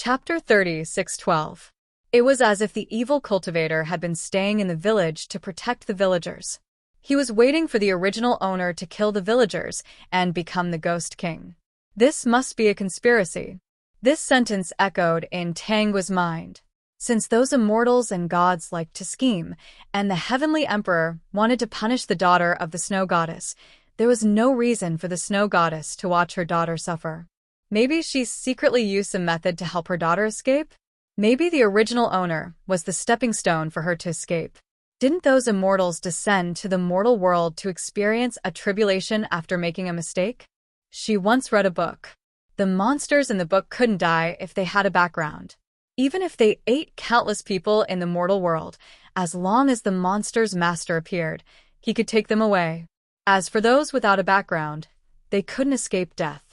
Chapter 30, 612. It was as if the evil cultivator had been staying in the village to protect the villagers. He was waiting for the original owner to kill the villagers and become the Ghost King. This must be a conspiracy. This sentence echoed in Tang's mind. Since those immortals and gods liked to scheme, and the heavenly emperor wanted to punish the daughter of the snow goddess, there was no reason for the snow goddess to watch her daughter suffer. Maybe she secretly used some method to help her daughter escape? Maybe the original owner was the stepping stone for her to escape. Didn't those immortals descend to the mortal world to experience a tribulation after making a mistake? She once read a book. The monsters in the book couldn't die if they had a background. Even if they ate countless people in the mortal world, as long as the monster's master appeared, he could take them away. As for those without a background, they couldn't escape death.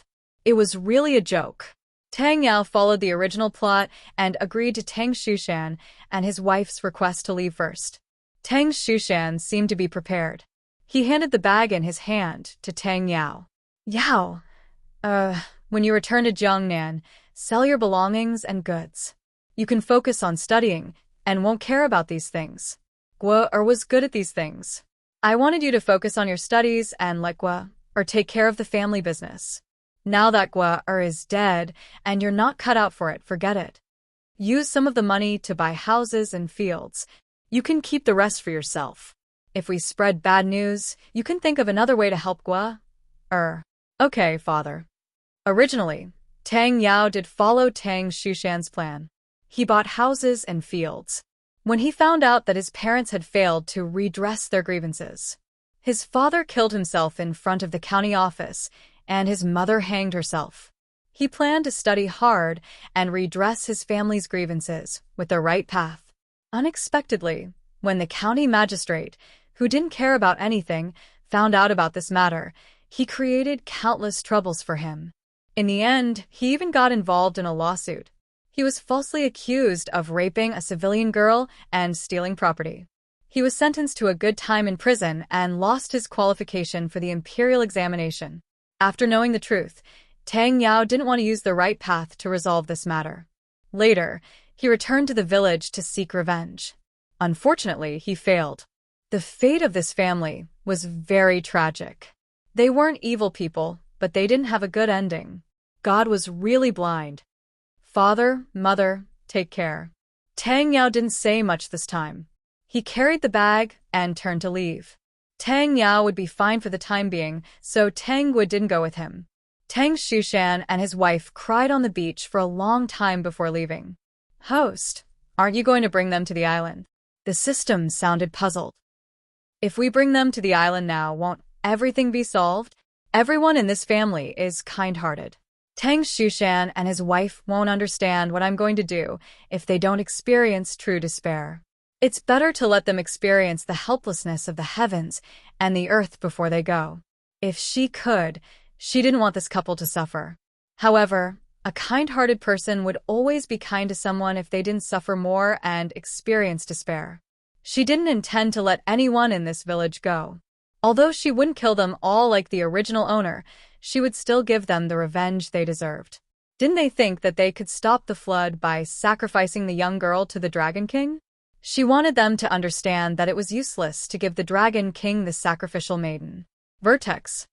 It was really a joke. Tang Yao followed the original plot and agreed to Tang Shushan and his wife's request to leave first. Tang Shushan seemed to be prepared. He handed the bag in his hand to Tang Yao. Yao, when you return to Jiangnan, sell your belongings and goods. You can focus on studying and won't care about these things. Guo was good at these things. I wanted you to focus on your studies and let Guo take care of the family business. Now that Guo is dead and you're not cut out for it, forget it. Use some of the money to buy houses and fields. You can keep the rest for yourself. If we spread bad news, you can think of another way to help Guo. Okay, father. Originally, Tang Yao did follow Tang Shushan's plan. He bought houses and fields. When he found out that his parents had failed to redress their grievances, his father killed himself in front of the county office, and his mother hanged herself. He planned to study hard and redress his family's grievances with the right path. Unexpectedly, when the county magistrate, who didn't care about anything, found out about this matter, he created countless troubles for him. In the end, he even got involved in a lawsuit. He was falsely accused of raping a civilian girl and stealing property. He was sentenced to a good time in prison and lost his qualification for the imperial examination. After knowing the truth, Tang Yao didn't want to use the right path to resolve this matter. Later, he returned to the village to seek revenge. Unfortunately, he failed. The fate of this family was very tragic. They weren't evil people, but they didn't have a good ending. God was really blind. Father, mother, take care. Tang Yao didn't say much this time. He carried the bag and turned to leave. Tang Yao would be fine for the time being, so Tang Guo didn't go with him. Tang Shushan and his wife cried on the beach for a long time before leaving. Host, aren't you going to bring them to the island? The system sounded puzzled. If we bring them to the island now, won't everything be solved? Everyone in this family is kind-hearted. Tang Shushan and his wife won't understand what I'm going to do if they don't experience true despair. It's better to let them experience the helplessness of the heavens and the earth before they go. If she could, she didn't want this couple to suffer. However, a kind-hearted person would always be kind to someone if they didn't suffer more and experience despair. She didn't intend to let anyone in this village go. Although she wouldn't kill them all like the original owner, she would still give them the revenge they deserved. Didn't they think that they could stop the flood by sacrificing the young girl to the Dragon King? She wanted them to understand that it was useless to give the Dragon King the sacrificial maiden. Vertex.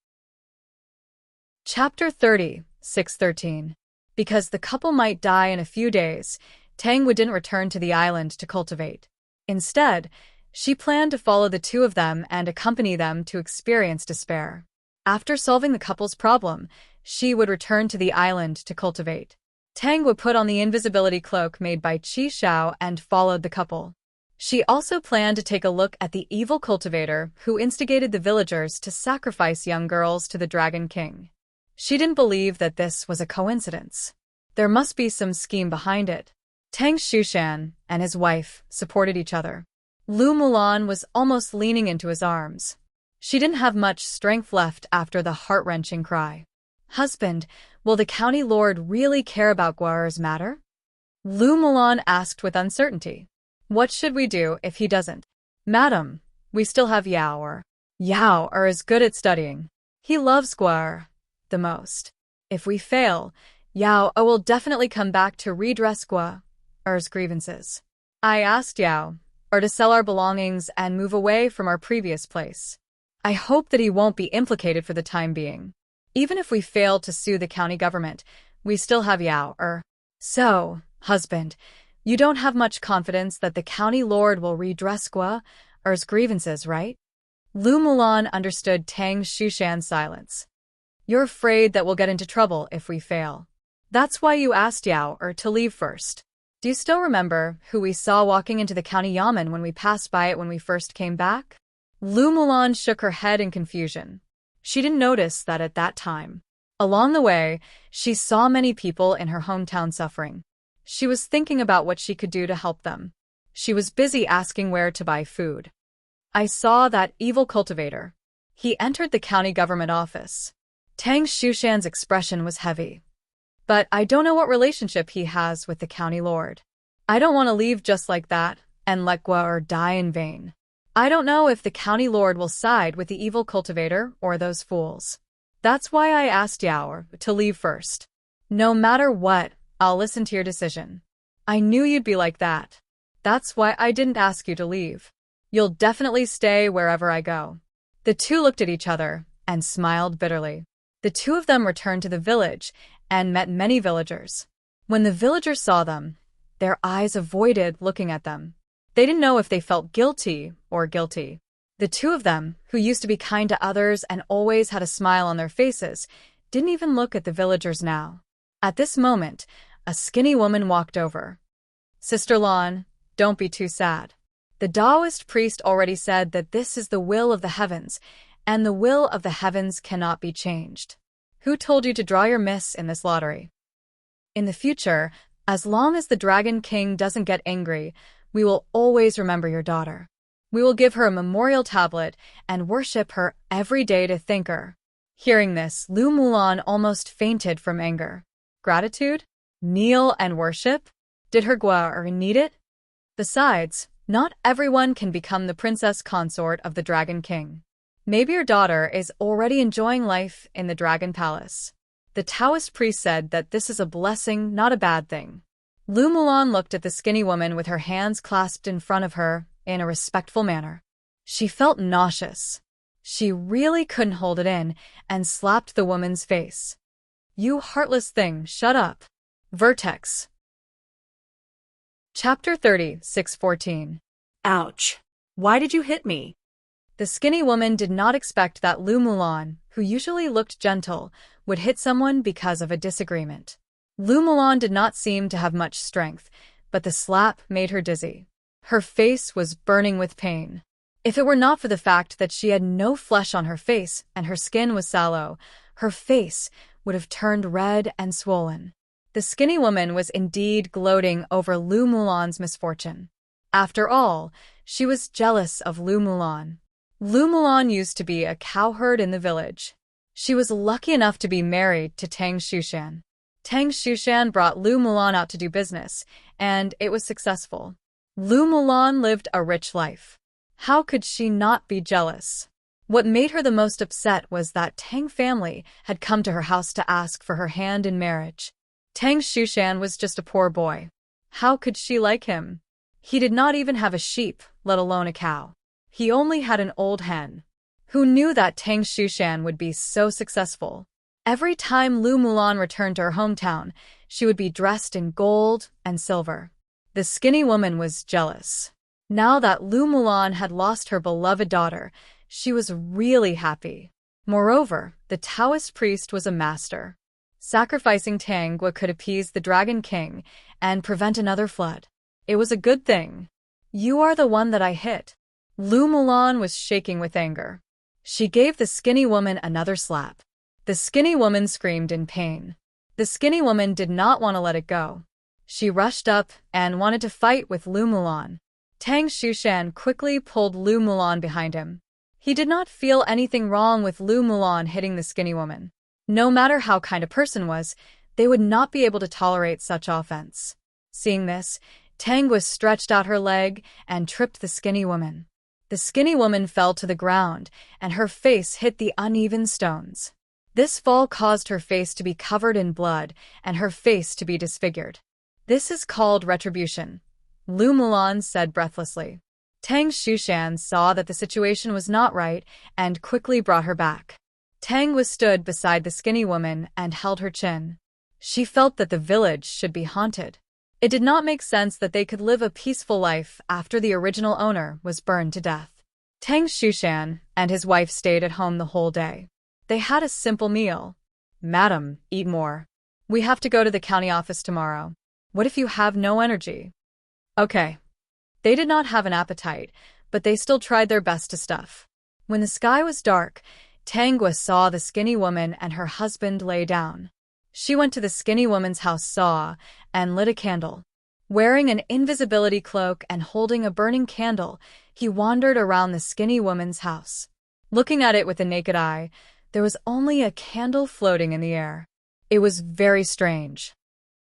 Chapter 30, 613. Because the couple might die in a few days, Tang Wu didn't return to the island to cultivate. Instead, she planned to follow the two of them and accompany them to experience despair. After solving the couple's problem, she would return to the island to cultivate. Tang Wu put on the invisibility cloak made by Qi Shao and followed the couple. She also planned to take a look at the evil cultivator who instigated the villagers to sacrifice young girls to the Dragon King. She didn't believe that this was a coincidence. There must be some scheme behind it. Tang Shushan and his wife supported each other. Lu Mulan was almost leaning into his arms. She didn't have much strength left after the heart-wrenching cry. Husband, will the county lord really care about Guo'er's matter? Lu Mulan asked with uncertainty. What should we do if he doesn't? Madam, we still have Yao. Yao is good at studying. He loves Guo'er the most. If we fail, Yao will definitely come back to redress Gua's grievances. I asked Yao to sell our belongings and move away from our previous place. I hope that he won't be implicated for the time being. Even if we fail to sue the county government, we still have Yao. So, husband, you don't have much confidence that the county lord will redress Gua's grievances, right? Lu Mulan understood Tang Shushan's silence. You're afraid that we'll get into trouble if we fail. That's why you asked Yao to leave first. Do you still remember who we saw walking into the county yamen when we passed by it when we first came back? Lu Mulan shook her head in confusion. She didn't notice that at that time. Along the way, she saw many people in her hometown suffering. She was thinking about what she could do to help them. She was busy asking where to buy food. I saw that evil cultivator. He entered the county government office. Tang Shushan's expression was heavy. But I don't know what relationship he has with the county lord. I don't want to leave just like that and let Gua die in vain. I don't know if the county lord will side with the evil cultivator or those fools. That's why I asked Yao to leave first. No matter what, I'll listen to your decision. I knew you'd be like that. That's why I didn't ask you to leave. You'll definitely stay wherever I go. The two looked at each other and smiled bitterly. The two of them returned to the village and met many villagers. When the villagers saw them, their eyes avoided looking at them. They didn't know if they felt guilty or guilty. The two of them, who used to be kind to others and always had a smile on their faces, didn't even look at the villagers now. At this moment, a skinny woman walked over. Sister Lan, don't be too sad. The Taoist priest already said that this is the will of the heavens, and the will of the heavens cannot be changed. Who told you to draw your miss in this lottery? In the future, as long as the Dragon King doesn't get angry, we will always remember your daughter. We will give her a memorial tablet and worship her every day to thank her. Hearing this, Lu Mulan almost fainted from anger. Gratitude? Kneel and worship? Did her Gua need it? Besides, not everyone can become the princess consort of the Dragon King. Maybe your daughter is already enjoying life in the Dragon Palace. The Taoist priest said that this is a blessing, not a bad thing. Lu Mulan looked at the skinny woman with her hands clasped in front of her in a respectful manner. She felt nauseous. She really couldn't hold it in and slapped the woman's face. You heartless thing, shut up. Vertex. Chapter 30, 614. Ouch. Why did you hit me? The skinny woman did not expect that Lu Mulan, who usually looked gentle, would hit someone because of a disagreement. Lu Mulan did not seem to have much strength, but the slap made her dizzy. Her face was burning with pain. If it were not for the fact that she had no flesh on her face and her skin was sallow, her face would have turned red and swollen. The skinny woman was indeed gloating over Lu Mulan's misfortune. After all, she was jealous of Lu Mulan. Lu Mulan used to be a cowherd in the village. She was lucky enough to be married to Tang Shushan. Tang Shushan brought Lu Mulan out to do business, and it was successful. Lu Mulan lived a rich life. How could she not be jealous? What made her the most upset was that Tang family had come to her house to ask for her hand in marriage. Tang Shushan was just a poor boy. How could she like him? He did not even have a sheep, let alone a cow. He only had an old hen. Who knew that Tang Shushan would be so successful? Every time Lu Mulan returned to her hometown, she would be dressed in gold and silver. The skinny woman was jealous. Now that Lu Mulan had lost her beloved daughter, she was really happy. Moreover, the Taoist priest was a master. Sacrificing Tang Gua could appease the Dragon King and prevent another flood. It was a good thing. You are the one that I hit. Lu Mulan was shaking with anger. She gave the skinny woman another slap. The skinny woman screamed in pain. The skinny woman did not want to let it go. She rushed up and wanted to fight with Lu Mulan. Tang Shushan quickly pulled Lu Mulan behind him. He did not feel anything wrong with Lu Mulan hitting the skinny woman. No matter how kind a person was, they would not be able to tolerate such offense. Seeing this, Tang Gua stretched out her leg and tripped the skinny woman. The skinny woman fell to the ground, and her face hit the uneven stones. This fall caused her face to be covered in blood and her face to be disfigured. This is called retribution, Lu Mulan said breathlessly. Tang Shushan saw that the situation was not right and quickly brought her back. Tang was stood beside the skinny woman and held her chin. She felt that the village should be haunted. It did not make sense that they could live a peaceful life after the original owner was burned to death. Tang Shushan and his wife stayed at home the whole day. They had a simple meal. Madam, eat more. We have to go to the county office tomorrow. What if you have no energy? Okay. They did not have an appetite, but they still tried their best to stuff. When the sky was dark, Tangwa saw the skinny woman and her husband lay down. She went to the skinny woman's house and lit a candle. Wearing an invisibility cloak and holding a burning candle, he wandered around the skinny woman's house. Looking at it with the naked eye, there was only a candle floating in the air. It was very strange.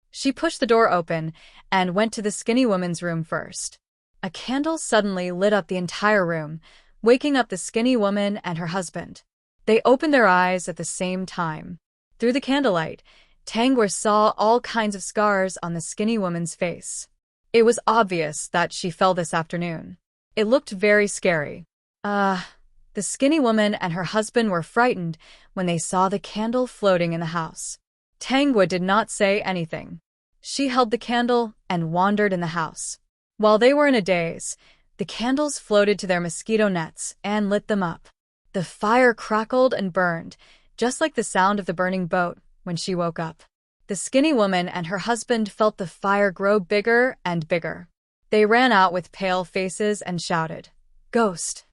She pushed the door open and went to the skinny woman's room first. A candle suddenly lit up the entire room, waking up the skinny woman and her husband. They opened their eyes at the same time. Through the candlelight, Tangwa saw all kinds of scars on the skinny woman's face. It was obvious that she fell this afternoon. It looked very scary. The skinny woman and her husband were frightened when they saw the candle floating in the house. Tangwa did not say anything. She held the candle and wandered in the house. While they were in a daze, the candles floated to their mosquito nets and lit them up. The fire crackled and burned, just like the sound of the burning boat when she woke up. The skinny woman and her husband felt the fire grow bigger and bigger. They ran out with pale faces and shouted, "Ghost!"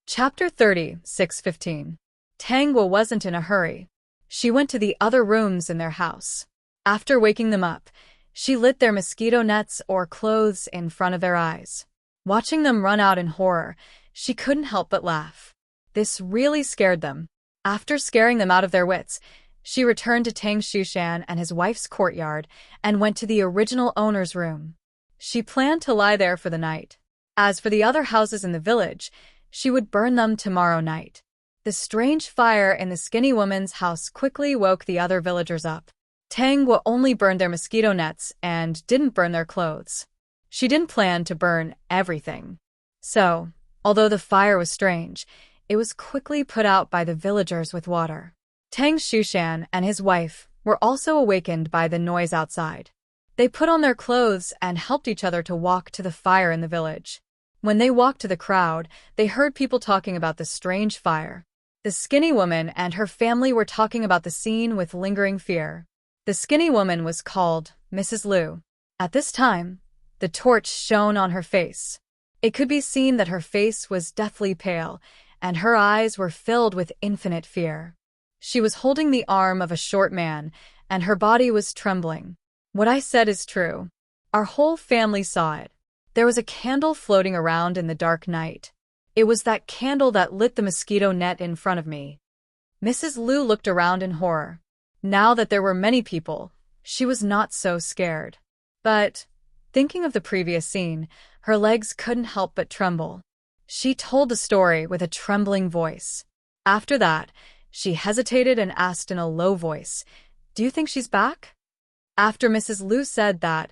Chapter 30, 6:15. Tangwa wasn't in a hurry. She went to the other rooms in their house. After waking them up, she lit their mosquito nets or clothes in front of their eyes. Watching them run out in horror, she couldn't help but laugh. This really scared them. After scaring them out of their wits, she returned to Tang Shushan and his wife's courtyard and went to the original owner's room. She planned to lie there for the night. As for the other houses in the village, she would burn them tomorrow night. The strange fire in the skinny woman's house quickly woke the other villagers up. Tangwa only burned their mosquito nets and didn't burn their clothes. She didn't plan to burn everything. So, although the fire was strange, it was quickly put out by the villagers with water. Tang Shushan and his wife were also awakened by the noise outside. They put on their clothes and helped each other to walk to the fire in the village. When they walked to the crowd, they heard people talking about the strange fire. The skinny woman and her family were talking about the scene with lingering fear. The skinny woman was called Mrs. Lu. At this time, the torch shone on her face. It could be seen that her face was deathly pale, and her eyes were filled with infinite fear. She was holding the arm of a short man, and her body was trembling. What I said is true. Our whole family saw it. There was a candle floating around in the dark night. It was that candle that lit the mosquito net in front of me. Mrs. Lu looked around in horror. Now that there were many people, she was not so scared. But, thinking of the previous scene, her legs couldn't help but tremble. She told the story with a trembling voice. After that, she hesitated and asked in a low voice, "Do you think she's back?" After Mrs. Lu said that,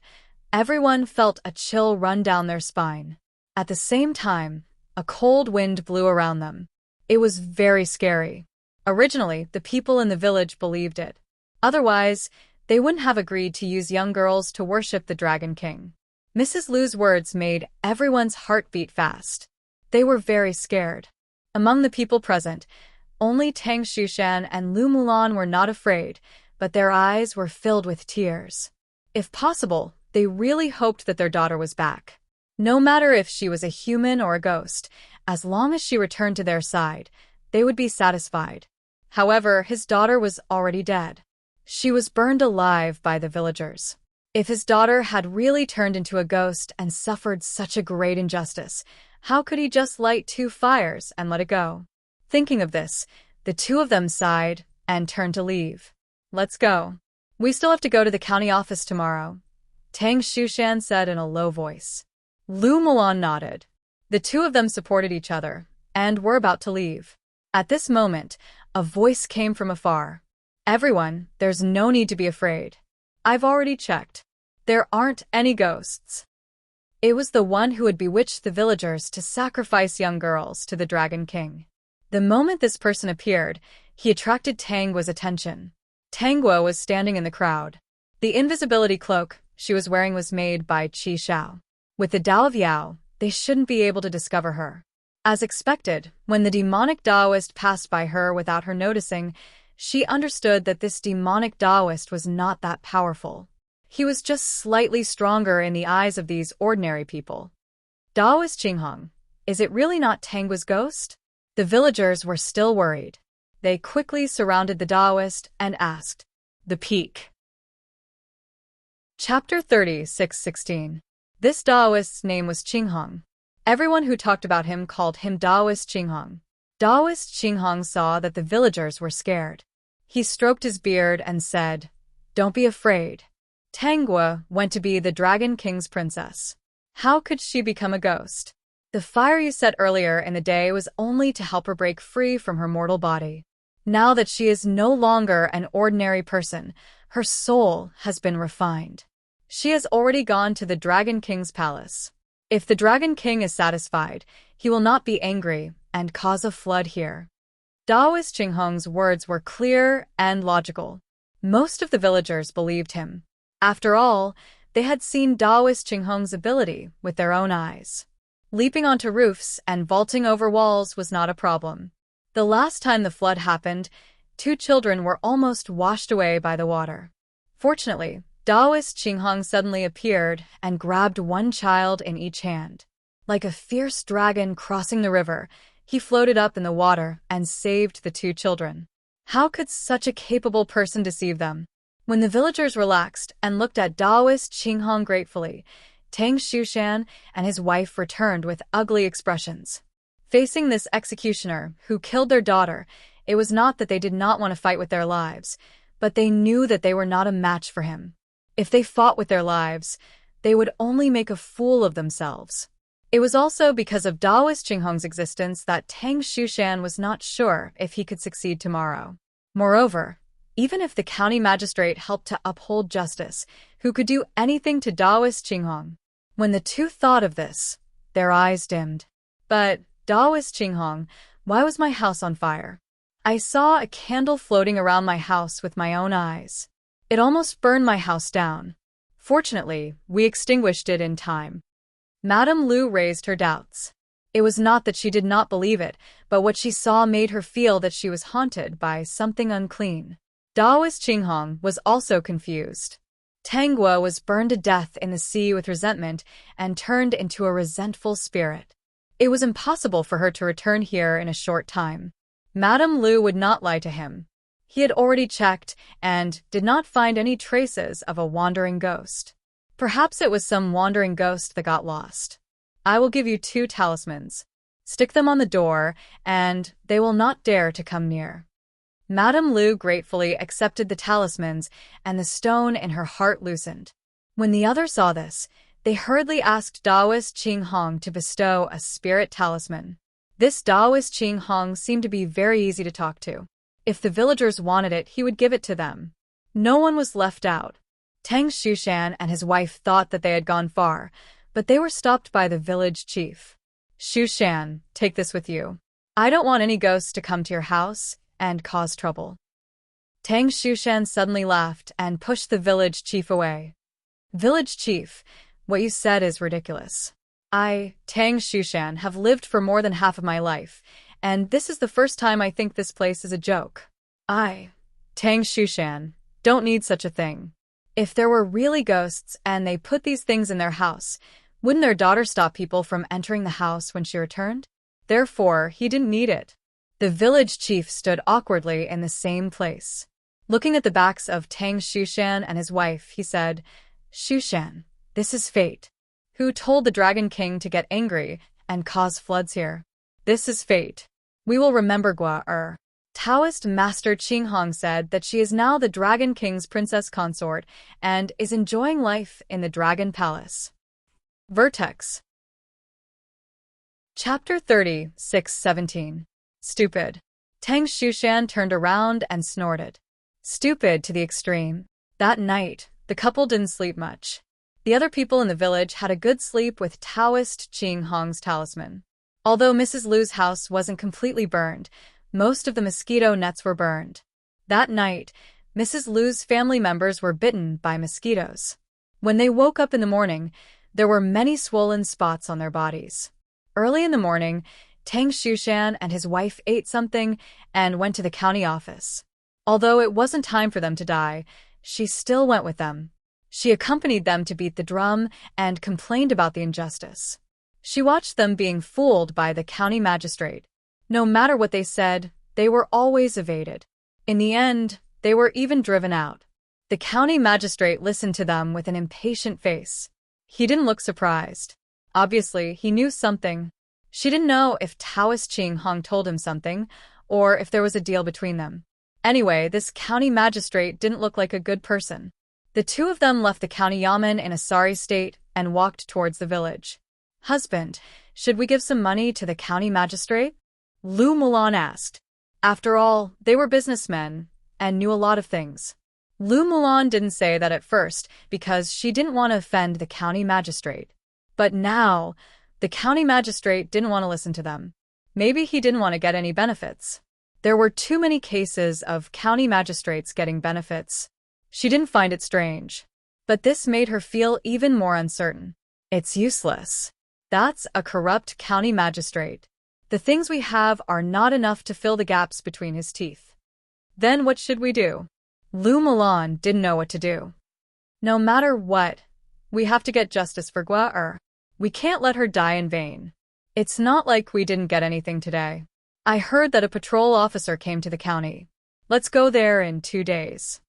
everyone felt a chill run down their spine. At the same time, a cold wind blew around them. It was very scary. Originally, the people in the village believed it. Otherwise, they wouldn't have agreed to use young girls to worship the Dragon King. Mrs. Lu's words made everyone's heart beat fast. They were very scared. Among the people present, only Tang Shushan and Lu Mulan were not afraid, but their eyes were filled with tears. If possible, they really hoped that their daughter was back. No matter if she was a human or a ghost, as long as she returned to their side, they would be satisfied. However, his daughter was already dead. She was burned alive by the villagers. If his daughter had really turned into a ghost and suffered such a great injustice, how could he just light 2 fires and let it go? Thinking of this, the two of them sighed and turned to leave. "Let's go. We still have to go to the county office tomorrow," Tang Shushan said in a low voice. Lu Mulan nodded. The two of them supported each other and were about to leave. At this moment, A voice came from afar. Everyone, there's no need to be afraid. I've already checked. There aren't any ghosts. It was the one who had bewitched the villagers to sacrifice young girls to the Dragon King. The moment this person appeared, he attracted Tanggua's attention. Tanggua was standing in the crowd. The invisibility cloak she was wearing was made by Qi Xiao. With the Dao of Yao, they shouldn't be able to discover her. As expected, when the demonic Taoist passed by her without her noticing, she understood that this demonic Taoist was not that powerful. He was just slightly stronger in the eyes of these ordinary people. Taoist Qinghong, is it really not Tanggua's ghost? The villagers were still worried. They quickly surrounded the Taoist and asked, "The peak." Chapter 36:16. This Taoist's name was Qinghong. Everyone who talked about him called him Taoist Qinghong. Taoist Qinghong saw that the villagers were scared. He stroked his beard and said, "Don't be afraid. Tanggua went to be the Dragon King's princess. How could she become a ghost? The fire you set earlier in the day was only to help her break free from her mortal body. Now that she is no longer an ordinary person, her soul has been refined. She has already gone to the Dragon King's palace. If the Dragon King is satisfied, he will not be angry and cause a flood here." Taoist Qinghong's words were clear and logical. Most of the villagers believed him. After all, they had seen Taoist Qinghong's ability with their own eyes. Leaping onto roofs and vaulting over walls was not a problem. The last time the flood happened, 2 children were almost washed away by the water. Fortunately, Taoist Qinghong suddenly appeared and grabbed one child in each hand. Like a fierce dragon crossing the river, he floated up in the water and saved the 2 children. How could such a capable person deceive them? When the villagers relaxed and looked at Taoist Qinghong gratefully, Tang Xushan and his wife returned with ugly expressions. Facing this executioner who killed their daughter, it was not that they did not want to fight with their lives, but they knew that they were not a match for him. If they fought with their lives, they would only make a fool of themselves. It was also because of Taoist Qinghong's existence that Tang Xushan was not sure if he could succeed tomorrow. Moreover, even if the county magistrate helped to uphold justice, who could do anything to Taoist Qinghong? When the 2 thought of this, their eyes dimmed. But, Taoist Qinghong, why was my house on fire? I saw a candle floating around my house with my own eyes. It almost burned my house down. Fortunately, we extinguished it in time. Madame Lu raised her doubts. It was not that she did not believe it, but what she saw made her feel that she was haunted by something unclean. Taoist Qinghong was also confused. Tanggua was burned to death in the sea with resentment and turned into a resentful spirit. It was impossible for her to return here in a short time. Madame Lu would not lie to him. He had already checked and did not find any traces of a wandering ghost. Perhaps it was some wandering ghost that got lost. I will give you 2 talismans. Stick them on the door, and they will not dare to come near. Madame Lu gratefully accepted the talismans, and the stone in her heart loosened. When the others saw this, they hurriedly asked Taoist Qinghong to bestow a spirit talisman. This Taoist Qinghong seemed to be very easy to talk to. If the villagers wanted it, he would give it to them. No one was left out. Tang Xushan and his wife thought that they had gone far, but they were stopped by the village chief. "Xushan, take this with you. I don't want any ghosts to come to your house and cause trouble." Tang Xushan suddenly laughed and pushed the village chief away. "Village chief, what you said is ridiculous. I, Tang Xushan, have lived for more than half of my life, and this is the first time I think this place is a joke. I, Tang Xushan, don't need such a thing. If there were really ghosts and they put these things in their house, wouldn't their daughter stop people from entering the house when she returned? Therefore, he didn't need it." The village chief stood awkwardly in the same place. Looking at the backs of Tang Xushan and his wife, he said, "Xushan, this is fate. Who told the Dragon King to get angry and cause floods here? This is fate. We will remember Gua. Taoist Master Qinghong said that she is now the Dragon King's princess consort and is enjoying life in the Dragon Palace." Vertex. Chapter 36:17. Stupid. Tang Shushan turned around and snorted. Stupid to the extreme. That night, the couple didn't sleep much. The other people in the village had a good sleep with Taoist Qing Hong's talisman. Although Mrs. Lu's house wasn't completely burned, most of the mosquito nets were burned. That night, Mrs. Lu's family members were bitten by mosquitoes. When they woke up in the morning, there were many swollen spots on their bodies. Early in the morning, Tang Shushan and his wife ate something and went to the county office. Although it wasn't time for them to die, she still went with them. She accompanied them to beat the drum and complained about the injustice. She watched them being fooled by the county magistrate. No matter what they said, they were always evaded. In the end, they were even driven out. The county magistrate listened to them with an impatient face. He didn't look surprised. Obviously, he knew something. She didn't know if Taoist Qing Hong told him something, or if there was a deal between them. Anyway, this county magistrate didn't look like a good person. The two of them left the county yamen in a sorry state and walked towards the village. "Husband, should we give some money to the county magistrate?" Lu Mulan asked. After all, they were businessmen and knew a lot of things. Lu Mulan didn't say that at first because she didn't want to offend the county magistrate. But now, the county magistrate didn't want to listen to them. Maybe he didn't want to get any benefits. There were too many cases of county magistrates getting benefits. She didn't find it strange. But this made her feel even more uncertain. It's useless. That's a corrupt county magistrate. The things we have are not enough to fill the gaps between his teeth. Then what should we do? Lu Mulan didn't know what to do. No matter what, we have to get justice for Gua. We can't let her die in vain. It's not like we didn't get anything today. I heard that a patrol officer came to the county. Let's go there in 2 days.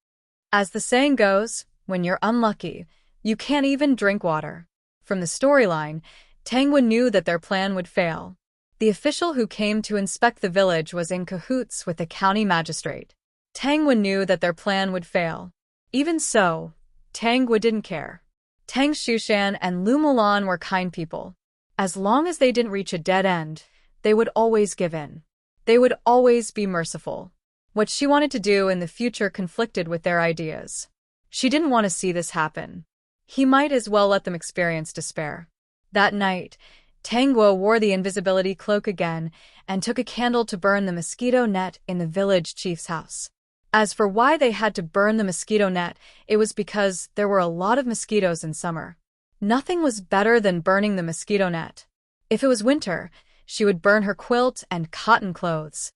As the saying goes, when you're unlucky, you can't even drink water. From the storyline, Tangwa knew that their plan would fail. The official who came to inspect the village was in cahoots with the county magistrate. Tangwa knew that their plan would fail. Even so, Tangwa didn't care. Tang Shushan and Lu Mulan were kind people. As long as they didn't reach a dead end, they would always give in. They would always be merciful. What she wanted to do in the future conflicted with their ideas. She didn't want to see this happen. He might as well let them experience despair. That night, Tangwa wore the invisibility cloak again and took a candle to burn the mosquito net in the village chief's house. As for why they had to burn the mosquito net, it was because there were a lot of mosquitoes in summer. Nothing was better than burning the mosquito net. If it was winter, she would burn her quilt and cotton clothes.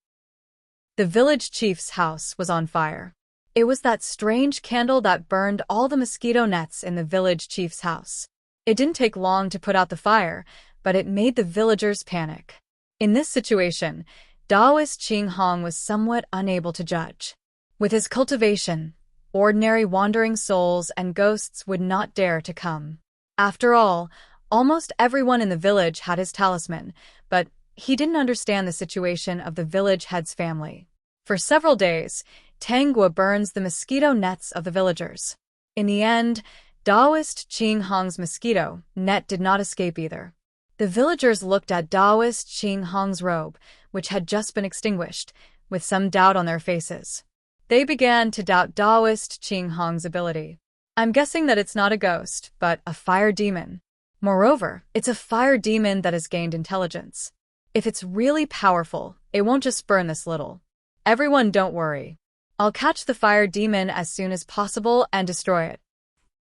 The village chief's house was on fire. It was that strange candle that burned all the mosquito nets in the village chief's house. It didn't take long to put out the fire, but it made the villagers panic. In this situation, Taoist Qing Hong was somewhat unable to judge. With his cultivation, ordinary wandering souls and ghosts would not dare to come. After all, almost everyone in the village had his talisman, but he didn't understand the situation of the village head's family. For several days, Tangwa burns the mosquito nets of the villagers. In the end, Taoist Qing Hong's mosquito net did not escape either. The villagers looked at Taoist Qing Hong's robe, which had just been extinguished, with some doubt on their faces. They began to doubt Taoist Qing Hong's ability. I'm guessing that it's not a ghost, but a fire demon. Moreover, it's a fire demon that has gained intelligence. If it's really powerful, it won't just burn this little. Everyone don't worry. I'll catch the fire demon as soon as possible and destroy it.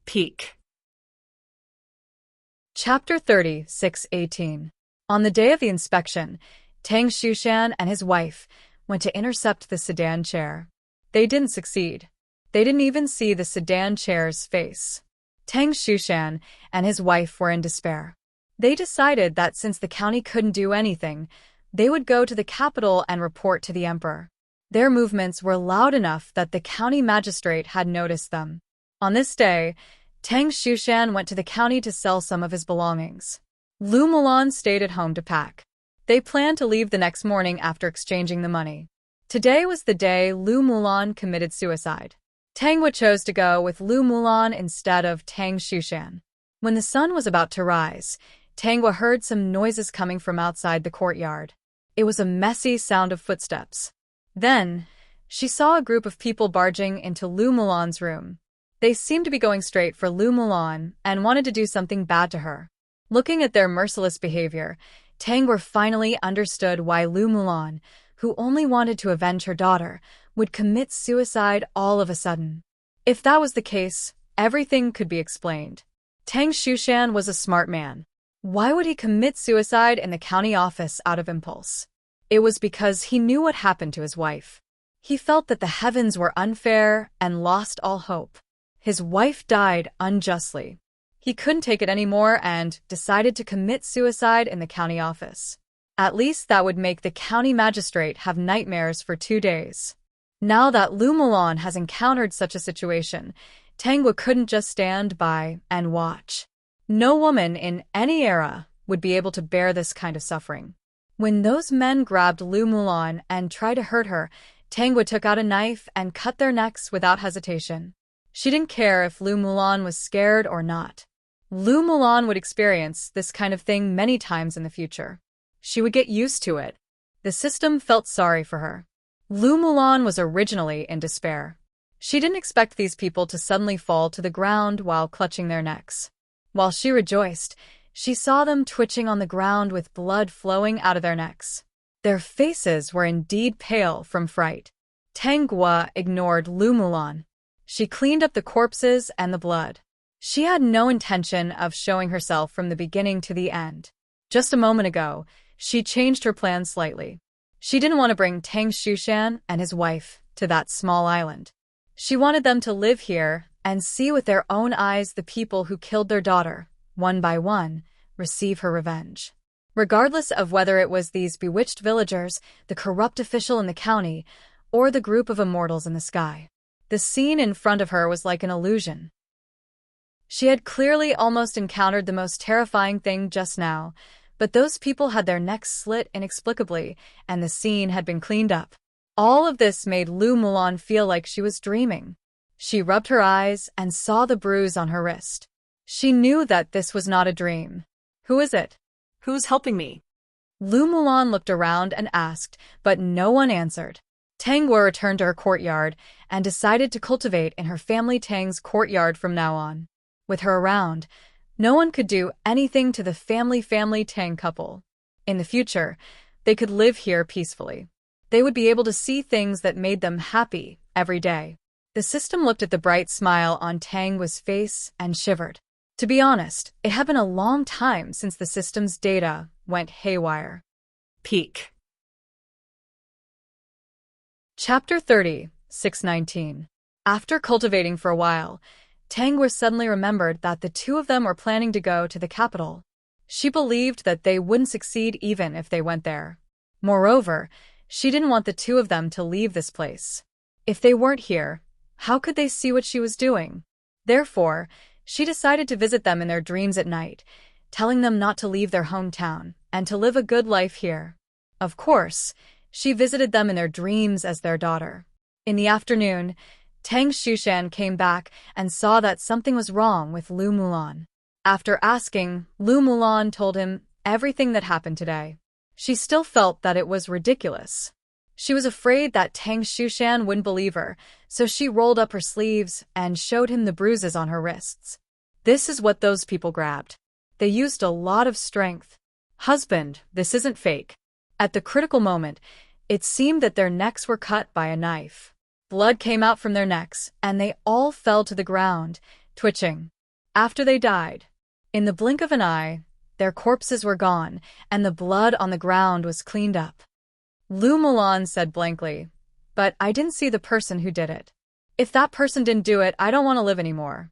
Peak. Chapter 36:18. On the day of the inspection, Tang Shushan and his wife went to intercept the sedan chair. They didn't succeed. They didn't even see the sedan chair's face. Tang Shushan and his wife were in despair. They decided that since the county couldn't do anything, they would go to the capital and report to the emperor. Their movements were loud enough that the county magistrate had noticed them. On this day, Tang Shushan went to the county to sell some of his belongings. Lu Mulan stayed at home to pack. They planned to leave the next morning after exchanging the money. Today was the day Lu Mulan committed suicide. Tangwa chose to go with Lu Mulan instead of Tang Shushan. When the sun was about to rise, Tangwa heard some noises coming from outside the courtyard. It was a messy sound of footsteps. Then, she saw a group of people barging into Lu Mulan's room. They seemed to be going straight for Lu Mulan and wanted to do something bad to her. Looking at their merciless behavior, Tangwar finally understood why Lu Mulan, who only wanted to avenge her daughter, would commit suicide all of a sudden. If that was the case, everything could be explained. Tang Shushan was a smart man. Why would he commit suicide in the county office out of impulse? It was because he knew what happened to his wife. He felt that the heavens were unfair and lost all hope. His wife died unjustly. He couldn't take it anymore and decided to commit suicide in the county office. At least that would make the county magistrate have nightmares for 2 days. Now that Lu Mulan has encountered such a situation, Tangwa couldn't just stand by and watch. No woman in any era would be able to bear this kind of suffering. When those men grabbed Lu Mulan and tried to hurt her, Tangwa took out a knife and cut their necks without hesitation. She didn't care if Lu Mulan was scared or not. Lu Mulan would experience this kind of thing many times in the future. She would get used to it. The system felt sorry for her. Lu Mulan was originally in despair. She didn't expect these people to suddenly fall to the ground while clutching their necks. While she rejoiced, she saw them twitching on the ground with blood flowing out of their necks. Their faces were indeed pale from fright. Tangwa ignored Lu Mulan. She cleaned up the corpses and the blood. She had no intention of showing herself from the beginning to the end. Just a moment ago, she changed her plan slightly. She didn't want to bring Tang Shushan and his wife to that small island. She wanted them to live here and see with their own eyes the people who killed their daughter, one by one, receive her revenge. Regardless of whether it was these bewitched villagers, the corrupt official in the county, or the group of immortals in the sky. The scene in front of her was like an illusion. She had clearly almost encountered the most terrifying thing just now, but those people had their necks slit inexplicably, and the scene had been cleaned up. All of this made Lu Mulan feel like she was dreaming. She rubbed her eyes and saw the bruise on her wrist. She knew that this was not a dream. Who is it? Who's helping me? Lu Mulan looked around and asked, but no one answered. Tangwa returned to her courtyard and decided to cultivate in her family Tang's courtyard from now on. With her around, no one could do anything to the family Tang couple. In the future, they could live here peacefully. They would be able to see things that made them happy every day. The system looked at the bright smile on Tangwa's face and shivered. To be honest, it had been a long time since the system's data went haywire. Peak. Chapter 30, 619. After cultivating for a while, Tangwa suddenly remembered that the two of them were planning to go to the capital. She believed that they wouldn't succeed even if they went there. Moreover, she didn't want the two of them to leave this place. If they weren't here, how could they see what she was doing? Therefore, she decided to visit them in their dreams at night, telling them not to leave their hometown and to live a good life here. Of course, she visited them in their dreams as their daughter. In the afternoon, Tang Shushan came back and saw that something was wrong with Lu Mulan. After asking, Lu Mulan told him everything that happened today. She still felt that it was ridiculous. She was afraid that Tang Shushan wouldn't believe her, so she rolled up her sleeves and showed him the bruises on her wrists. This is what those people grabbed. They used a lot of strength. Husband, this isn't fake. At the critical moment, it seemed that their necks were cut by a knife. Blood came out from their necks, and they all fell to the ground, twitching. After they died, in the blink of an eye, their corpses were gone, and the blood on the ground was cleaned up. Lu Mulan said blankly, "But I didn't see the person who did it. If that person didn't do it, I don't want to live anymore."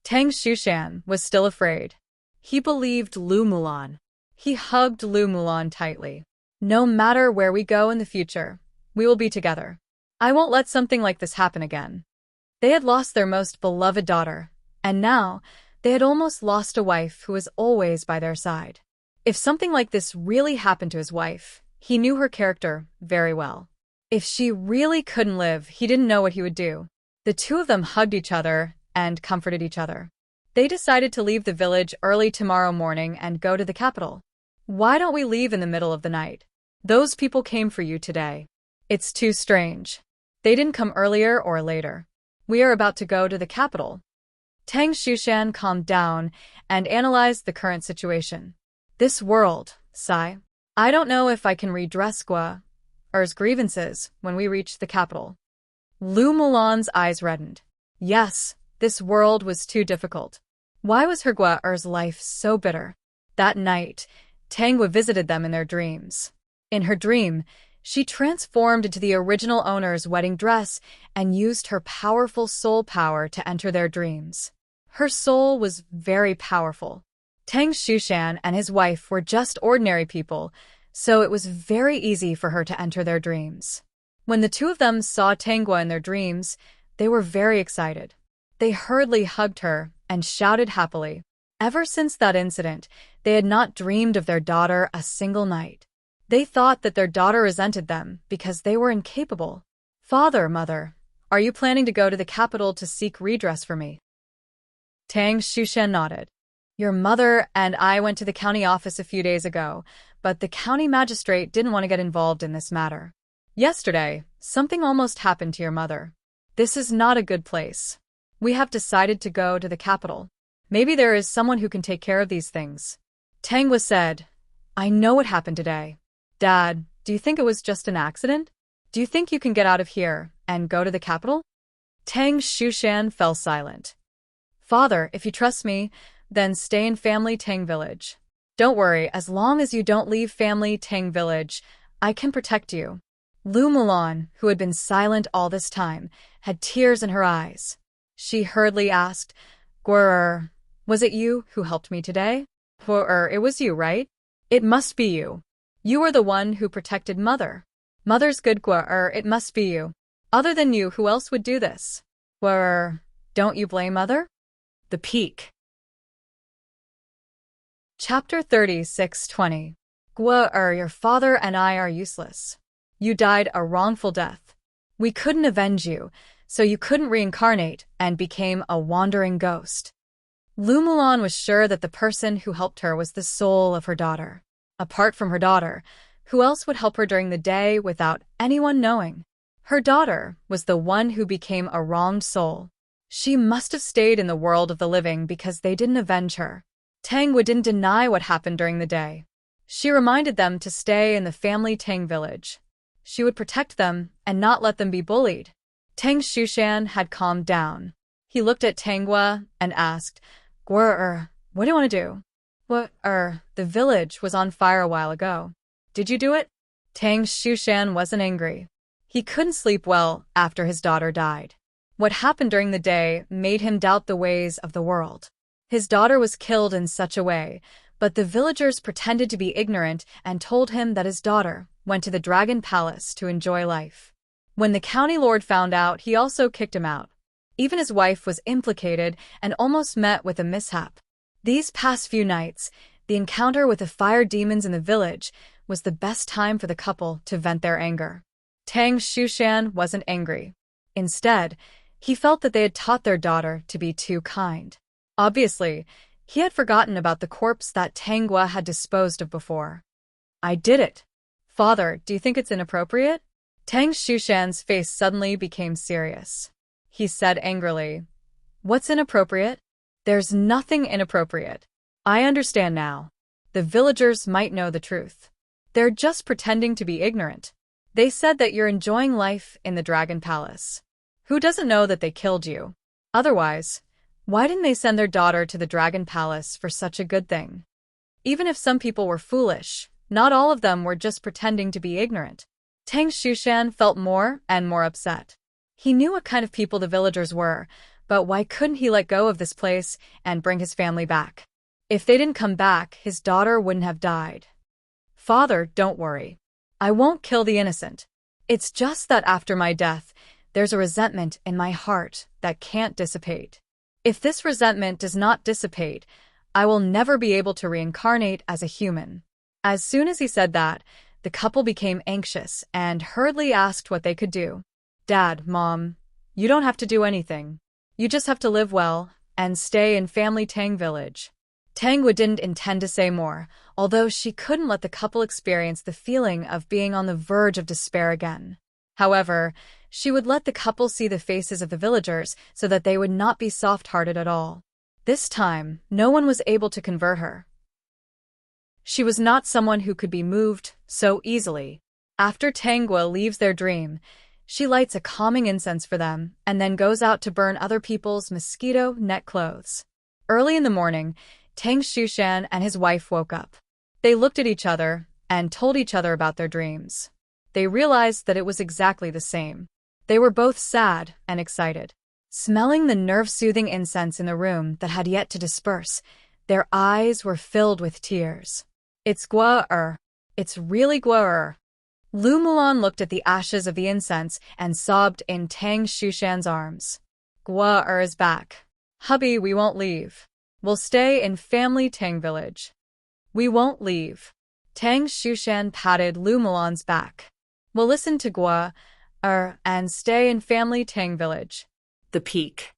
Tang Shushan was still afraid. He believed Lu Mulan. He hugged Lu Mulan tightly. "No matter where we go in the future, we will be together. I won't let something like this happen again." They had lost their most beloved daughter, and now they had almost lost a wife who was always by their side. If something like this really happened to his wife, he knew her character very well. If she really couldn't live, he didn't know what he would do. The two of them hugged each other and comforted each other. They decided to leave the village early tomorrow morning and go to the capital. "Why don't we leave in the middle of the night? Those people came for you today. It's too strange. They didn't come earlier or later. We are about to go to the capital. Tang Shushan calmed down and analyzed the current situation. This world, sigh. I don't know if I can redress Er's grievances when we reach the capital. Lu Mulan's eyes reddened. Yes, this world was too difficult. Why was Er's life so bitter? That night, Tangwa visited them in their dreams. In her dream, she transformed into the original owner's wedding dress and used her powerful soul power to enter their dreams. Her soul was very powerful. Tang Shushan and his wife were just ordinary people, so it was very easy for her to enter their dreams. When the two of them saw Tangwa in their dreams, they were very excited. They hurriedly hugged her and shouted happily. Ever since that incident, they had not dreamed of their daughter a single night. They thought that their daughter resented them because they were incapable. Father, mother, are you planning to go to the capital to seek redress for me? Tang Shushan nodded. Your mother and I went to the county office a few days ago, but the county magistrate didn't want to get involved in this matter. Yesterday, something almost happened to your mother. This is not a good place. We have decided to go to the capital. Maybe there is someone who can take care of these things. Tangwa said, I know what happened today. Dad, do you think it was just an accident? Do you think you can get out of here and go to the capital? Tang Shushan fell silent. Father, if you trust me, then stay in Family Tang Village. Don't worry, as long as you don't leave Family Tang Village, I can protect you. Lu Mulan, who had been silent all this time, had tears in her eyes. She hurriedly asked, was it you who helped me today? It was you, right? It must be you. You were the one who protected Mother. Mother's good, it must be you. Other than you, who else would do this? Don't you blame Mother? The Peak. Chapter 36:20. Your father and I are useless. You died a wrongful death. We couldn't avenge you, so you couldn't reincarnate and became a wandering ghost. Lu Mulan was sure that the person who helped her was the soul of her daughter. Apart from her daughter, who else would help her during the day without anyone knowing? Her daughter was the one who became a wronged soul. She must have stayed in the world of the living because they didn't avenge her. Tangwa didn't deny what happened during the day. She reminded them to stay in the Family Tang Village. She would protect them and not let them be bullied. Tang Shushan had calmed down. He looked at Tangwa and asked, what do you want to do? The village was on fire a while ago. Did you do it? Tang Shushan wasn't angry. He couldn't sleep well after his daughter died. What happened during the day made him doubt the ways of the world. His daughter was killed in such a way, but the villagers pretended to be ignorant and told him that his daughter went to the Dragon Palace to enjoy life. When the county lord found out, he also kicked him out. Even his wife was implicated and almost met with a mishap. These past few nights, the encounter with the fire demons in the village was the best time for the couple to vent their anger. Tang Shushan wasn't angry. Instead, he felt that they had taught their daughter to be too kind. Obviously, he had forgotten about the corpse that Tangwa had disposed of before. I did it. Father, do you think it's inappropriate? Tang Shushan's face suddenly became serious. He said angrily, What's inappropriate? There's nothing inappropriate. I understand now. The villagers might know the truth. They're just pretending to be ignorant. They said that you're enjoying life in the Dragon Palace. Who doesn't know that they killed you? Otherwise, why didn't they send their daughter to the Dragon Palace for such a good thing? Even if some people were foolish, not all of them were just pretending to be ignorant. Tang Shushan felt more and more upset. He knew what kind of people the villagers were, but why couldn't he let go of this place and bring his family back? If they didn't come back, his daughter wouldn't have died. Father, don't worry. I won't kill the innocent. It's just that after my death, there's a resentment in my heart that can't dissipate. If this resentment does not dissipate, I will never be able to reincarnate as a human. As soon as he said that, the couple became anxious and hurriedly asked what they could do. Dad, Mom, you don't have to do anything. You just have to live well and stay in Family Tang Village. Tangwa didn't intend to say more, although she couldn't let the couple experience the feeling of being on the verge of despair again. However, she would let the couple see the faces of the villagers so that they would not be soft-hearted at all. This time, no one was able to convert her. She was not someone who could be moved so easily. After Tangua leaves their dream, she lights a calming incense for them and then goes out to burn other people's mosquito net clothes. Early in the morning, Tang Shushan and his wife woke up. They looked at each other and told each other about their dreams. They realized that it was exactly the same. They were both sad and excited. Smelling the nerve-soothing incense in the room that had yet to disperse, their eyes were filled with tears. It's Gua-er. It's really Gua-er. Lu Mulan looked at the ashes of the incense and sobbed in Tang Shushan's arms. Gua-er is back. Hubby, we won't leave. We'll stay in family Tang village. We won't leave. Tang Shushan patted Lu Mulan's back. We'll listen to Gua-er and stay in family Tang village. The peak.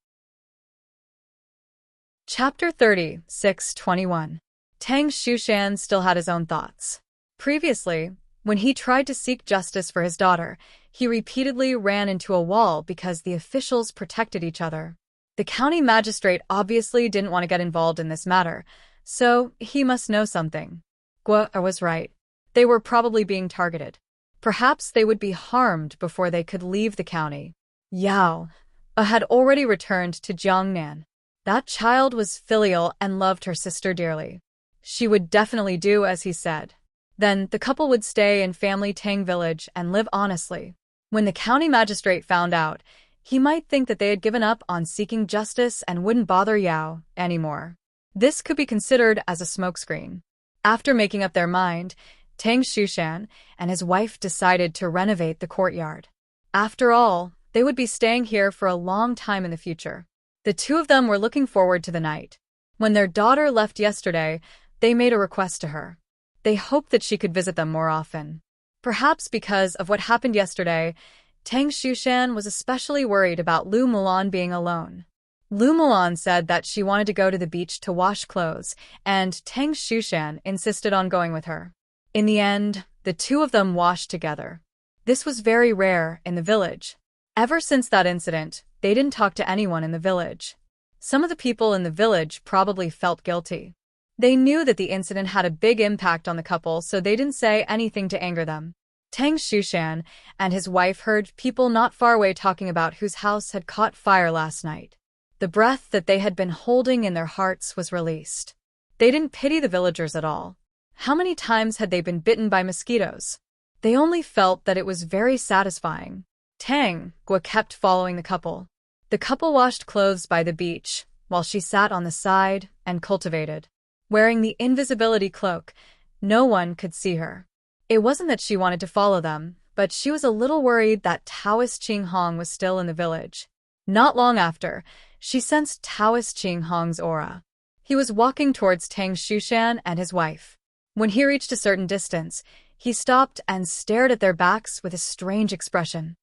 Chapter 30, 621. Tang Shushan still had his own thoughts. Previously, when he tried to seek justice for his daughter, he repeatedly ran into a wall because the officials protected each other. The county magistrate obviously didn't want to get involved in this matter, so he must know something. Gua-er was right. They were probably being targeted. Perhaps they would be harmed before they could leave the county. Yao had already returned to Jiangnan. That child was filial and loved her sister dearly. She would definitely do as he said. Then the couple would stay in family Tang village and live honestly. When the county magistrate found out, he might think that they had given up on seeking justice and wouldn't bother Yao anymore. This could be considered as a smokescreen. After making up their mind, Tang Shushan and his wife decided to renovate the courtyard. After all, they would be staying here for a long time in the future. The two of them were looking forward to the night. When their daughter left yesterday, they made a request to her. They hoped that she could visit them more often. Perhaps because of what happened yesterday, Tang Shushan was especially worried about Lu Mulan being alone. Lu Mulan said that she wanted to go to the beach to wash clothes, and Tang Shushan insisted on going with her. In the end, the two of them washed together. This was very rare in the village. Ever since that incident, they didn't talk to anyone in the village. Some of the people in the village probably felt guilty. They knew that the incident had a big impact on the couple, so they didn't say anything to anger them. Tang Shushan and his wife heard people not far away talking about whose house had caught fire last night. The breath that they had been holding in their hearts was released. They didn't pity the villagers at all. How many times had they been bitten by mosquitoes? They only felt that it was very satisfying. Tang Gua kept following the couple. The couple washed clothes by the beach, while she sat on the side and cultivated. Wearing the invisibility cloak, no one could see her. It wasn't that she wanted to follow them, but she was a little worried that Taoist Qing Hong was still in the village. Not long after, she sensed Taoist Qing Hong's aura. He was walking towards Tang Shushan and his wife. When he reached a certain distance, he stopped and stared at their backs with a strange expression.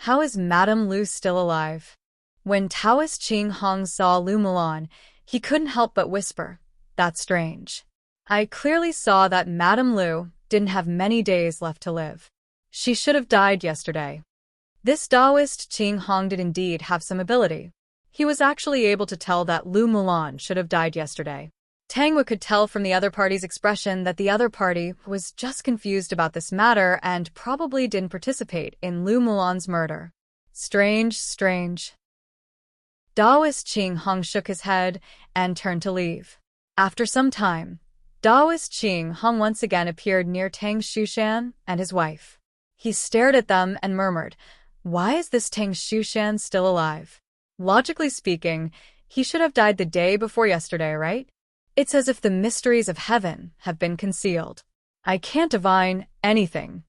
How is Madame Lu still alive? When Taoist Qing Hong saw Lu Mulan, he couldn't help but whisper, "That's strange. I clearly saw that Madame Lu didn't have many days left to live. She should have died yesterday." This Taoist Qing Hong did indeed have some ability. He was actually able to tell that Lu Mulan should have died yesterday. Tangwa could tell from the other party's expression that the other party was just confused about this matter and probably didn't participate in Lu Mulan's murder. Strange, strange. Taoist Qing Hong shook his head and turned to leave. After some time, Taoist Qing Hong once again appeared near Tang Shushan and his wife. He stared at them and murmured, "Why is this Tang Shushan still alive? Logically speaking, he should have died the day before yesterday, right? It's as if the mysteries of heaven have been concealed. I can't divine anything."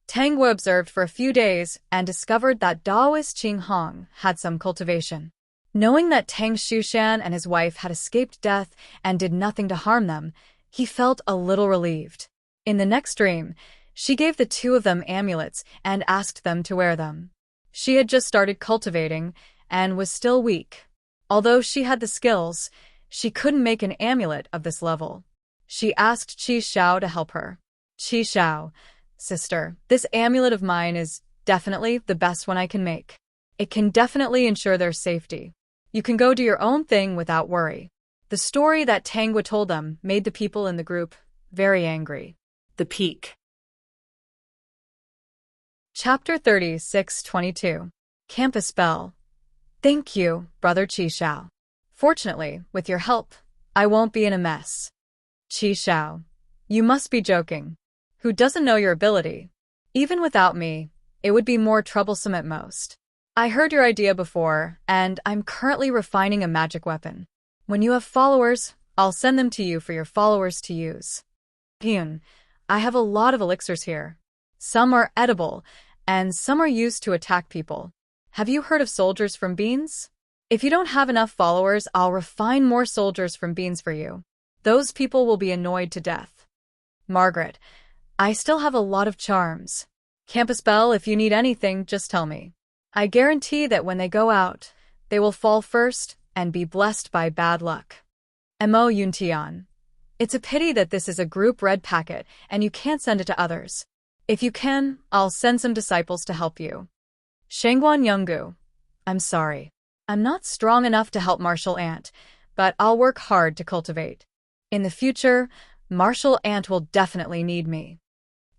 Tangwa observed for a few days and discovered that Taoist Qing Hong had some cultivation. Knowing that Tang Shushan and his wife had escaped death and did nothing to harm them, he felt a little relieved. In the next dream, she gave the two of them amulets and asked them to wear them. She had just started cultivating and was still weak. Although she had the skills, she couldn't make an amulet of this level. She asked Qi Xiao to help her. "Qi Xiao, sister, this amulet of mine is Definitely the best one I can make. It can definitely ensure their safety. You can go do your own thing without worry. The story that Tangwa told them made the people in the group very angry. The peak. Chapter 36:22. Campus Bell. Thank you, Brother Qishao. Fortunately, with your help, I won't be in a mess. Qishao, you must be joking. Who doesn't know your ability? Even without me, it would be more troublesome at most. I heard your idea before, and I'm currently refining a magic weapon. When you have followers, I'll send them to you for your followers to use. Hyun, I have a lot of elixirs here. Some are edible, and some are used to attack people. Have you heard of soldiers from beans? If you don't have enough followers, I'll refine more soldiers from beans for you. Those people will be annoyed to death. Margaret, I still have a lot of charms. Campus Bell, if you need anything, just tell me. I guarantee that when they go out, they will fall first and be blessed by bad luck. Mo Yuntian. It's a pity that this is a group red packet and you can't send it to others. If you can, I'll send some disciples to help you. Shangguan Yungu. I'm sorry. I'm not strong enough to help Martial Ant, but I'll work hard to cultivate. In the future, Martial Ant will definitely need me.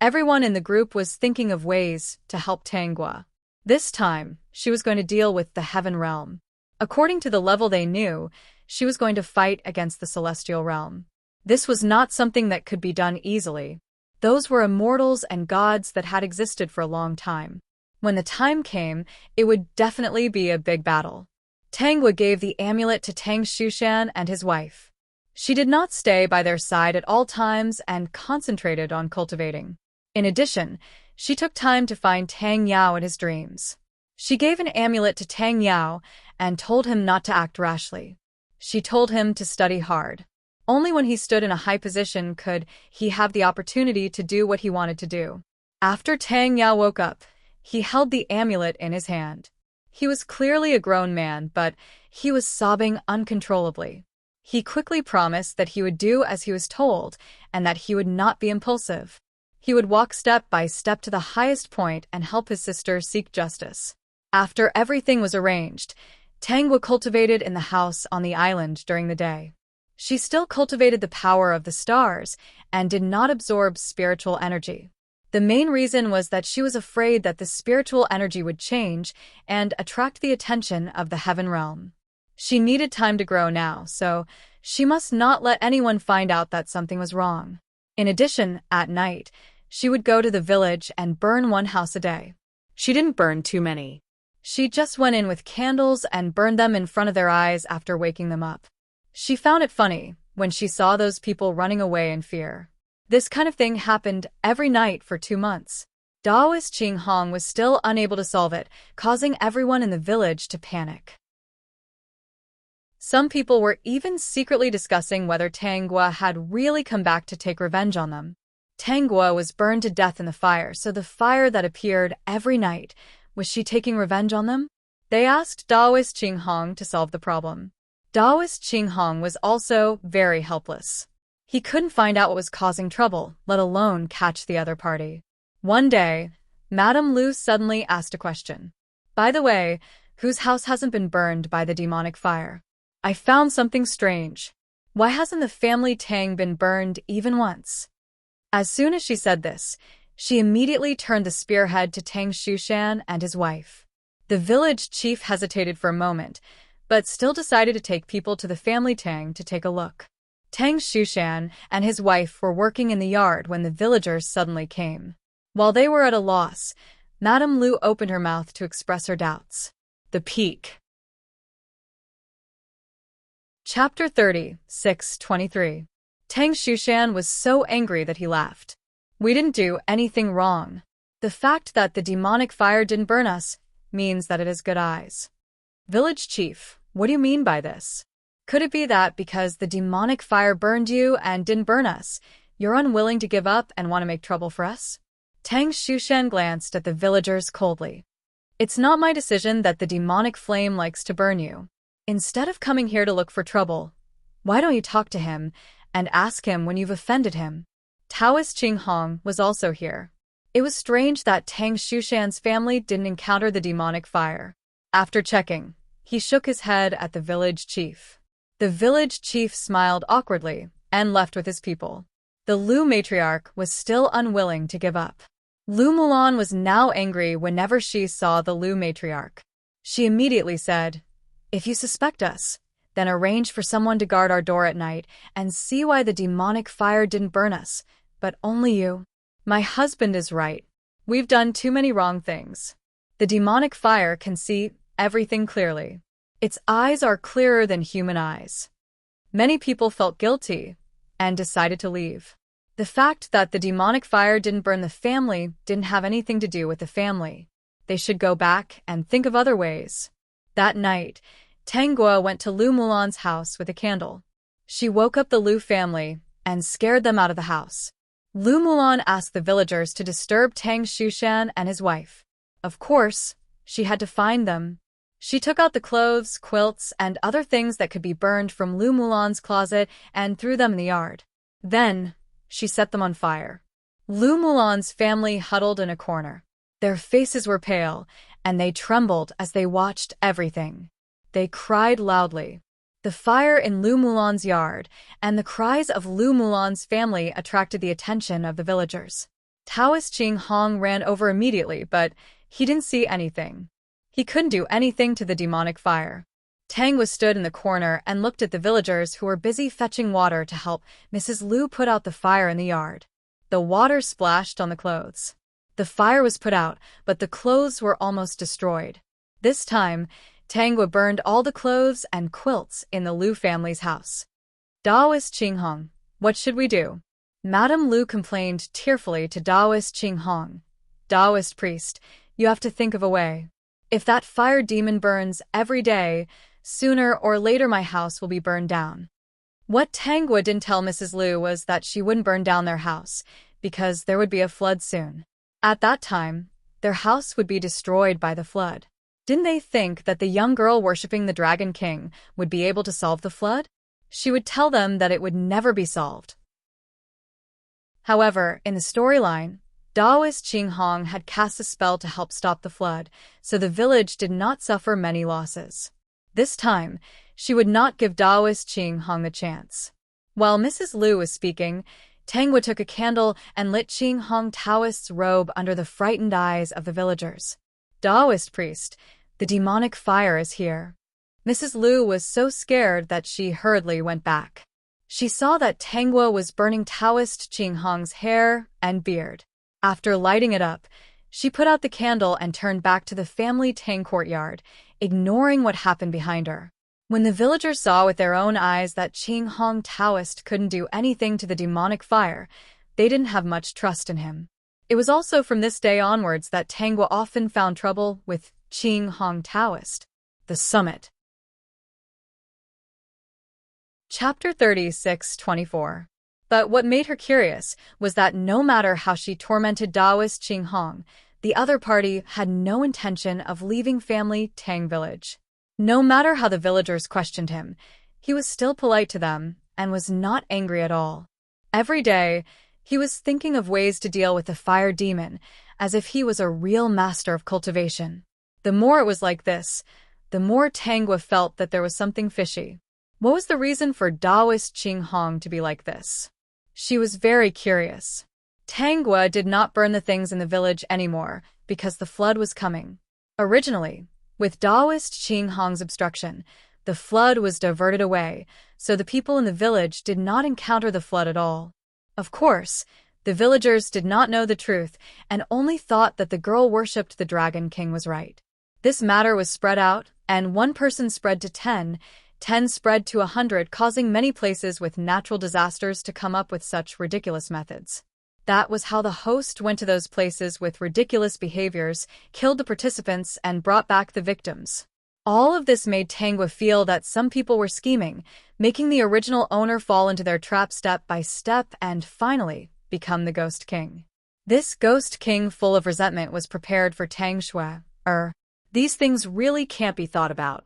Everyone in the group was thinking of ways to help Tangwa. This time, she was going to deal with the Heaven Realm. According to the level they knew, she was going to fight against the Celestial Realm. This was not something that could be done easily. Those were immortals and gods that had existed for a long time. When the time came, it would definitely be a big battle. Tangwa gave the amulet to Tang Shushan and his wife. She did not stay by their side at all times and concentrated on cultivating. In addition, she took time to find Tang Yao in his dreams. She gave an amulet to Tang Yao and told him not to act rashly. She told him to study hard. Only when he stood in a high position could he have the opportunity to do what he wanted to do. After Tang Yao woke up, he held the amulet in his hand. He was clearly a grown man, but he was sobbing uncontrollably. He quickly promised that he would do as he was told and that he would not be impulsive. He would walk step by step to the highest point and help his sister seek justice. After everything was arranged, Tangwa cultivated in the house on the island during the day. She still cultivated the power of the stars and did not absorb spiritual energy. The main reason was that she was afraid that the spiritual energy would change and attract the attention of the Heaven Realm. She needed time to grow now, so she must not let anyone find out that something was wrong. In addition, at night, she would go to the village and burn one house a day. She didn't burn too many. She just went in with candles and burned them in front of their eyes after waking them up. She found it funny when she saw those people running away in fear. This kind of thing happened every night for 2 months. Daoist Qing Hong was still unable to solve it, causing everyone in the village to panic. Some people were even secretly discussing whether Tangwa had really come back to take revenge on them. Tangwa was burned to death in the fire, so the fire that appeared every night, was she taking revenge on them? They asked Daoist Qing Hong to solve the problem. Daoist Qing Hong was also very helpless. He couldn't find out what was causing trouble, let alone catch the other party. One day, Madame Lu suddenly asked a question. By the way, whose house hasn't been burned by the demonic fire? I found something strange. Why hasn't the family Tang been burned even once? As soon as she said this, she immediately turned the spearhead to Tang Shushan and his wife. The village chief hesitated for a moment, but still decided to take people to the family Tang to take a look. Tang Shushan and his wife were working in the yard when the villagers suddenly came. While they were at a loss, Madame Lu opened her mouth to express her doubts. The peak. Chapter 36:23. Tang Shushan was so angry that he laughed. We didn't do anything wrong. The fact that the demonic fire didn't burn us means that it has good eyes. Village chief, what do you mean by this? Could it be that because the demonic fire burned you and didn't burn us, you're unwilling to give up and want to make trouble for us? Tang Shushan glanced at the villagers coldly. It's not my decision that the demonic flame likes to burn you. Instead of coming here to look for trouble, why don't you talk to him and ask him when you've offended him? Taoist Qing Hong was also here. It was strange that Tang Shushan's family didn't encounter the demonic fire. After checking, he shook his head at the village chief. The village chief smiled awkwardly and left with his people. The Lu matriarch was still unwilling to give up. Lu Mulan was now angry whenever she saw the Lu matriarch. She immediately said, "If you suspect us, then arrange for someone to guard our door at night and see why the demonic fire didn't burn us, but only you. My husband is right. We've done too many wrong things. The demonic fire can see everything clearly. Its eyes are clearer than human eyes." Many people felt guilty and decided to leave. The fact that the demonic fire didn't burn the family didn't have anything to do with the family. They should go back and think of other ways. That night, Tang Guo went to Lu Mulan's house with a candle. She woke up the Lu family and scared them out of the house. Lu Mulan asked the villagers to disturb Tang Shushan and his wife. Of course, she had to find them. She took out the clothes, quilts, and other things that could be burned from Lu Mulan's closet and threw them in the yard. Then, she set them on fire. Lu Mulan's family huddled in a corner. Their faces were pale, and they trembled as they watched everything. They cried loudly. The fire in Lu Mulan's yard and the cries of Lu Mulan's family attracted the attention of the villagers. Taoist Qing Hong ran over immediately, but he didn't see anything. He couldn't do anything to the demonic fire. Tang was stood in the corner and looked at the villagers who were busy fetching water to help Mrs. Lu put out the fire in the yard. The water splashed on the clothes. The fire was put out, but the clothes were almost destroyed. This time, Tangwa burned all the clothes and quilts in the Lu family's house. Daoist Qinghong, what should we do? Madame Lu complained tearfully to Daoist Qinghong. Daoist priest, you have to think of a way. If that fire demon burns every day, sooner or later my house will be burned down. What Tangwa didn't tell Mrs. Lu was that she wouldn't burn down their house, because there would be a flood soon. At that time, their house would be destroyed by the flood. Didn't they think that the young girl worshipping the Dragon King would be able to solve the flood? She would tell them that it would never be solved. However, in the storyline, Daoist Qinghong had cast a spell to help stop the flood, so the village did not suffer many losses. This time, she would not give Daoist Qinghong the chance. While Mrs. Lu was speaking, Tangwa took a candle and lit Qinghong Taoist's robe under the frightened eyes of the villagers. Daoist priest, the demonic fire is here. Mrs. Lu was so scared that she hurriedly went back. She saw that Tangwa was burning Taoist Qinghong's hair and beard. After lighting it up, she put out the candle and turned back to the family Tang courtyard, ignoring what happened behind her. When the villagers saw with their own eyes that Qinghong Taoist couldn't do anything to the demonic fire, they didn't have much trust in him. It was also from this day onwards that Tangwa often found trouble with Qinghong Taoist. The Summit. Chapter 36-24. But what made her curious was that no matter how she tormented Daoist Qinghong, the other party had no intention of leaving family Tang village. No matter how the villagers questioned him, he was still polite to them and was not angry at all. Every day, he was thinking of ways to deal with the fire demon, as if he was a real master of cultivation. The more it was like this, the more Tangwa felt that there was something fishy. What was the reason for Daoist Qinghong to be like this? She was very curious. Tangwa did not burn the things in the village anymore because the flood was coming. Originally, with Daoist Qinghong's obstruction, the flood was diverted away, so the people in the village did not encounter the flood at all. Of course, the villagers did not know the truth and only thought that the girl worshipped the Dragon King was right. This matter was spread out, and one person spread to 10 spread to 100, causing many places with natural disasters to come up with such ridiculous methods. That was how the host went to those places with ridiculous behaviors, killed the participants, and brought back the victims. All of this made Tangwa feel that some people were scheming, making the original owner fall into their trap step by step and, finally, become the Ghost King. This Ghost King full of resentment was prepared for Tang Shui. These things really can't be thought about.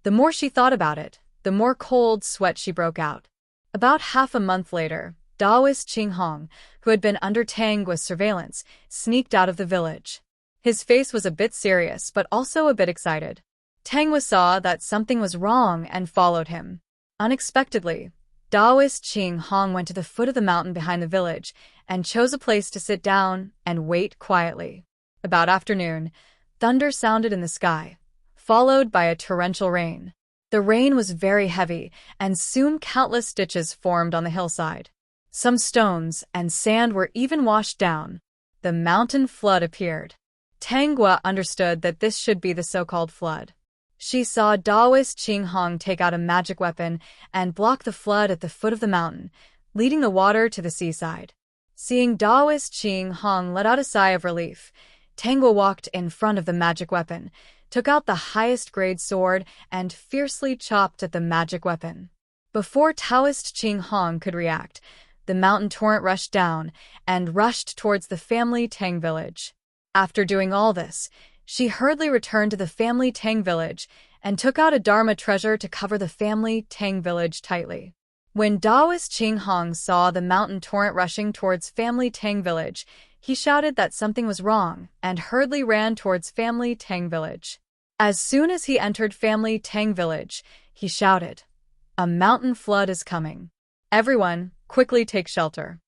The more she thought about it, the more cold sweat she broke out. About half a month later, Daoist Qinghong, who had been under Tang's surveillance, sneaked out of the village. His face was a bit serious but also a bit excited. Tangwa saw that something was wrong and followed him. Unexpectedly, Daoist Qinghong went to the foot of the mountain behind the village and chose a place to sit down and wait quietly. About afternoon, thunder sounded in the sky, followed by a torrential rain. The rain was very heavy, and soon countless ditches formed on the hillside. Some stones and sand were even washed down. The mountain flood appeared. Tangwa understood that this should be the so-called flood. She saw Daoist Qinghong take out a magic weapon and block the flood at the foot of the mountain, leading the water to the seaside. Seeing Daoist Qinghong let out a sigh of relief, Tangwa walked in front of the magic weapon, took out the highest-grade sword, and fiercely chopped at the magic weapon. Before Daoist Qinghong could react, the mountain torrent rushed down and rushed towards the family Tang village. After doing all this, she hurriedly returned to the family Tang village and took out a Dharma treasure to cover the family Tang village tightly. When Daoist Qinghong saw the mountain torrent rushing towards family Tang village, he shouted that something was wrong and hurriedly ran towards family Tang village. As soon as he entered family Tang village, he shouted, "A mountain flood is coming. Everyone, quickly take shelter."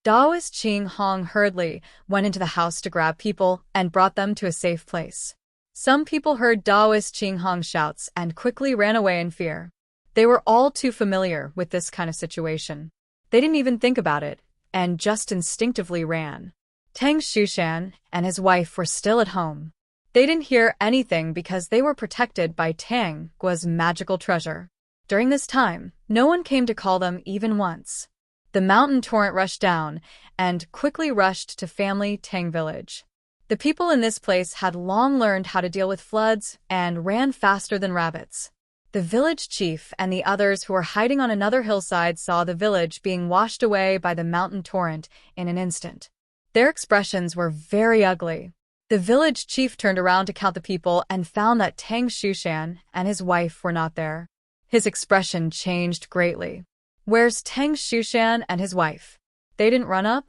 Daoist Qinghong hurriedly went into the house to grab people and brought them to a safe place. Some people heard Daoist Qinghong's shouts and quickly ran away in fear. They were all too familiar with this kind of situation. They didn't even think about it, and just instinctively ran. Tang Shushan and his wife were still at home. They didn't hear anything because they were protected by Tang's magical treasure. During this time, no one came to call them even once. The mountain torrent rushed down and quickly rushed to family Tang village. The people in this place had long learned how to deal with floods and ran faster than rabbits. The village chief and the others who were hiding on another hillside saw the village being washed away by the mountain torrent in an instant. Their expressions were very ugly. The village chief turned around to count the people and found that Tang Shushan and his wife were not there. His expression changed greatly. Where's Tang Shushan and his wife? They didn't run up?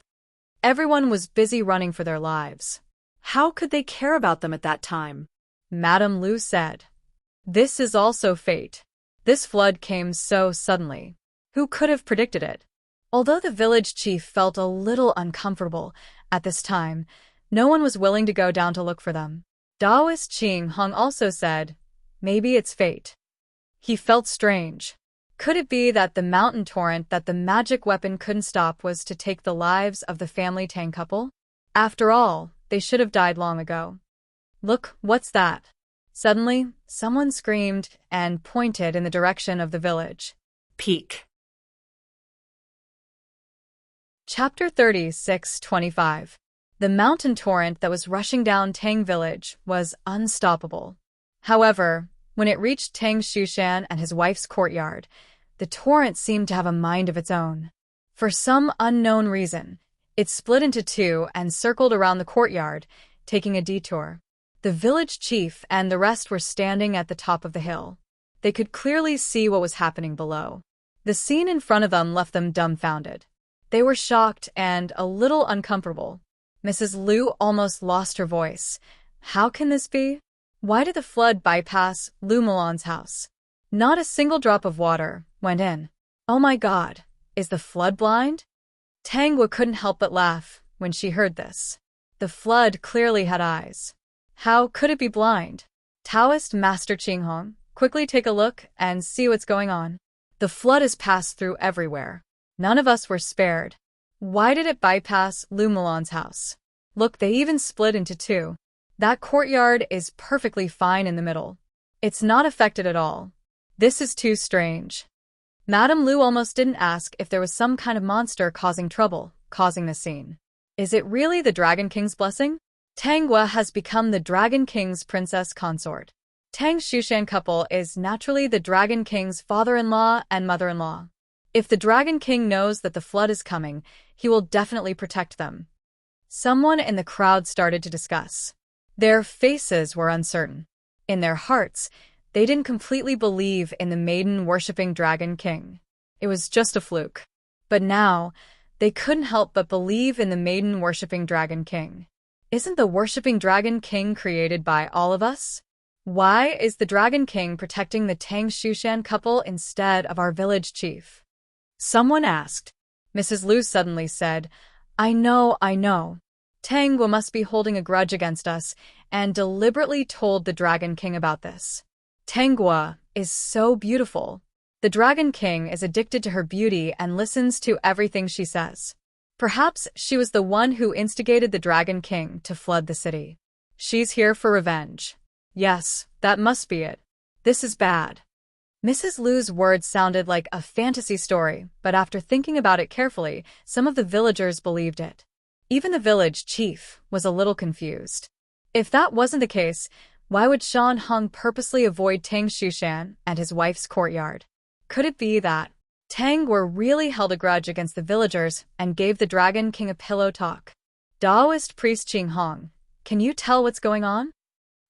Everyone was busy running for their lives. How could they care about them at that time? Madame Lu said. This is also fate. This flood came so suddenly. Who could have predicted it? Although the village chief felt a little uncomfortable at this time, no one was willing to go down to look for them. Daoist Qinghong also said, maybe it's fate. He felt strange. Could it be that the mountain torrent that the magic weapon couldn't stop was to take the lives of the family Tang couple? After all, they should have died long ago. Look, what's that? Suddenly, someone screamed and pointed in the direction of the village. Peek. Chapter 36:25. The mountain torrent that was rushing down Tang village was unstoppable. However, when it reached Tang Shushan and his wife's courtyard, the torrent seemed to have a mind of its own. For some unknown reason, it split into two and circled around the courtyard, taking a detour. The village chief and the rest were standing at the top of the hill. They could clearly see what was happening below. The scene in front of them left them dumbfounded. They were shocked and a little uncomfortable. Mrs. Lu almost lost her voice. How can this be? Why did the flood bypass Lu Milan's house? Not a single drop of water went in. Oh my God, is the flood blind? Tangwa couldn't help but laugh when she heard this. The flood clearly had eyes. How could it be blind? Taoist Master Qinghong, quickly take a look and see what's going on. The flood has passed through everywhere. None of us were spared. Why did it bypass Lu Milan's house? Look, they even split into two. That courtyard is perfectly fine in the middle. It's not affected at all. This is too strange. Madame Lu almost didn't ask if there was some kind of monster causing trouble, causing the scene. Is it really the Dragon King's blessing? Tangwa has become the Dragon King's princess consort. Tang Shushan couple is naturally the Dragon King's father-in-law and mother-in-law. If the Dragon King knows that the flood is coming, he will definitely protect them. Someone in the crowd started to discuss. Their faces were uncertain. In their hearts, they didn't completely believe in the maiden worshipping Dragon King. It was just a fluke. But now, they couldn't help but believe in the maiden-worshipping Dragon King. Isn't the worshipping Dragon King created by all of us? Why is the Dragon King protecting the Tang Shushan couple instead of our village chief? Someone asked. Mrs. Lu suddenly said, I know. Tangwa must be holding a grudge against us, and deliberately told the Dragon King about this. Tangwa is so beautiful. The Dragon King is addicted to her beauty and listens to everything she says. Perhaps she was the one who instigated the Dragon King to flood the city. She's here for revenge. Yes, that must be it. This is bad. Mrs. Lu's words sounded like a fantasy story, but after thinking about it carefully, some of the villagers believed it. Even the village chief was a little confused. If that wasn't the case, why would Shan Hong purposely avoid Tang Shushan and his wife's courtyard? Could it be that Tang really held a grudge against the villagers and gave the Dragon King a pillow talk? Daoist priest Qing Hong, can you tell what's going on?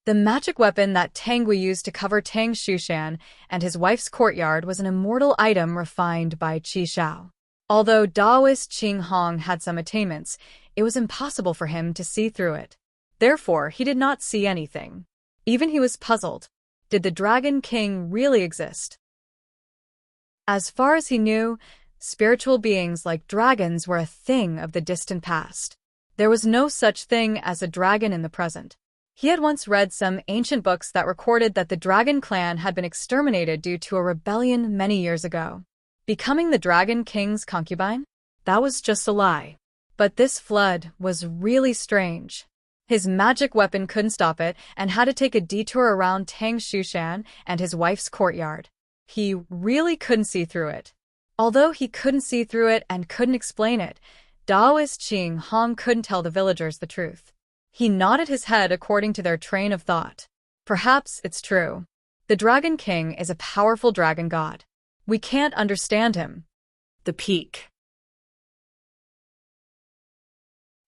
The magic weapon that Tang used to cover Tang Shushan and his wife's courtyard was an immortal item refined by Qi Shao. Although Daoist Qing Hong had some attainments, it was impossible for him to see through it. Therefore, he did not see anything. Even he was puzzled. Did the Dragon King really exist? As far as he knew, spiritual beings like dragons were a thing of the distant past. There was no such thing as a dragon in the present. He had once read some ancient books that recorded that the Dragon clan had been exterminated due to a rebellion many years ago. Becoming the Dragon King's concubine? That was just a lie. But this flood was really strange. His magic weapon couldn't stop it and had to take a detour around Tang Shushan and his wife's courtyard. He really couldn't see through it. Although he couldn't see through it and couldn't explain it, Daoist Qing Hong couldn't tell the villagers the truth. He nodded his head according to their train of thought. Perhaps it's true. The Dragon King is a powerful dragon god. We can't understand him. The Peak.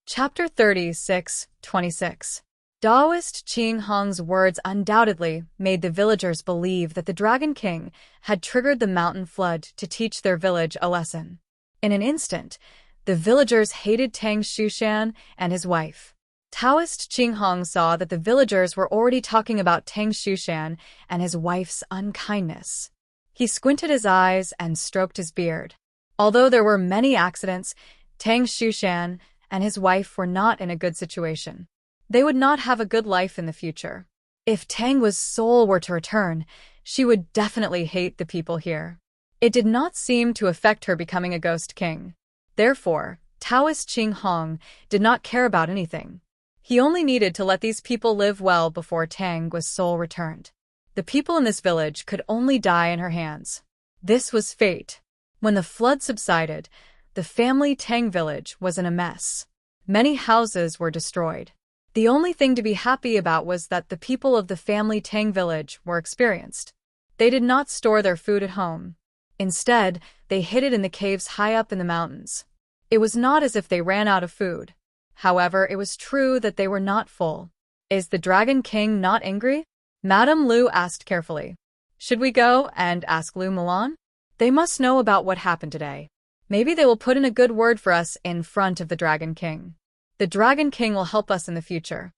Chapter 36:26. Daoist Qing Hong's words undoubtedly made the villagers believe that the Dragon King had triggered the mountain flood to teach their village a lesson. In an instant, the villagers hated Tang Shushan and his wife. Taoist Qing Hong saw that the villagers were already talking about Tang Shushan and his wife's unkindness. He squinted his eyes and stroked his beard. Although there were many accidents, Tang Shushan and his wife were not in a good situation. They would not have a good life in the future. If Tangwa's soul were to return, she would definitely hate the people here. It did not seem to affect her becoming a ghost king. Therefore, Taoist Qing Hong did not care about anything. He only needed to let these people live well before Tangwa's soul returned. The people in this village could only die in her hands. This was fate. When the flood subsided, the family Tang village was in a mess. Many houses were destroyed. The only thing to be happy about was that the people of the family Tang village were experienced. They did not store their food at home. Instead, they hid it in the caves high up in the mountains. It was not as if they ran out of food. However, it was true that they were not full. Is the Dragon King not angry? Madame Lu asked carefully. Should we go and ask Lu Milan? They must know about what happened today. Maybe they will put in a good word for us in front of the Dragon King. The Dragon King will help us in the future.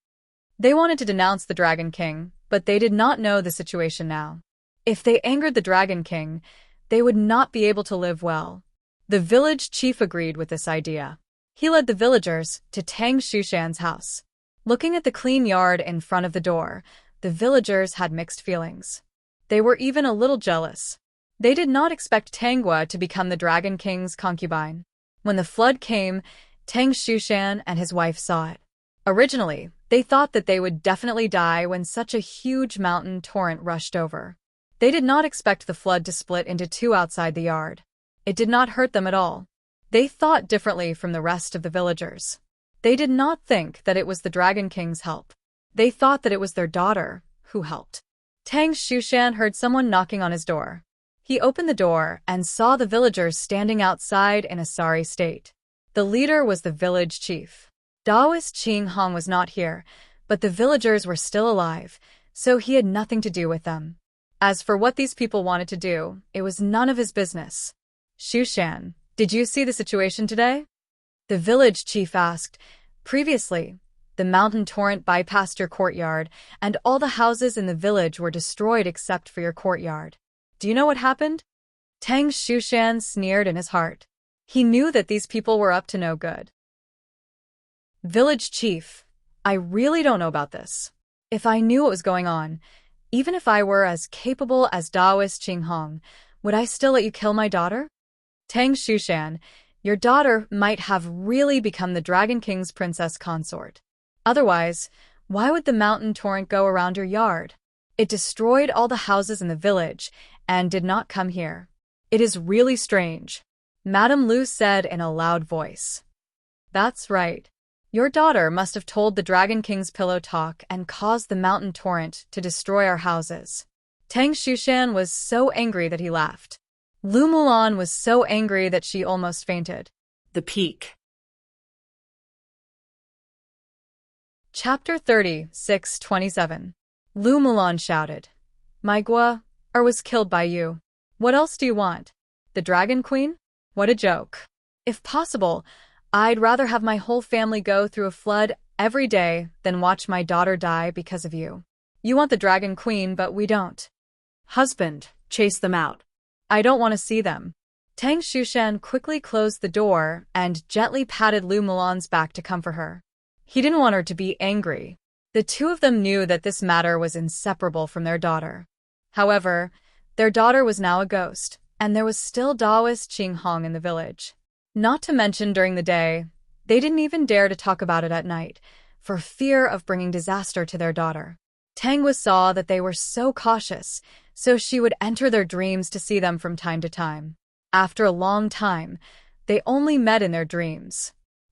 They wanted to denounce the Dragon King, but they did not know the situation now. If they angered the Dragon King, they would not be able to live well. The village chief agreed with this idea. He led the villagers to Tang Shushan's house. Looking at the clean yard in front of the door, the villagers had mixed feelings. They were even a little jealous. They did not expect Tangwa to become the Dragon King's concubine. When the flood came, Tang Shushan and his wife saw it. Originally, they thought that they would definitely die when such a huge mountain torrent rushed over. They did not expect the flood to split into two outside the yard. It did not hurt them at all. They thought differently from the rest of the villagers. They did not think that it was the Dragon King's help. They thought that it was their daughter who helped. Tang Shushan heard someone knocking on his door. He opened the door and saw the villagers standing outside in a sorry state. The leader was the village chief. Daoist Qing Hong was not here, but the villagers were still alive, so he had nothing to do with them. As for what these people wanted to do, it was none of his business. Shushan, Did you see the situation today? The village chief asked. Previously, the mountain torrent bypassed your courtyard, and all the houses in the village were destroyed except for your courtyard. Do you know what happened? Tang Shushan sneered in his heart. He knew that these people were up to no good. Village chief, I really don't know about this. If I knew what was going on, even if I were as capable as Daoist Qinghong, would I still let you kill my daughter? Tang Shushan, your daughter might have really become the Dragon King's princess consort. Otherwise, why would the mountain torrent go around your yard? It destroyed all the houses in the village and did not come here. It is really strange, Madame Lu said in a loud voice. That's right. Your daughter must have told the Dragon King's pillow talk and caused the mountain torrent to destroy our houses. Tang Shushan was so angry that he laughed. Lu Mulan was so angry that she almost fainted. The Peak. Chapter 36:27. Lu Mulan shouted, "My Gua, was killed by you. What else do you want? The Dragon Queen? What a joke. If possible, I'd rather have my whole family go through a flood every day than watch my daughter die because of you. You want the Dragon Queen, but we don't." Husband, chase them out. I don't want to see them. Tang Shushan quickly closed the door and gently patted Lu Mulan's back to comfort her. He didn't want her to be angry. The two of them knew that this matter was inseparable from their daughter. However, their daughter was now a ghost, and there was still Daoist Qinghong in the village. Not to mention during the day, they didn't even dare to talk about it at night, for fear of bringing disaster to their daughter. Tangwa saw that they were so cautious, so she would enter their dreams to see them from time to time. After a long time, they only met in their dreams.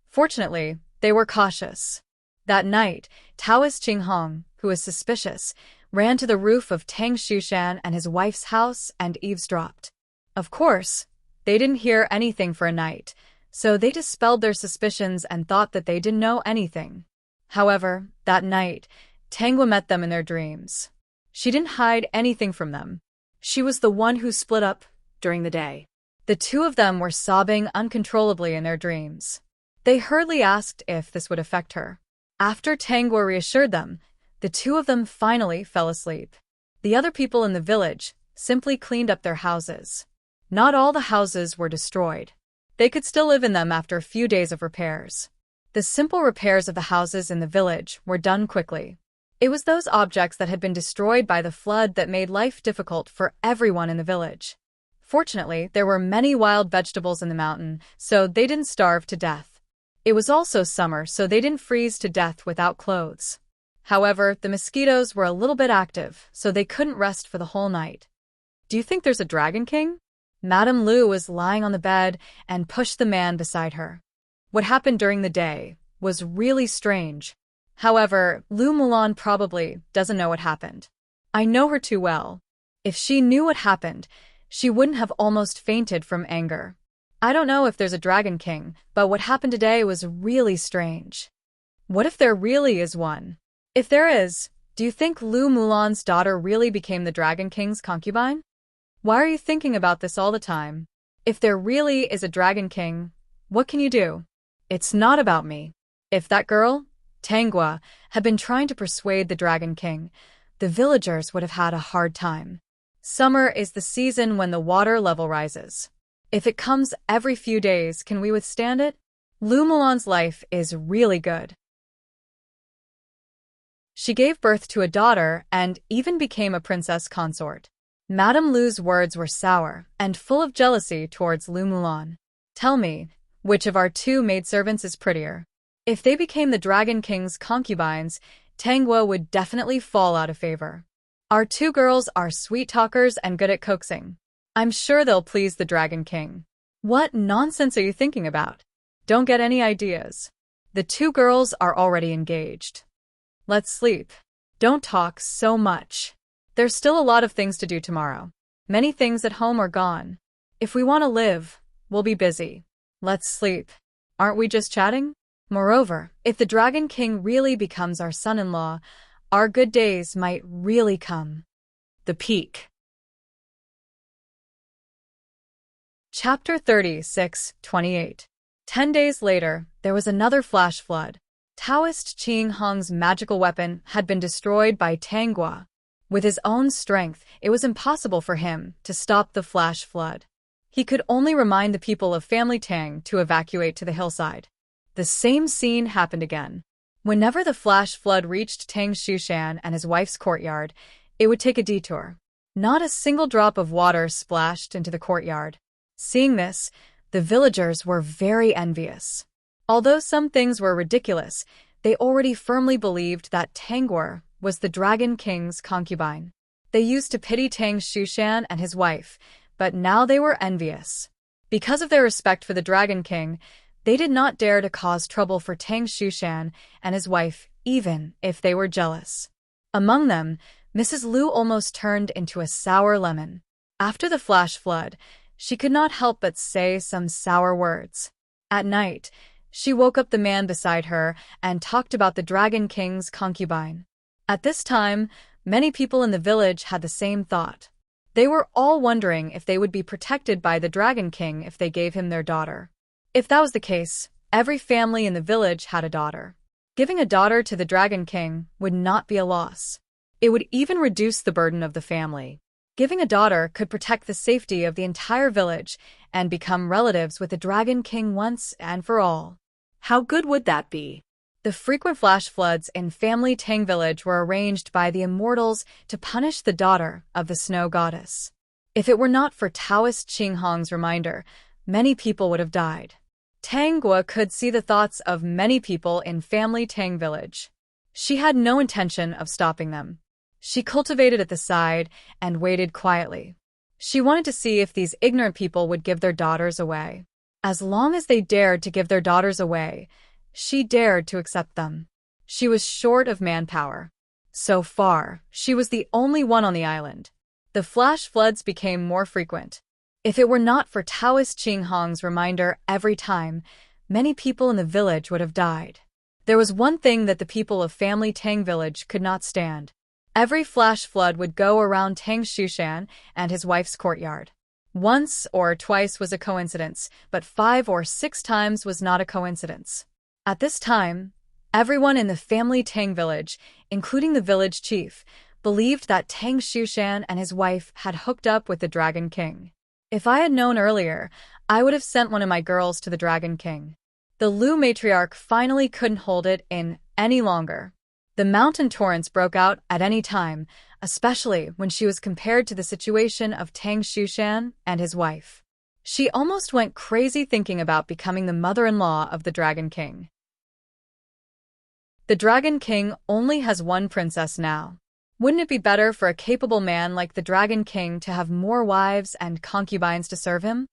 Fortunately, they were cautious. That night, Taoist Qinghong, who was suspicious, ran to the roof of Tang Shushan and his wife's house and eavesdropped. Of course, they didn't hear anything for a night, so they dispelled their suspicions and thought that they didn't know anything. However, that night, Tangwa met them in their dreams. She didn't hide anything from them. She was the one who split up during the day. The two of them were sobbing uncontrollably in their dreams. They hurriedly asked if this would affect her. After Tangwa reassured them, the two of them finally fell asleep. The other people in the village simply cleaned up their houses. Not all the houses were destroyed. They could still live in them after a few days of repairs. The simple repairs of the houses in the village were done quickly. It was those objects that had been destroyed by the flood that made life difficult for everyone in the village. Fortunately, there were many wild vegetables in the mountain, so they didn't starve to death. It was also summer, so they didn't freeze to death without clothes. However, the mosquitoes were a little bit active, so they couldn't rest for the whole night. Do you think there's a Dragon King? Madame Lu was lying on the bed and pushed the man beside her. What happened during the day was really strange. However, Lu Mulan probably doesn't know what happened. I know her too well. If she knew what happened, she wouldn't have almost fainted from anger. I don't know if there's a Dragon King, but what happened today was really strange. What if there really is one? If there is, do you think Lu Mulan's daughter really became the Dragon King's concubine? Why are you thinking about this all the time? If there really is a Dragon King, what can you do? It's not about me. If that girl, Tangwa, had been trying to persuade the Dragon King, the villagers would have had a hard time. Summer is the season when the water level rises. If it comes every few days, can we withstand it? Lu Mulan's life is really good. She gave birth to a daughter and even became a princess consort. Madame Lu's words were sour and full of jealousy towards Lu Mulan. Tell me, which of our two maidservants is prettier? If they became the Dragon King's concubines, Tangwa would definitely fall out of favor. Our two girls are sweet talkers and good at coaxing. I'm sure they'll please the Dragon King. What nonsense are you thinking about? Don't get any ideas. The two girls are already engaged. Let's sleep. Don't talk so much. There's still a lot of things to do tomorrow. Many things at home are gone. If we want to live, we'll be busy. Let's sleep. Aren't we just chatting? Moreover, if the Dragon King really becomes our son-in-law, our good days might really come. The Peak. Chapter 36:28. 10 days later, there was another flash flood. Taoist Qing Hong's magical weapon had been destroyed by Tang Gua. With his own strength, it was impossible for him to stop the flash flood. He could only remind the people of family Tang to evacuate to the hillside. The same scene happened again. Whenever the flash flood reached Tang Shushan and his wife's courtyard, it would take a detour. Not a single drop of water splashed into the courtyard. Seeing this, the villagers were very envious. Although some things were ridiculous, they already firmly believed that Tangwar was the Dragon King's concubine. They used to pity Tang Shushan and his wife, but now they were envious. Because of their respect for the Dragon King, they did not dare to cause trouble for Tang Shushan and his wife, even if they were jealous. Among them, Mrs. Lu almost turned into a sour lemon. After the flash flood, she could not help but say some sour words. At night, she woke up the man beside her and talked about the Dragon King's concubine. At this time, many people in the village had the same thought. They were all wondering if they would be protected by the Dragon King if they gave him their daughter. If that was the case, every family in the village had a daughter. Giving a daughter to the Dragon King would not be a loss. It would even reduce the burden of the family. Giving a daughter could protect the safety of the entire village and become relatives with the Dragon King once and for all. How good would that be? The frequent flash floods in Family Tang Village were arranged by the immortals to punish the daughter of the snow goddess. If it were not for Taoist Qing Hong's reminder, many people would have died. Tang Gua could see the thoughts of many people in Family Tang Village. She had no intention of stopping them. She cultivated at the side and waited quietly. She wanted to see if these ignorant people would give their daughters away. As long as they dared to give their daughters away, she dared to accept them. She was short of manpower. So far, she was the only one on the island. The flash floods became more frequent. If it were not for Taoist Qing Hong's reminder every time, many people in the village would have died. There was one thing that the people of Family Tang Village could not stand. Every flash flood would go around Tang Shushan and his wife's courtyard. Once or twice was a coincidence, but 5 or 6 times was not a coincidence. At this time, everyone in the Family Tang Village, including the village chief, believed that Tang Shushan and his wife had hooked up with the Dragon King. If I had known earlier, I would have sent one of my girls to the Dragon King. The Lu matriarch finally couldn't hold it in any longer. The mountain torrents broke out at any time, especially when she was compared to the situation of Tang Shushan and his wife. She almost went crazy thinking about becoming the mother-in-law of the Dragon King. The Dragon King only has one princess now. Wouldn't it be better for a capable man like the Dragon King to have more wives and concubines to serve him?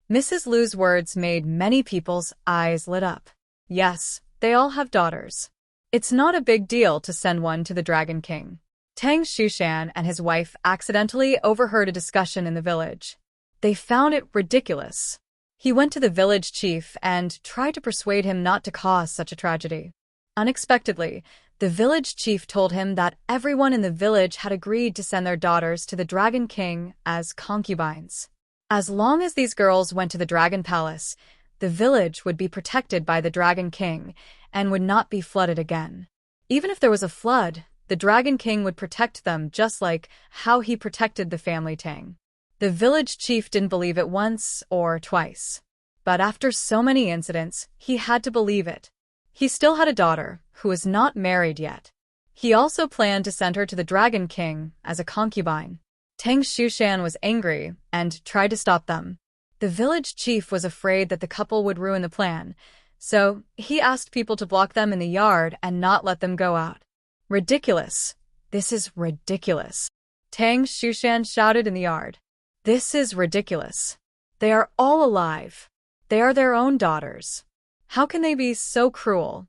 Mrs. Lu's words made many people's eyes lit up. Yes, they all have daughters. It's not a big deal to send one to the Dragon King. Tang Shushan and his wife accidentally overheard a discussion in the village. They found it ridiculous. He went to the village chief and tried to persuade him not to cause such a tragedy. Unexpectedly, the village chief told him that everyone in the village had agreed to send their daughters to the Dragon King as concubines. As long as these girls went to the Dragon Palace, the village would be protected by the Dragon King and would not be flooded again. Even if there was a flood, the Dragon King would protect them just like how he protected the family Tang. The village chief didn't believe it once or twice. But after so many incidents, he had to believe it. He still had a daughter, who was not married yet. He also planned to send her to the Dragon King as a concubine. Tang Shushan was angry and tried to stop them. The village chief was afraid that the couple would ruin the plan, so he asked people to block them in the yard and not let them go out. Ridiculous. This is ridiculous. Tang Shushan shouted in the yard. This is ridiculous. They are all alive. They are their own daughters. How can they be so cruel?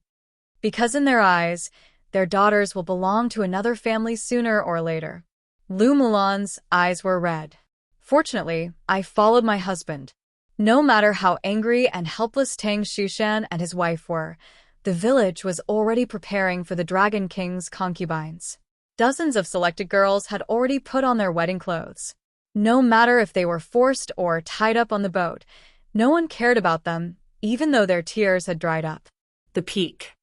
Because in their eyes, their daughters will belong to another family sooner or later. Lu Mulan's eyes were red. Fortunately, I followed my husband. No matter how angry and helpless Tang Shushan and his wife were, the village was already preparing for the Dragon King's concubines. Dozens of selected girls had already put on their wedding clothes. No matter if they were forced or tied up on the boat, no one cared about them, even though their tears had dried up. The peak.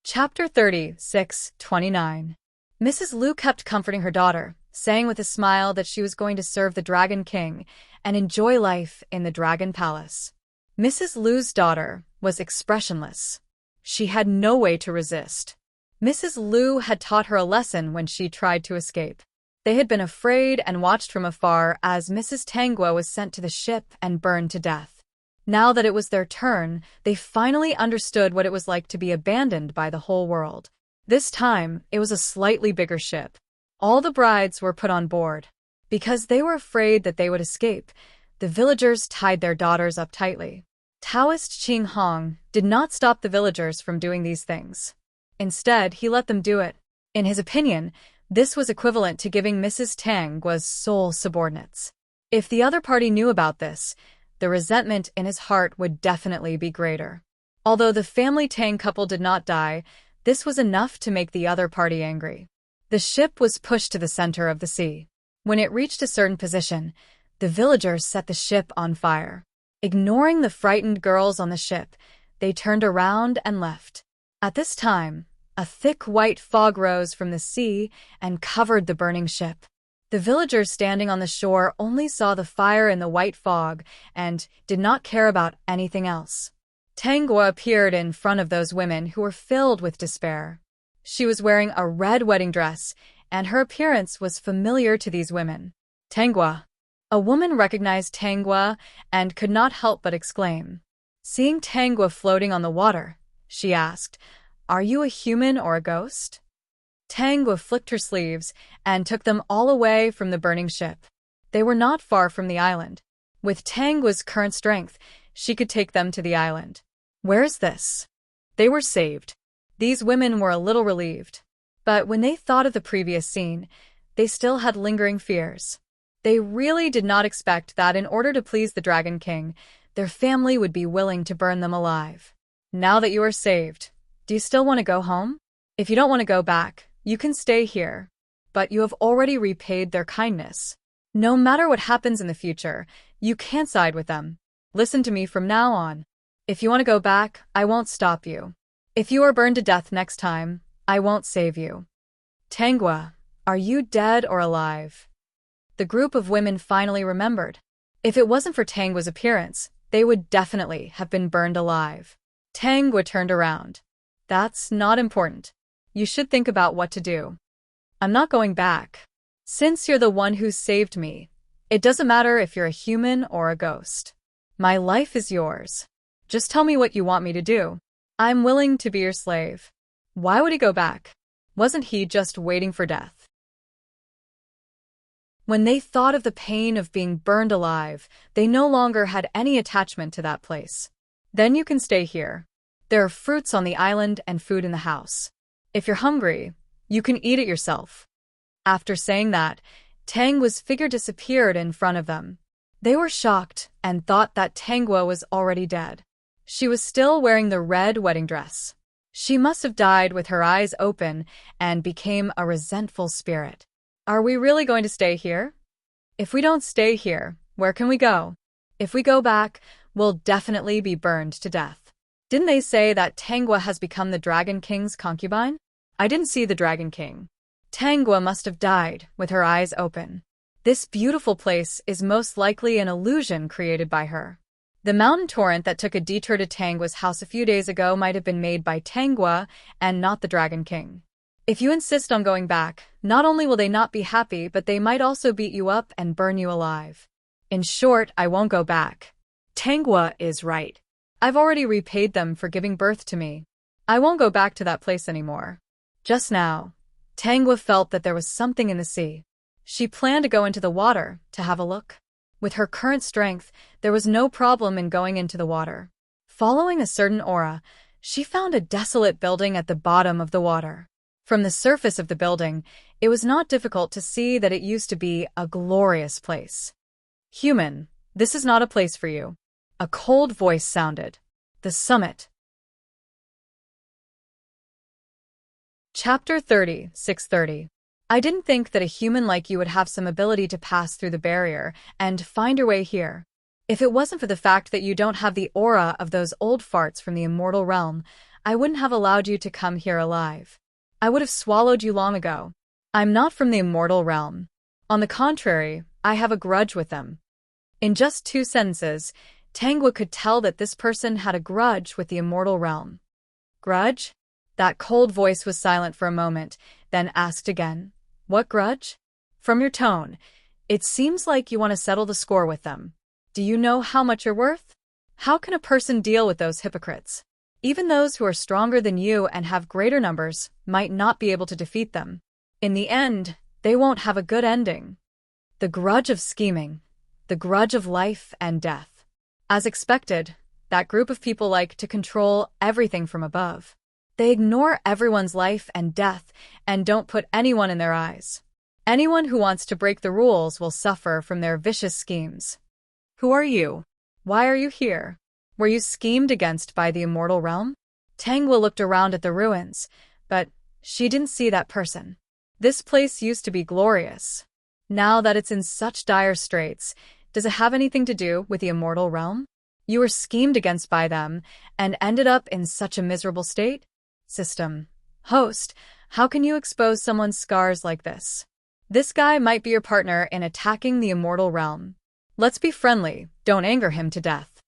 Chapter 36:29. Mrs. Lu kept comforting her daughter, saying with a smile that she was going to serve the Dragon King and enjoy life in the Dragon Palace. Mrs. Lu's daughter was expressionless. She had no way to resist. Mrs. Lu had taught her a lesson when she tried to escape. They had been afraid and watched from afar as Mrs. Tangua was sent to the ship and burned to death. Now that it was their turn, they finally understood what it was like to be abandoned by the whole world. This time, it was a slightly bigger ship. All the brides were put on board. Because they were afraid that they would escape, the villagers tied their daughters up tightly. Taoist Qing Hong did not stop the villagers from doing these things. Instead, he let them do it. In his opinion, this was equivalent to giving Mrs. Tangua's sole subordinates. If the other party knew about this, the resentment in his heart would definitely be greater. Although the family Tang couple did not die, this was enough to make the other party angry. The ship was pushed to the center of the sea. When it reached a certain position, the villagers set the ship on fire. Ignoring the frightened girls on the ship, they turned around and left. At this time, a thick white fog rose from the sea and covered the burning ship. The villagers standing on the shore only saw the fire in the white fog and did not care about anything else. Tangua appeared in front of those women who were filled with despair. She was wearing a red wedding dress, and her appearance was familiar to these women. Tangua. A woman recognized Tangua and could not help but exclaim. Seeing Tangua floating on the water, she asked, "Are you a human or a ghost?" Tangua flicked her sleeves and took them all away from the burning ship. They were not far from the island. With Tangua's current strength, she could take them to the island. Where's this? They were saved. These women were a little relieved. But when they thought of the previous scene, they still had lingering fears. They really did not expect that in order to please the Dragon King, their family would be willing to burn them alive. Now that you are saved, do you still want to go home? If you don't want to go back, you can stay here. But you have already repaid their kindness. No matter what happens in the future, you can't side with them. Listen to me from now on. If you want to go back, I won't stop you. If you are burned to death next time, I won't save you. Tangua, are you dead or alive? The group of women finally remembered. If it wasn't for Tangua's appearance, they would definitely have been burned alive. Tangua turned around. That's not important. You should think about what to do. I'm not going back. Since you're the one who saved me, it doesn't matter if you're a human or a ghost. My life is yours. Just tell me what you want me to do. I'm willing to be your slave. Why would he go back? Wasn't he just waiting for death? When they thought of the pain of being burned alive, they no longer had any attachment to that place. Then you can stay here. There are fruits on the island and food in the house. If you're hungry, you can eat it yourself. After saying that, Tangua's figure disappeared in front of them. They were shocked and thought that Tangua was already dead. She was still wearing the red wedding dress. She must have died with her eyes open and became a resentful spirit. Are we really going to stay here? If we don't stay here, where can we go? If we go back, we'll definitely be burned to death. Didn't they say that Tangua has become the Dragon King's concubine? I didn't see the Dragon King. Tangua must have died with her eyes open. This beautiful place is most likely an illusion created by her. The mountain torrent that took a detour to Tangua's house a few days ago might have been made by Tangua and not the Dragon King. If you insist on going back, not only will they not be happy, but they might also beat you up and burn you alive. In short, I won't go back. Tangua is right. I've already repaid them for giving birth to me. I won't go back to that place anymore. Just now, Tangua felt that there was something in the sea. She planned to go into the water to have a look. With her current strength, there was no problem in going into the water. Following a certain aura, she found a desolate building at the bottom of the water. From the surface of the building, it was not difficult to see that it used to be a glorious place. Human, this is not a place for you. A cold voice sounded. The summit. Chapter 36:30. I didn't think that a human like you would have some ability to pass through the barrier and find your way here. If it wasn't for the fact that you don't have the aura of those old farts from the immortal realm, I wouldn't have allowed you to come here alive. I would have swallowed you long ago. I'm not from the immortal realm. On the contrary, I have a grudge with them. In just 2 sentences, Tangwa could tell that this person had a grudge with the immortal realm. Grudge? That cold voice was silent for a moment, then asked again. What grudge? From your tone, it seems like you want to settle the score with them. Do you know how much you're worth? How can a person deal with those hypocrites? Even those who are stronger than you and have greater numbers might not be able to defeat them. In the end, they won't have a good ending. The grudge of scheming. The grudge of life and death. As expected, that group of people like to control everything from above. They ignore everyone's life and death and don't put anyone in their eyes. Anyone who wants to break the rules will suffer from their vicious schemes. Who are you? Why are you here? Were you schemed against by the immortal realm? Tangwa looked around at the ruins, but she didn't see that person. This place used to be glorious. Now that it's in such dire straits, does it have anything to do with the immortal realm? You were schemed against by them and ended up in such a miserable state? System. Host, how can you expose someone's scars like this? This guy might be your partner in attacking the immortal realm. Let's be friendly, don't anger him to death.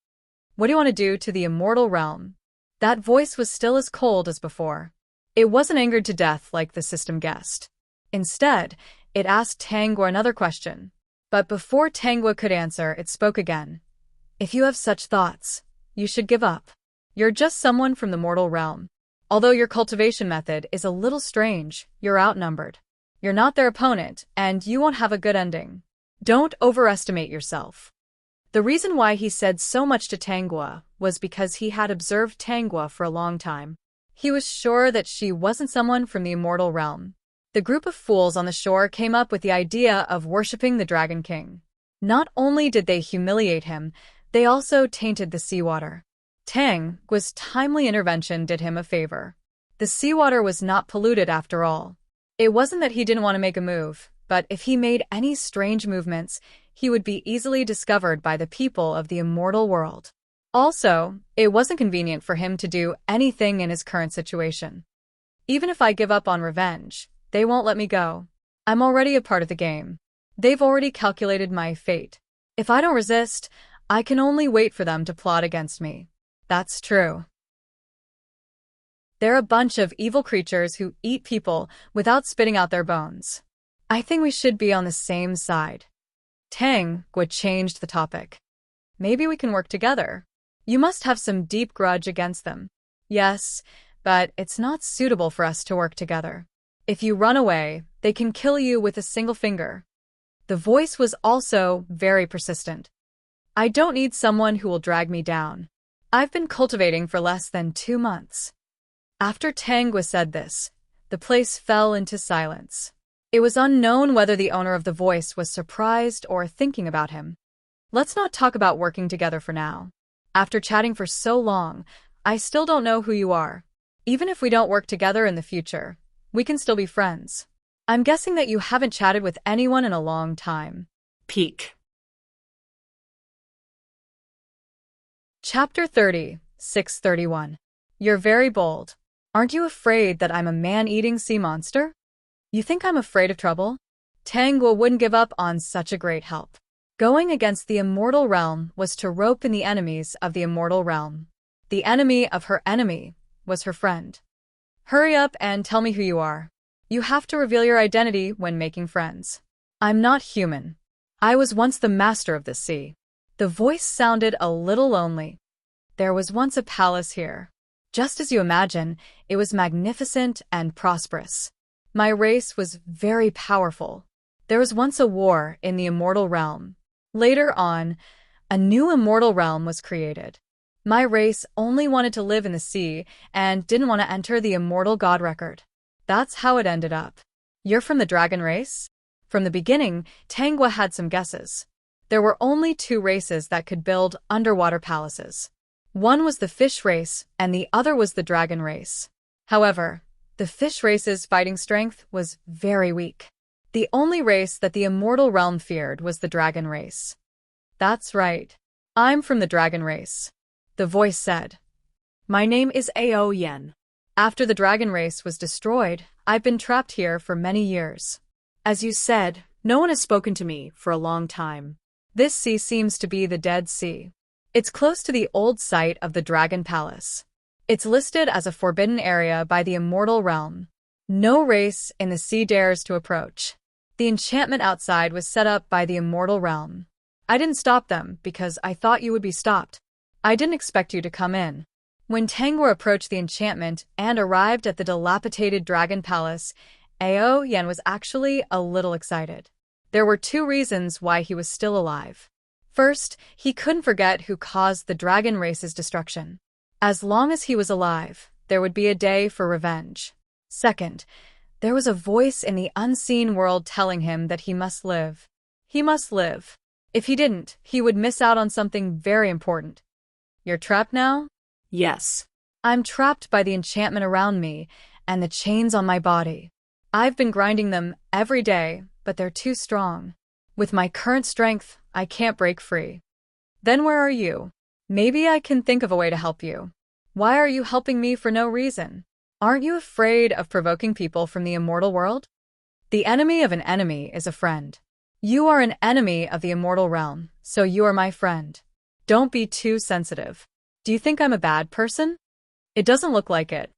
What do you want to do to the immortal realm? That voice was still as cold as before. It wasn't angered to death like the system guessed. Instead, it asked Tangwa another question. But before Tangwa could answer, it spoke again. If you have such thoughts, you should give up. You're just someone from the mortal realm. Although your cultivation method is a little strange, you're outnumbered. You're not their opponent, and you won't have a good ending. Don't overestimate yourself. The reason why he said so much to Tangwa was because he had observed Tangwa for a long time. He was sure that she wasn't someone from the immortal realm. The group of fools on the shore came up with the idea of worshipping the Dragon King. Not only did they humiliate him, they also tainted the seawater. Tangwa's timely intervention did him a favor. The seawater was not polluted after all. It wasn't that he didn't want to make a move, but if he made any strange movements, he would be easily discovered by the people of the immortal world. Also, it wasn't convenient for him to do anything in his current situation. Even if I give up on revenge, they won't let me go. I'm already a part of the game. They've already calculated my fate. If I don't resist, I can only wait for them to plot against me. That's true. They're a bunch of evil creatures who eat people without spitting out their bones. I think we should be on the same side. Tangwa changed the topic. Maybe we can work together. You must have some deep grudge against them. Yes, but it's not suitable for us to work together. If you run away, they can kill you with a single finger. The voice was also very persistent. I don't need someone who will drag me down. I've been cultivating for less than 2 months. After Tangwa said this, the place fell into silence. It was unknown whether the owner of the voice was surprised or thinking about him. Let's not talk about working together for now. After chatting for so long, I still don't know who you are. Even if we don't work together in the future, we can still be friends. I'm guessing that you haven't chatted with anyone in a long time. Peak. Chapter 30, 631. You're very bold. Aren't you afraid that I'm a man-eating sea monster? You think I'm afraid of trouble? Tangwa wouldn't give up on such a great help. Going against the immortal realm was to rope in the enemies of the immortal realm. The enemy of her enemy was her friend. Hurry up and tell me who you are. You have to reveal your identity when making friends. I'm not human. I was once the master of the sea. The voice sounded a little lonely. There was once a palace here. Just as you imagine, it was magnificent and prosperous. My race was very powerful. There was once a war in the immortal realm. Later on, a new immortal realm was created. My race only wanted to live in the sea and didn't want to enter the immortal god record. That's how it ended up. You're from the dragon race? From the beginning, Tangwa had some guesses. There were only 2 races that could build underwater palaces. One was the fish race and the other was the dragon race. However, The fish race's fighting strength was very weak. The only race that the immortal realm feared was the dragon race. That's right. I'm from the dragon race, the voice said. My name is Ao Yen. After the dragon race was destroyed, I've been trapped here for many years. As you said, no one has spoken to me for a long time. This sea seems to be the Dead Sea. It's close to the old site of the Dragon Palace. It's listed as a forbidden area by the immortal realm. No race in the sea dares to approach. The enchantment outside was set up by the immortal realm. I didn't stop them because I thought you would be stopped. I didn't expect you to come in. When Tangwa approached the enchantment and arrived at the dilapidated Dragon Palace, Ao Yen was actually a little excited. There were two reasons why he was still alive. First, he couldn't forget who caused the dragon race's destruction. As long as he was alive, there would be a day for revenge. Second, there was a voice in the unseen world telling him that he must live. He must live. If he didn't, he would miss out on something very important. You're trapped now? Yes. I'm trapped by the enchantment around me and the chains on my body. I've been grinding them every day, but they're too strong. With my current strength, I can't break free. Then where are you? Maybe I can think of a way to help you. Why are you helping me for no reason? Aren't you afraid of provoking people from the immortal world? The enemy of an enemy is a friend. You are an enemy of the immortal realm, so you are my friend. Don't be too sensitive. Do you think I'm a bad person? It doesn't look like it.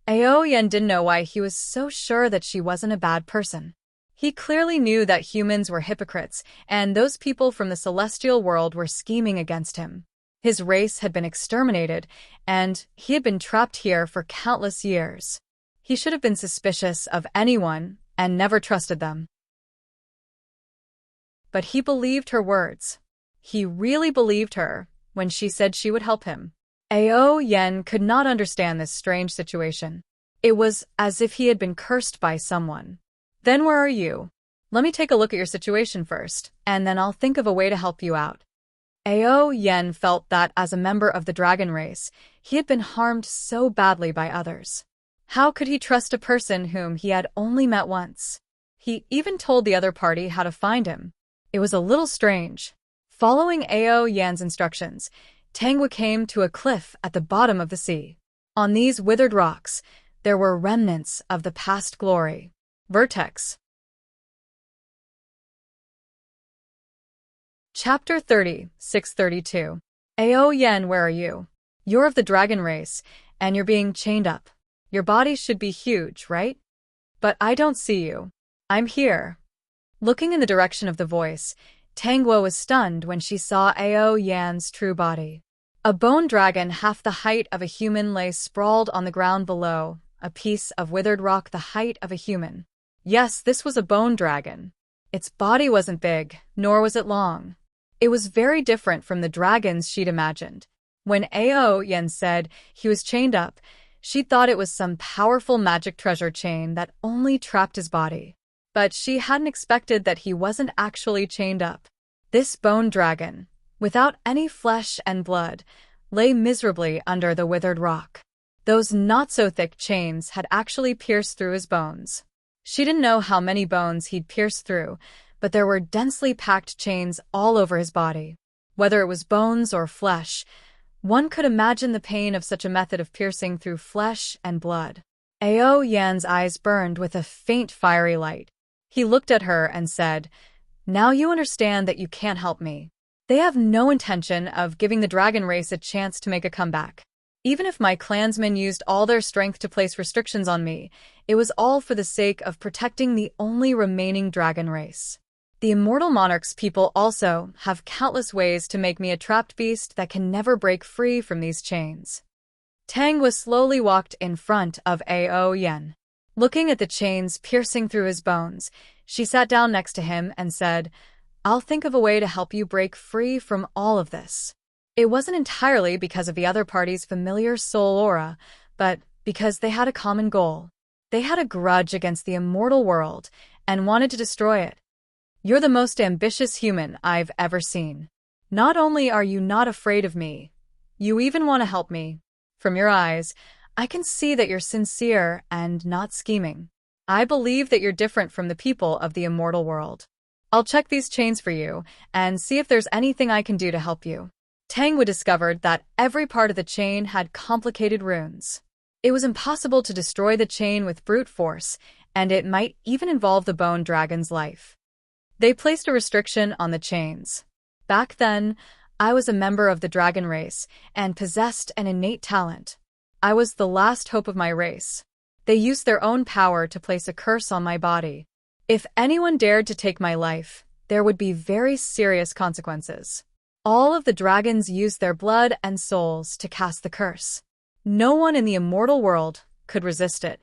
Ao Yen didn't know why he was so sure that she wasn't a bad person. He clearly knew that humans were hypocrites, and those people from the celestial world were scheming against him. His race had been exterminated, and he had been trapped here for countless years. He should have been suspicious of anyone and never trusted them. But he believed her words. He really believed her when she said she would help him. Ao Yen could not understand this strange situation. It was as if he had been cursed by someone. Then where are you? Let me take a look at your situation first, and then I'll think of a way to help you out. Ao Yen felt that as a member of the dragon race, he had been harmed so badly by others. How could he trust a person whom he had only met once? He even told the other party how to find him. It was a little strange. Following Ao Yan's instructions, Tangwa came to a cliff at the bottom of the sea. On these withered rocks, there were remnants of the past glory. Vertex. Chapter 30, 632. Ao Yen, where are you? You're of the dragon race, and you're being chained up. Your body should be huge, right? But I don't see you. I'm here. Looking in the direction of the voice, Tangwa was stunned when she saw Ao Yan's true body. A bone dragon half the height of a human lay sprawled on the ground below, a piece of withered rock the height of a human. Yes, this was a bone dragon. Its body wasn't big, nor was it long. It was very different from the dragons she'd imagined. When Ao Yen said he was chained up, she thought it was some powerful magic treasure chain that only trapped his body. But she hadn't expected that he wasn't actually chained up. This bone dragon, without any flesh and blood, lay miserably under the withered rock. Those not-so-thick chains had actually pierced through his bones. She didn't know how many bones he'd pierced through, but there were densely packed chains all over his body. Whether it was bones or flesh, one could imagine the pain of such a method of piercing through flesh and blood. Ao Yan's eyes burned with a faint fiery light. He looked at her and said, "Now you understand that you can't help me. They have no intention of giving the dragon race a chance to make a comeback. Even if my clansmen used all their strength to place restrictions on me, it was all for the sake of protecting the only remaining dragon race. The immortal monarch's people also have countless ways to make me a trapped beast that can never break free from these chains." Tangwa slowly walked in front of Ao Yen. Looking at the chains piercing through his bones, she sat down next to him and said, "I'll think of a way to help you break free from all of this." It wasn't entirely because of the other party's familiar soul aura, but because they had a common goal. They had a grudge against the immortal world and wanted to destroy it. "You're the most ambitious human I've ever seen. Not only are you not afraid of me, you even want to help me. From your eyes, I can see that you're sincere and not scheming. I believe that you're different from the people of the immortal world. I'll check these chains for you and see if there's anything I can do to help you. Tangwa discovered that every part of the chain had complicated runes. It was impossible to destroy the chain with brute force, and it might even involve the bone dragon's life. They placed a restriction on the chains. Back then, I was a member of the dragon race and possessed an innate talent. I was the last hope of my race. They used their own power to place a curse on my body. If anyone dared to take my life, there would be very serious consequences. All of the dragons used their blood and souls to cast the curse. No one in the immortal world could resist it.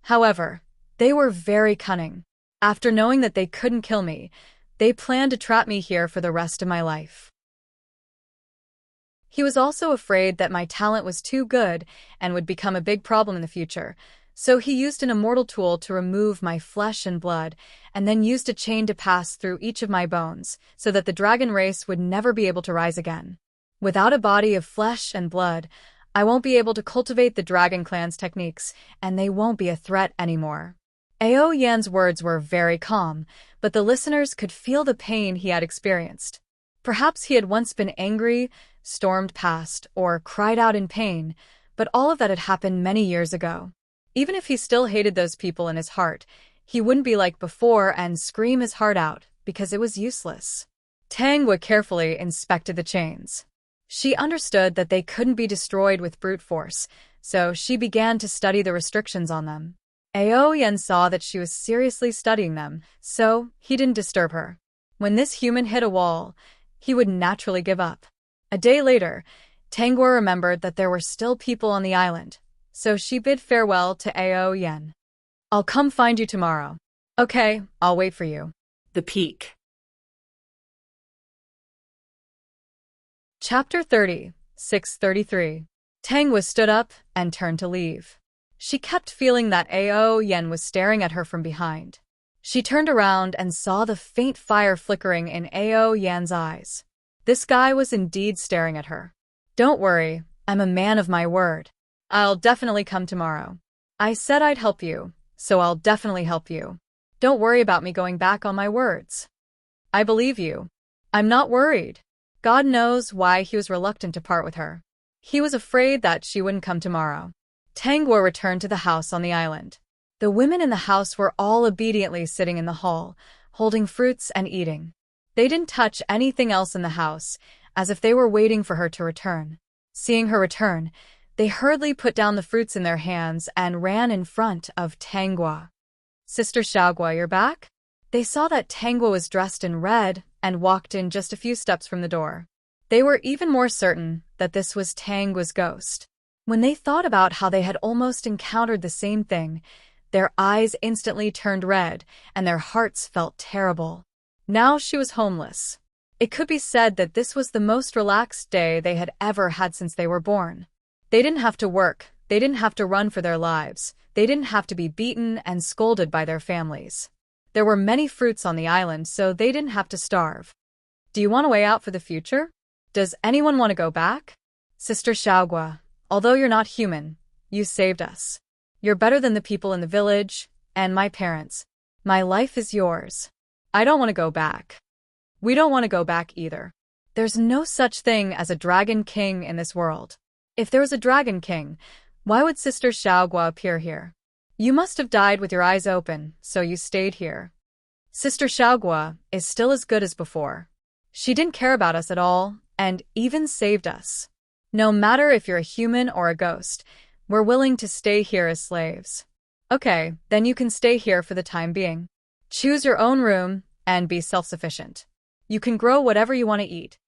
However, they were very cunning. After knowing that they couldn't kill me, they planned to trap me here for the rest of my life. He was also afraid that my talent was too good and would become a big problem in the future, so he used an immortal tool to remove my flesh and blood, and then used a chain to pass through each of my bones, so that the dragon race would never be able to rise again. Without a body of flesh and blood, I won't be able to cultivate the dragon clan's techniques, and they won't be a threat anymore. Ao Yan's words were very calm, but the listeners could feel the pain he had experienced. Perhaps he had once been angry, stormed past, or cried out in pain, but all of that had happened many years ago. Even if he still hated those people in his heart, he wouldn't be like before and scream his heart out, because it was useless. Tangwa carefully inspected the chains. She understood that they couldn't be destroyed with brute force, so she began to study the restrictions on them. Ao Yan saw that she was seriously studying them, so he didn't disturb her. When this human hit a wall, he would naturally give up. A day later, Tangwa remembered that there were still people on the island, so she bid farewell to Ao Yan. I'll come find you tomorrow. Okay, I'll wait for you. The Peak. Chapter 30, 633. Tangwa stood up and turned to leave. She kept feeling that Ao Yan was staring at her from behind. She turned around and saw the faint fire flickering in Ao Yan's eyes. This guy was indeed staring at her. Don't worry, I'm a man of my word. I'll definitely come tomorrow. I said I'd help you, so I'll definitely help you. Don't worry about me going back on my words. I believe you. I'm not worried. God knows why he was reluctant to part with her. He was afraid that she wouldn't come tomorrow. Tangwa returned to the house on the island. The women in the house were all obediently sitting in the hall, holding fruits and eating. They didn't touch anything else in the house, as if they were waiting for her to return. Seeing her return, they hurriedly put down the fruits in their hands and ran in front of Tangwa. Sister Xiaogua, you're back? They saw that Tangwa was dressed in red and walked in just a few steps from the door. They were even more certain that this was Tangwa's ghost. When they thought about how they had almost encountered the same thing, their eyes instantly turned red and their hearts felt terrible. Now she was homeless. It could be said that this was the most relaxed day they had ever had since they were born. They didn't have to work, they didn't have to run for their lives, they didn't have to be beaten and scolded by their families. There were many fruits on the island, so they didn't have to starve. Do you want a way out for the future? Does anyone want to go back? Sister Xiaogua, although you're not human, you saved us. You're better than the people in the village, and my parents. My life is yours. I don't want to go back. We don't want to go back either. There's no such thing as a dragon king in this world. If there was a dragon king, why would Sister Xiaogua appear here? You must have died with your eyes open, so you stayed here. Sister Xiaogua is still as good as before. She didn't care about us at all, and even saved us. No matter if you're a human or a ghost, we're willing to stay here as slaves. Okay, then you can stay here for the time being. Choose your own room and be self-sufficient. You can grow whatever you want to eat.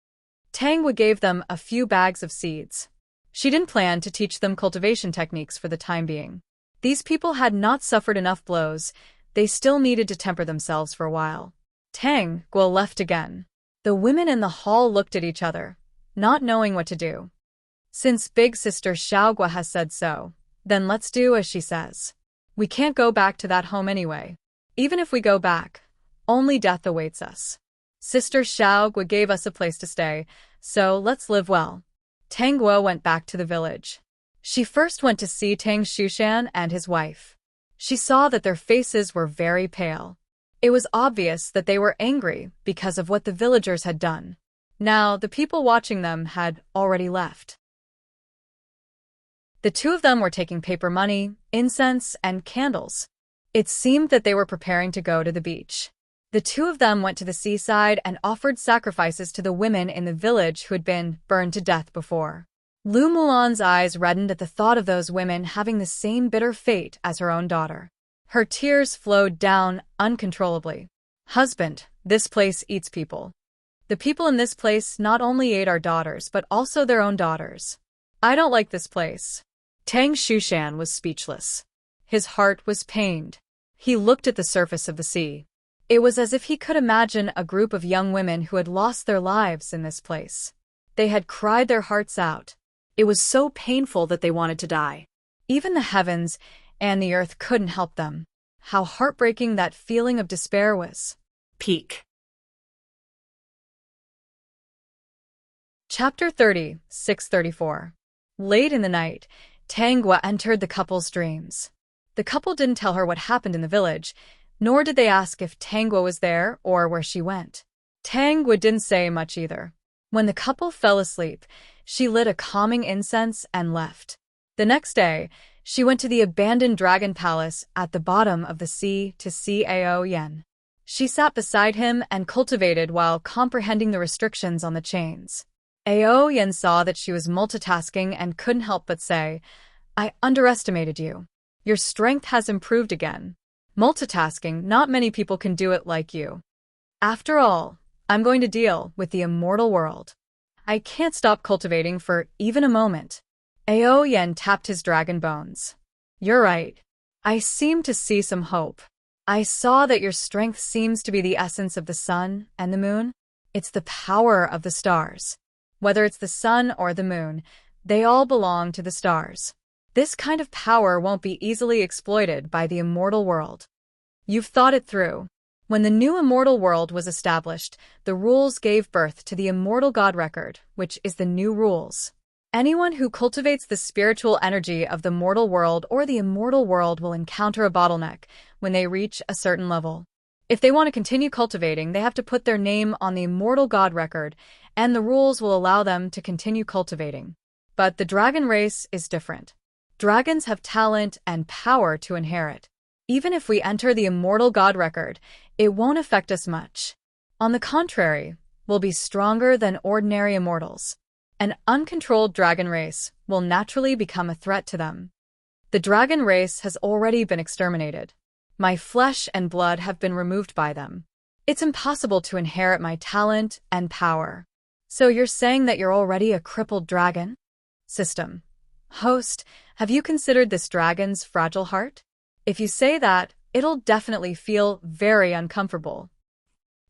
Tangwa gave them a few bags of seeds. She didn't plan to teach them cultivation techniques for the time being. These people had not suffered enough blows. They still needed to temper themselves for a while. Tangwa left again. The women in the hall looked at each other, not knowing what to do. Since Big Sister Xiaogua has said so, then let's do as she says. We can't go back to that home anyway. Even if we go back, only death awaits us. Sister Xiaogua gave us a place to stay, so let's live well. Tangwa went back to the village. She first went to see Tang Shushan and his wife. She saw that their faces were very pale. It was obvious that they were angry because of what the villagers had done. Now, the people watching them had already left. The two of them were taking paper money, incense, and candles. It seemed that they were preparing to go to the beach. The two of them went to the seaside and offered sacrifices to the women in the village who had been burned to death before. Lu Mulan's eyes reddened at the thought of those women having the same bitter fate as her own daughter. Her tears flowed down uncontrollably. Husband, this place eats people. The people in this place not only ate our daughters but also their own daughters. I don't like this place. Tang Shushan was speechless. His heart was pained. He looked at the surface of the sea. It was as if he could imagine a group of young women who had lost their lives in this place. They had cried their hearts out. It was so painful that they wanted to die. Even the heavens and the earth couldn't help them. How heartbreaking that feeling of despair was. Peak. Chapter 30, 634. Late in the night, Tangwa entered the couple's dreams. The couple didn't tell her what happened in the village, nor did they ask if Tangwa was there or where she went. Tangwa didn't say much either. When the couple fell asleep, she lit a calming incense and left. The next day, she went to the abandoned dragon palace at the bottom of the sea to see Ao Yen. She sat beside him and cultivated while comprehending the restrictions on the chains. Ao Yen saw that she was multitasking and couldn't help but say, "I underestimated you. Your strength has improved again. Multitasking, not many people can do it like you. After all, I'm going to deal with the immortal world. I can't stop cultivating for even a moment." Ao Yen tapped his dragon bones. "You're right. I seem to see some hope. I saw that your strength seems to be the essence of the sun and the moon. It's the power of the stars. Whether it's the sun or the moon, they all belong to the stars. This kind of power won't be easily exploited by the immortal world. You've thought it through. When the new immortal world was established, the rules gave birth to the immortal God record, which is the new rules. Anyone who cultivates the spiritual energy of the mortal world or the immortal world will encounter a bottleneck when they reach a certain level. If they want to continue cultivating, they have to put their name on the immortal God record, and the rules will allow them to continue cultivating. But the dragon race is different. Dragons have talent and power to inherit. Even if we enter the immortal God record, it won't affect us much. On the contrary, we'll be stronger than ordinary immortals. An uncontrolled dragon race will naturally become a threat to them. The dragon race has already been exterminated. My flesh and blood have been removed by them. It's impossible to inherit my talent and power. So you're saying that you're already a crippled dragon? System. Host, have you considered this dragon's fragile heart? If you say that, it'll definitely feel very uncomfortable.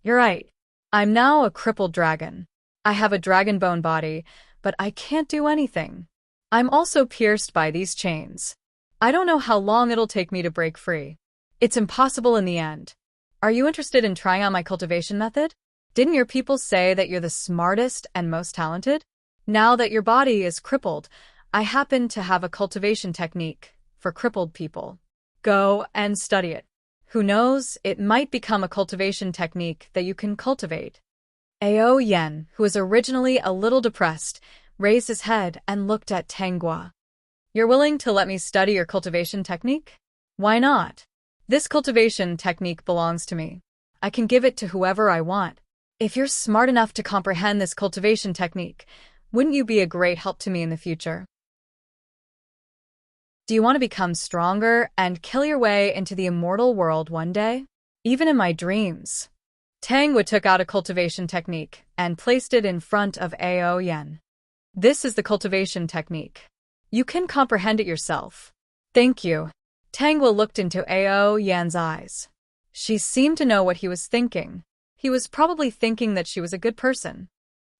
You're right. I'm now a crippled dragon. I have a dragon bone body, but I can't do anything. I'm also pierced by these chains. I don't know how long it'll take me to break free. It's impossible in the end. Are you interested in trying out my cultivation method? Didn't your people say that you're the smartest and most talented? Now that your body is crippled, I happen to have a cultivation technique for crippled people. Go and study it. Who knows, it might become a cultivation technique that you can cultivate. Ao Yen, who was originally a little depressed, raised his head and looked at Tangwa. You're willing to let me study your cultivation technique? Why not? This cultivation technique belongs to me. I can give it to whoever I want. If you're smart enough to comprehend this cultivation technique, wouldn't you be a great help to me in the future? Do you want to become stronger and kill your way into the immortal world one day? Even in my dreams. Tangwa took out a cultivation technique and placed it in front of Ao Yen. This is the cultivation technique. You can comprehend it yourself. Thank you. Tangwa looked into Ao Yen's eyes. She seemed to know what he was thinking. He was probably thinking that she was a good person.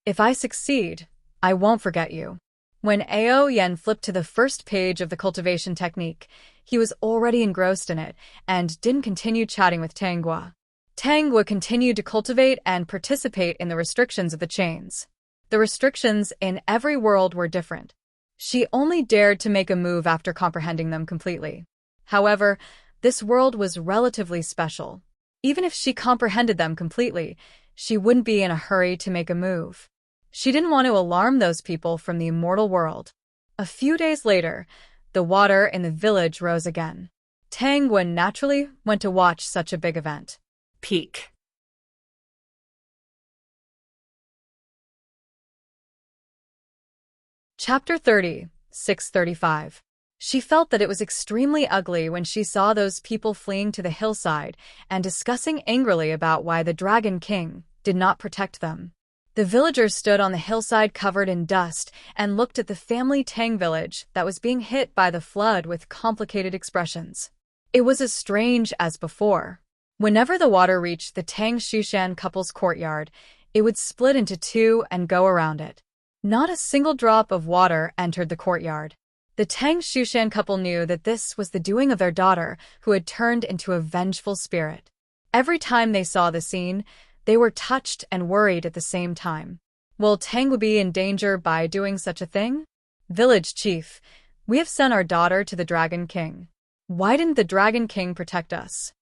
If I succeed, I won't forget you. When Ao Yen flipped to the first page of the cultivation technique, he was already engrossed in it and didn't continue chatting with Tangwa. Tangwa continued to cultivate and participate in the restrictions of the chains. The restrictions in every world were different. She only dared to make a move after comprehending them completely. However, this world was relatively special. Even if she comprehended them completely, she wouldn't be in a hurry to make a move. She didn't want to alarm those people from the immortal world. A few days later, the water in the village rose again. Tangwa naturally went to watch such a big event. Peak. Chapter 30, 635. She felt that it was extremely ugly when she saw those people fleeing to the hillside and discussing angrily about why the Dragon King did not protect them. The villagers stood on the hillside covered in dust and looked at the family Tang village that was being hit by the flood with complicated expressions. It was as strange as before. Whenever the water reached the Tang Shushan couple's courtyard, it would split into two and go around it. Not a single drop of water entered the courtyard. The Tang Shushan couple knew that this was the doing of their daughter, who had turned into a vengeful spirit. Every time they saw the scene, they were touched and worried at the same time. Will Tang be in danger by doing such a thing? Village chief, we have sent our daughter to the Dragon King. Why didn't the Dragon King protect us?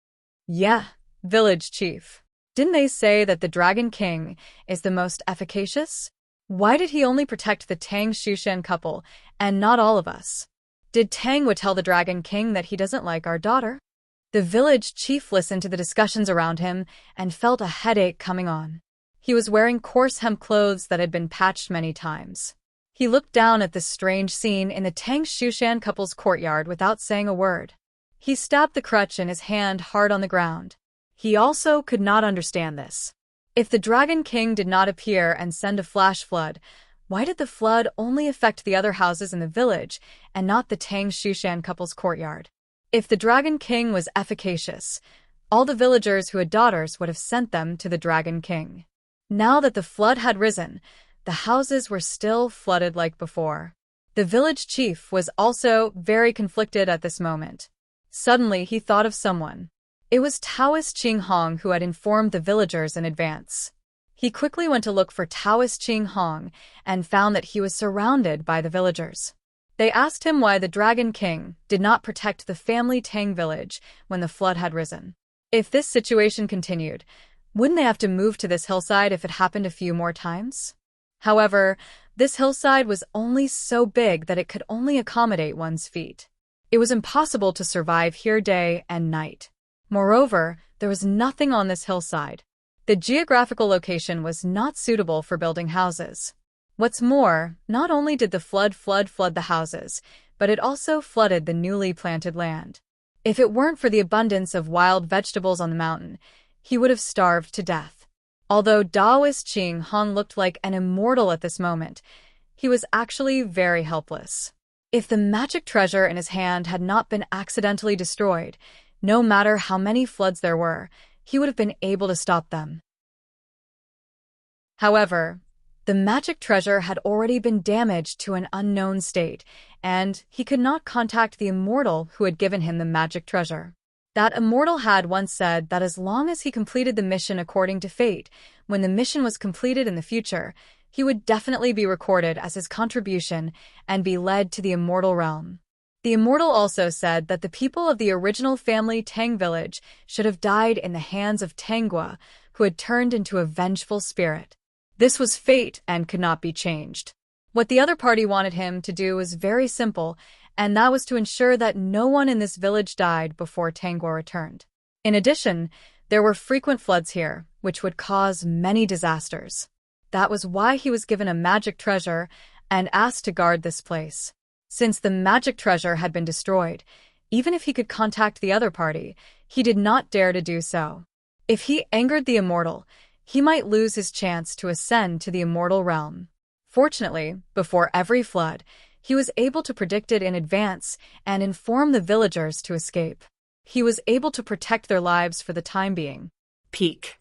Yeah, village chief. Didn't they say that the Dragon King is the most efficacious? Why did he only protect the Tang Shushan couple and not all of us? Did Tangwa tell the Dragon King that he doesn't like our daughter? The village chief listened to the discussions around him and felt a headache coming on. He was wearing coarse hemp clothes that had been patched many times. He looked down at this strange scene in the Tang Shushan couple's courtyard without saying a word. He stabbed the crutch in his hand hard on the ground. He also could not understand this. If the Dragon King did not appear and send a flash flood, why did the flood only affect the other houses in the village and not the Tang Shushan couple's courtyard? If the Dragon King was efficacious, all the villagers who had daughters would have sent them to the Dragon King. Now that the flood had risen, the houses were still flooded like before. The village chief was also very conflicted at this moment. Suddenly he thought of someone. It was Taoist Ching Hong who had informed the villagers in advance. He quickly went to look for Taoist Ching Hong and found that he was surrounded by the villagers. They asked him why the Dragon King did not protect the family Tang village when the flood had risen. If this situation continued, wouldn't they have to move to this hillside if it happened a few more times? However, this hillside was only so big that it could only accommodate one's feet. It was impossible to survive here day and night. Moreover, there was nothing on this hillside. The geographical location was not suitable for building houses. What's more, not only did the flood the houses, but it also flooded the newly planted land. If it weren't for the abundance of wild vegetables on the mountain, he would have starved to death. Although Taoist Ching Hong looked like an immortal at this moment, he was actually very helpless. If the magic treasure in his hand had not been accidentally destroyed, no matter how many floods there were, he would have been able to stop them. However, the magic treasure had already been damaged to an unknown state, and he could not contact the immortal who had given him the magic treasure. That immortal had once said that as long as he completed the mission according to fate, when the mission was completed in the future, he would definitely be recorded as his contribution and be led to the immortal realm. The immortal also said that the people of the original family Tang village should have died in the hands of Tangwa, who had turned into a vengeful spirit. This was fate and could not be changed. What the other party wanted him to do was very simple, and that was to ensure that no one in this village died before Tangwa returned. In addition, there were frequent floods here, which would cause many disasters. That was why he was given a magic treasure and asked to guard this place. Since the magic treasure had been destroyed, even if he could contact the other party, he did not dare to do so. If he angered the immortal, he might lose his chance to ascend to the immortal realm. Fortunately, before every flood, he was able to predict it in advance and inform the villagers to escape. He was able to protect their lives for the time being. Peak.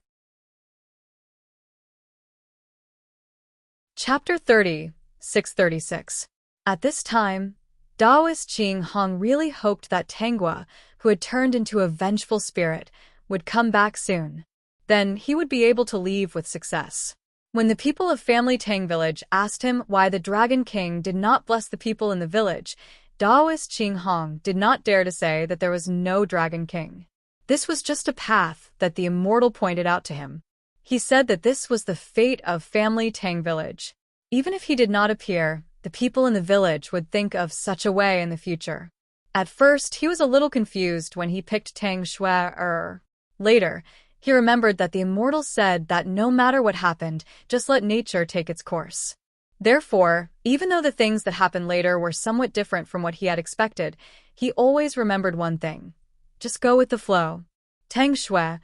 Chapter 30, 636. At this time, Taoist Ching Hong really hoped that Tangwa, who had turned into a vengeful spirit, would come back soon. Then he would be able to leave with success. When the people of Family Tang Village asked him why the Dragon King did not bless the people in the village, Daoist Qing Hong did not dare to say that there was no Dragon King. This was just a path that the immortal pointed out to him. He said that this was the fate of Family Tang Village. Even if he did not appear, the people in the village would think of such a way in the future. At first, he was a little confused when he picked Tang Shui. Later, he remembered that the immortal said that no matter what happened, just let nature take its course. Therefore, even though the things that happened later were somewhat different from what he had expected, he always remembered one thing. Just go with the flow. Tang Shui's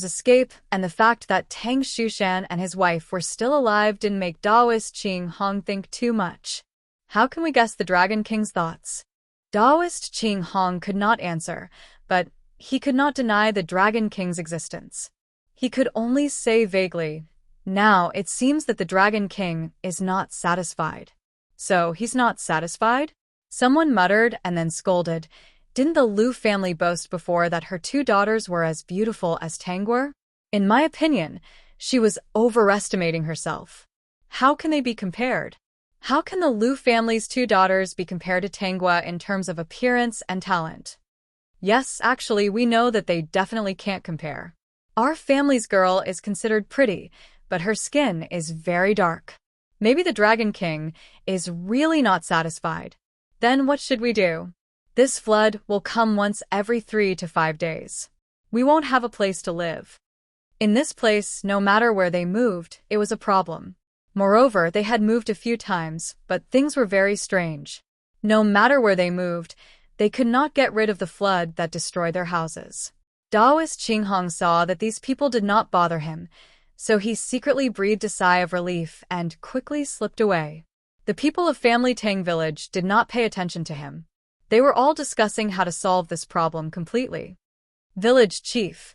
escape and the fact that Tang Shushan and his wife were still alive didn't make Daoist Qing Hong think too much. How can we guess the Dragon King's thoughts? Daoist Qing Hong could not answer, but he could not deny the Dragon King's existence. He could only say vaguely, now it seems that the Dragon King is not satisfied. So he's not satisfied? Someone muttered and then scolded. Didn't the Liu family boast before that her two daughters were as beautiful as Tang were? In my opinion, she was overestimating herself. How can they be compared? How can the Liu family's two daughters be compared to Tanghua in terms of appearance and talent? Yes, actually, we know that they definitely can't compare. Our family's girl is considered pretty, but her skin is very dark. Maybe the Dragon King is really not satisfied. Then what should we do? This flood will come once every 3 to 5 days. We won't have a place to live. In this place, no matter where they moved, it was a problem. Moreover, they had moved a few times, but things were very strange. No matter where they moved, they could not get rid of the flood that destroyed their houses. Daoist Qing Hong saw that these people did not bother him, so he secretly breathed a sigh of relief and quickly slipped away. The people of Family Tang Village did not pay attention to him. They were all discussing how to solve this problem completely. Village Chief,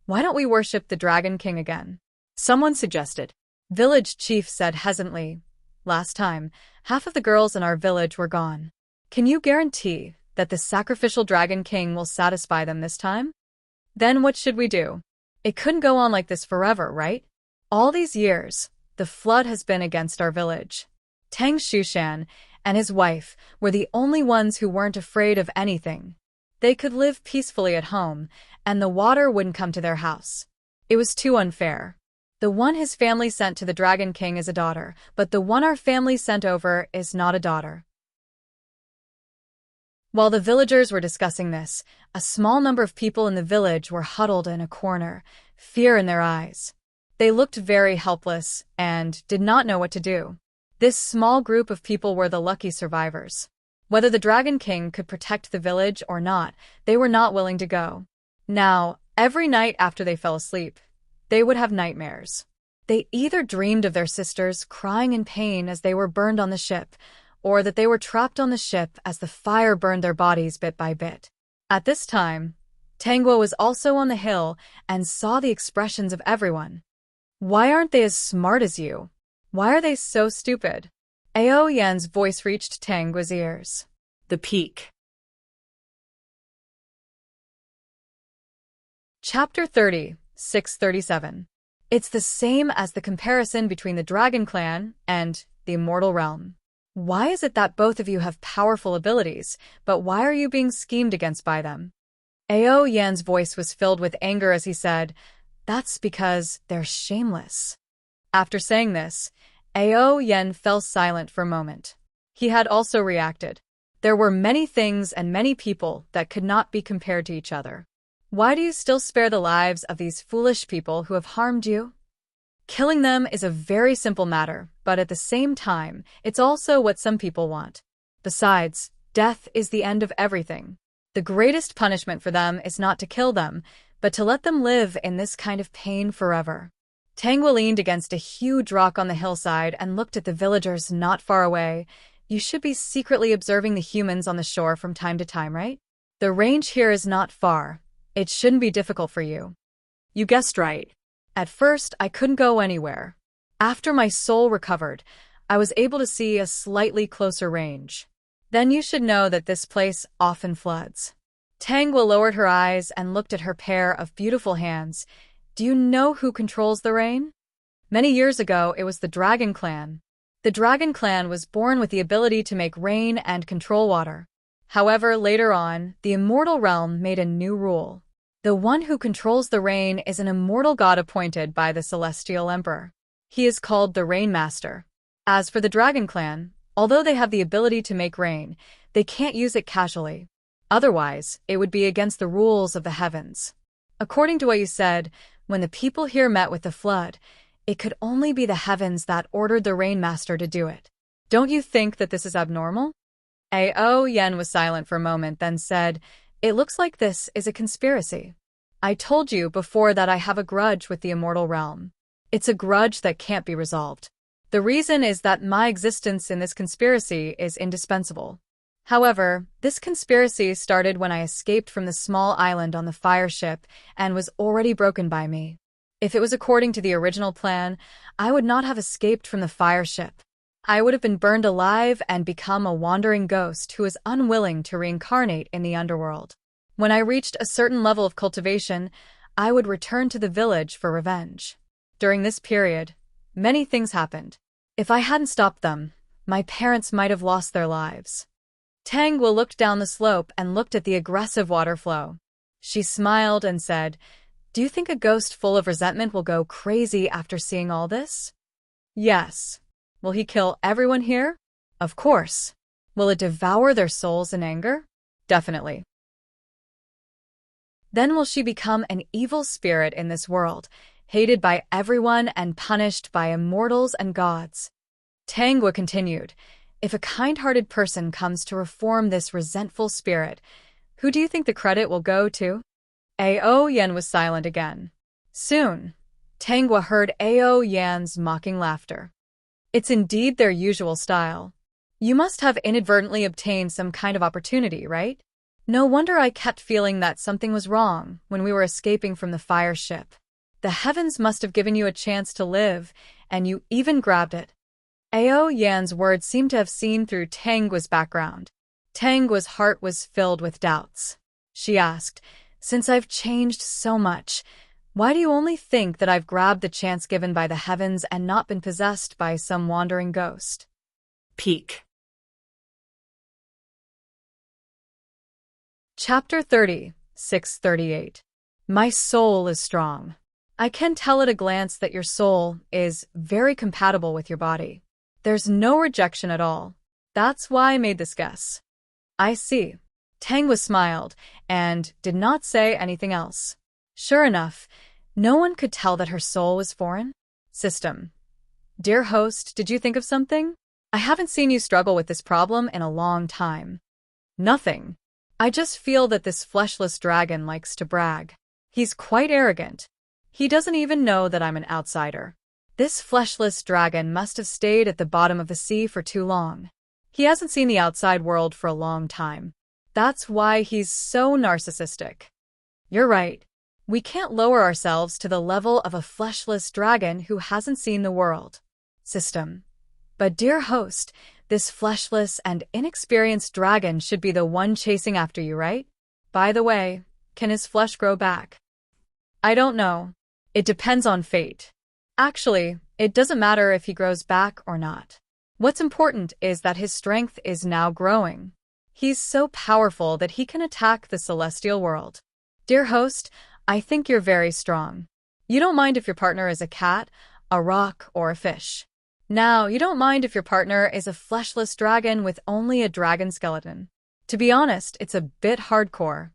why don't we worship the Dragon King again? Someone suggested. Village Chief said hesitantly, last time, half of the girls in our village were gone. Can you guarantee that the sacrificial Dragon King will satisfy them this time? Then what should we do? It couldn't go on like this forever, right? All these years, the flood has been against our village. Tang Shushan and his wife were the only ones who weren't afraid of anything. They could live peacefully at home, and the water wouldn't come to their house. It was too unfair. The one his family sent to the Dragon King is a daughter, but the one our family sent over is not a daughter. While the villagers were discussing this, a small number of people in the village were huddled in a corner, fear in their eyes. They looked very helpless and did not know what to do. This small group of people were the lucky survivors. Whether the Dragon King could protect the village or not, they were not willing to go. Now, every night after they fell asleep, they would have nightmares. They either dreamed of their sisters crying in pain as they were burned on the ship, or that they were trapped on the ship as the fire burned their bodies bit by bit. At this time, Tanghua was also on the hill and saw the expressions of everyone. Why aren't they as smart as you? Why are they so stupid? Ao Yan's voice reached Tanghua's ears. The peak. Chapter 30, 637. It's the same as the comparison between the Dragon Clan and the Immortal Realm. Why is it that both of you have powerful abilities, but why are you being schemed against by them? Ao Yan's voice was filled with anger as he said, that's because they're shameless. After saying this, Ao Yan fell silent for a moment. He had also reacted. There were many things and many people that could not be compared to each other. Why do you still spare the lives of these foolish people who have harmed you? Killing them is a very simple matter, but at the same time, it's also what some people want. Besides, death is the end of everything. The greatest punishment for them is not to kill them, but to let them live in this kind of pain forever. Tanghua leaned against a huge rock on the hillside and looked at the villagers not far away. You should be secretly observing the humans on the shore from time to time, right? The range here is not far. It shouldn't be difficult for you. You guessed right. At first, I couldn't go anywhere. After my soul recovered, I was able to see a slightly closer range. Then you should know that this place often floods. Tanghua lowered her eyes and looked at her pair of beautiful hands. Do you know who controls the rain? Many years ago, it was the Dragon Clan. The Dragon Clan was born with the ability to make rain and control water. However, later on, the immortal realm made a new rule. The one who controls the rain is an immortal god appointed by the Celestial Emperor. He is called the Rain Master. As for the Dragon Clan, although they have the ability to make rain, they can't use it casually. Otherwise, it would be against the rules of the heavens. According to what you said, when the people here met with the flood, it could only be the heavens that ordered the Rain Master to do it. Don't you think that this is abnormal? Ao Yen was silent for a moment, then said, "It looks like this is a conspiracy. I told you before that I have a grudge with the immortal realm. It's a grudge that can't be resolved. The reason is that my existence in this conspiracy is indispensable. However, this conspiracy started when I escaped from the small island on the fire ship and was already broken by me. If it was according to the original plan, I would not have escaped from the fire ship. I would have been burned alive and become a wandering ghost who is unwilling to reincarnate in the underworld. When I reached a certain level of cultivation, I would return to the village for revenge. During this period, many things happened. If I hadn't stopped them, my parents might have lost their lives." Tangwa looked down the slope and looked at the aggressive water flow. She smiled and said, "Do you think a ghost full of resentment will go crazy after seeing all this?" "Yes." "Will he kill everyone here?" "Of course." "Will it devour their souls in anger?" "Definitely." "Then will she become an evil spirit in this world, hated by everyone and punished by immortals and gods?" Tangwa continued, "If a kind-hearted person comes to reform this resentful spirit, who do you think the credit will go to?" Ao Yen was silent again. Soon, Tangwa heard Ao Yan's mocking laughter. "It's indeed their usual style. You must have inadvertently obtained some kind of opportunity, right? No wonder I kept feeling that something was wrong when we were escaping from the fire ship. The heavens must have given you a chance to live, and you even grabbed it." Ao Yan's words seemed to have seen through Tangwa's background. Tangwa's heart was filled with doubts. She asked, "Since I've changed so much, why do you only think that I've grabbed the chance given by the heavens and not been possessed by some wandering ghost?" Peak. Chapter 30, 638. My soul is strong. I can tell at a glance that your soul is very compatible with your body. There's no rejection at all. That's why I made this guess. I see. Tangwa smiled and did not say anything else. Sure enough, no one could tell that her soul was foreign. System. Dear host, did you think of something? I haven't seen you struggle with this problem in a long time. Nothing. I just feel that this fleshless dragon likes to brag. He's quite arrogant. He doesn't even know that I'm an outsider. This fleshless dragon must have stayed at the bottom of the sea for too long. He hasn't seen the outside world for a long time. That's why he's so narcissistic. You're right. We can't lower ourselves to the level of a fleshless dragon who hasn't seen the world. System. But dear host, this fleshless and inexperienced dragon should be the one chasing after you, right? By the way, can his flesh grow back? I don't know. It depends on fate. Actually, it doesn't matter if he grows back or not. What's important is that his strength is now growing. He's so powerful that he can attack the celestial world. Dear host, I think you're very strong. You don't mind if your partner is a cat, a rock, or a fish. Now, you don't mind if your partner is a fleshless dragon with only a dragon skeleton. To be honest, it's a bit hardcore.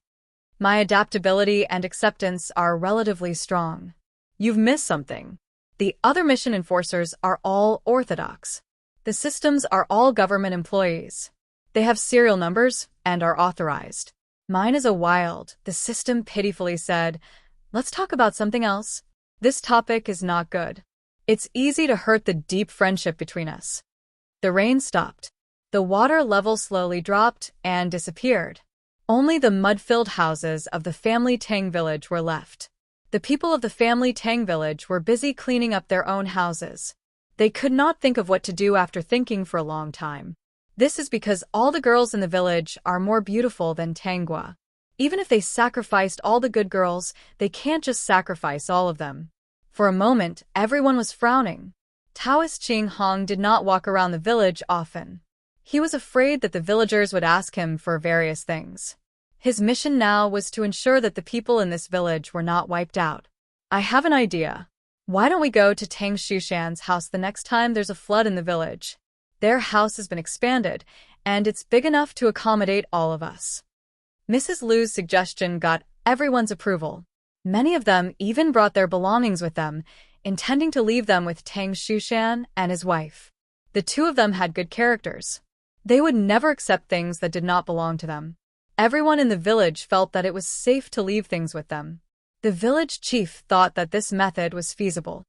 My adaptability and acceptance are relatively strong. You've missed something. The other mission enforcers are all orthodox. The systems are all government employees. They have serial numbers and are authorized. Mine is a wild, the system pitifully said. Let's talk about something else. This topic is not good. It's easy to hurt the deep friendship between us. The rain stopped. The water level slowly dropped and disappeared. Only the mud-filled houses of the family Tang village were left. The people of the family Tang village were busy cleaning up their own houses. They could not think of what to do after thinking for a long time. This is because all the girls in the village are more beautiful than Tangwa. Even if they sacrificed all the good girls, they can't just sacrifice all of them. For a moment, everyone was frowning. Taoist Ching Hong did not walk around the village often. He was afraid that the villagers would ask him for various things. His mission now was to ensure that the people in this village were not wiped out. I have an idea. Why don't we go to Tang Shushan's house the next time there's a flood in the village? Their house has been expanded, and it's big enough to accommodate all of us. Mrs. Lu's suggestion got everyone's approval. Many of them even brought their belongings with them, intending to leave them with Tang Shushan and his wife. The two of them had good characters. They would never accept things that did not belong to them. Everyone in the village felt that it was safe to leave things with them. The village chief thought that this method was feasible.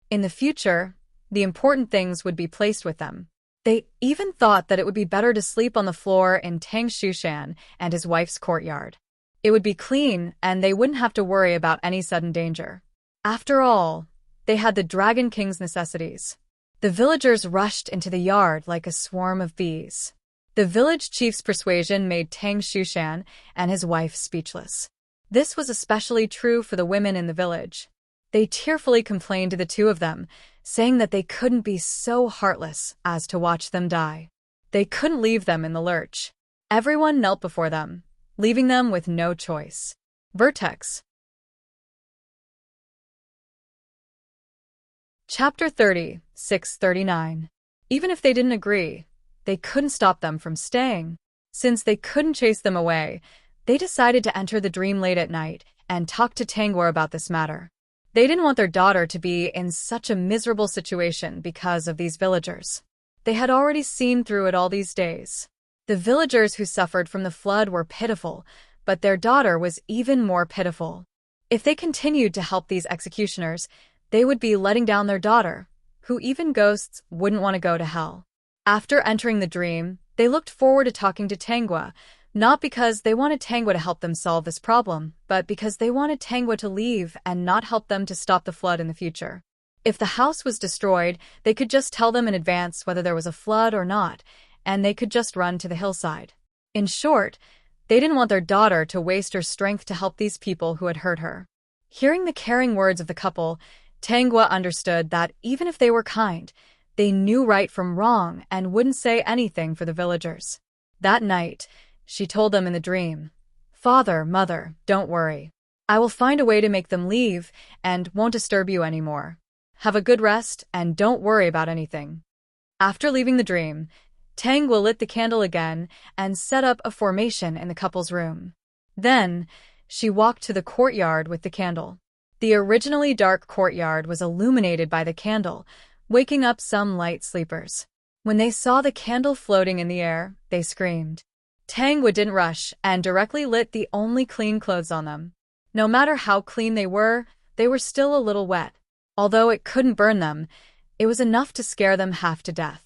In the future, the important things would be placed with them. They even thought that it would be better to sleep on the floor in Tang Shushan and his wife's courtyard. It would be clean, and they wouldn't have to worry about any sudden danger. After all, they had the Dragon King's necessities. The villagers rushed into the yard like a swarm of bees. The village chief's persuasion made Tang Shushan and his wife speechless. This was especially true for the women in the village. They tearfully complained to the two of them, saying that they couldn't be so heartless as to watch them die. They couldn't leave them in the lurch. Everyone knelt before them, leaving them with no choice. Vertex. Chapter 30, 639. Even if they didn't agree, they couldn't stop them from staying. Since they couldn't chase them away, they decided to enter the dream late at night and talk to Tangwa about this matter. They didn't want their daughter to be in such a miserable situation because of these villagers. They had already seen through it all these days. The villagers who suffered from the flood were pitiful, but their daughter was even more pitiful. If they continued to help these executioners, they would be letting down their daughter, who even ghosts wouldn't want to go to hell. After entering the dream, they looked forward to talking to Tangwa, not because they wanted Tangwa to help them solve this problem, but because they wanted Tangwa to leave and not help them to stop the flood in the future. If the house was destroyed, they could just tell them in advance whether there was a flood or not, and they could just run to the hillside. In short, they didn't want their daughter to waste her strength to help these people who had hurt her. Hearing the caring words of the couple, Tangwa understood that even if they were kind, they knew right from wrong and wouldn't say anything for the villagers. That night, she told them in the dream, "Father, Mother, don't worry. I will find a way to make them leave and won't disturb you anymore. Have a good rest and don't worry about anything." After leaving the dream, Tangwa lit the candle again and set up a formation in the couple's room. Then, she walked to the courtyard with the candle. The originally dark courtyard was illuminated by the candle, waking up some light sleepers. When they saw the candle floating in the air, they screamed. Tangwa didn't rush and directly lit the only clean clothes on them. No matter how clean they were still a little wet. Although it couldn't burn them, it was enough to scare them half to death.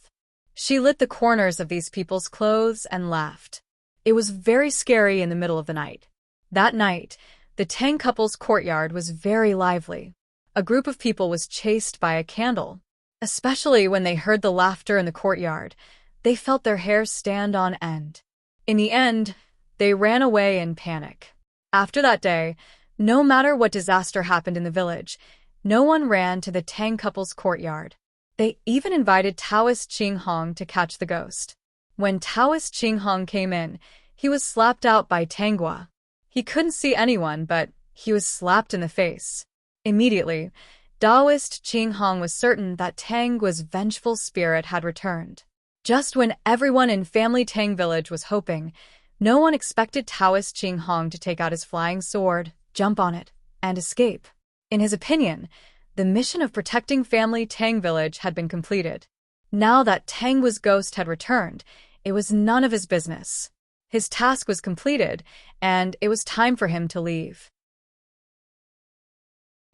She lit the corners of these people's clothes and laughed. It was very scary in the middle of the night. That night, the Tang couple's courtyard was very lively. A group of people was chased by a candle. Especially when they heard the laughter in the courtyard, they felt their hair stand on end. In the end, they ran away in panic. After that day, no matter what disaster happened in the village, no one ran to the Tang couple's courtyard. They even invited Taoist Ching Hong to catch the ghost. When Taoist Ching Hong came in, he was slapped out by Tangwa. He couldn't see anyone, but he was slapped in the face. Immediately, Taoist Ching Hong was certain that Tangwa's vengeful spirit had returned. Just when everyone in Family Tang Village was hoping, no one expected Taoist Ching Hong to take out his flying sword, jump on it, and escape. In his opinion, the mission of protecting Family Tang Village had been completed. Now that Tangwa's ghost had returned, it was none of his business. His task was completed, and it was time for him to leave.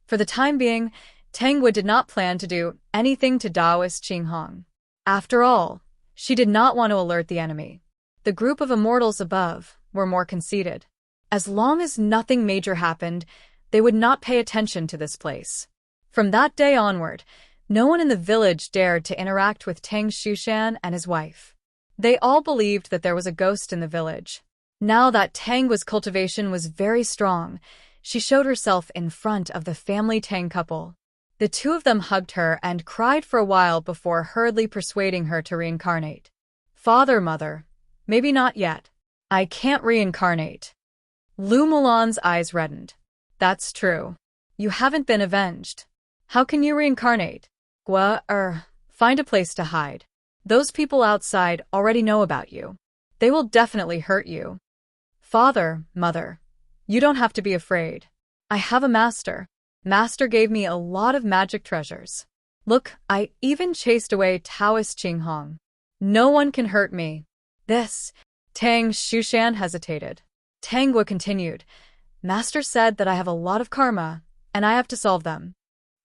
For the time being, Tangwa did not plan to do anything to Taoist Ching Hong. After all, she did not want to alert the enemy. The group of immortals above were more conceited. As long as nothing major happened, they would not pay attention to this place. From that day onward, no one in the village dared to interact with Tang Shushan and his wife. They all believed that there was a ghost in the village. Now that Tangwa's cultivation was very strong, She showed herself in front of the family Tang couple. The two of them hugged her and cried for a while before hurriedly persuading her to reincarnate. Father, mother, maybe not yet. I can't reincarnate. Lu Mulan's eyes reddened. That's true. You haven't been avenged. How can you reincarnate? Find a place to hide. Those people outside already know about you. They will definitely hurt you. Father, mother, you don't have to be afraid. I have a master. Master gave me a lot of magic treasures. Look, I even chased away Taoist Qinghong. No one can hurt me. Tang Shushan hesitated. Tang Wu continued. Master said that I have a lot of karma, and I have to solve them.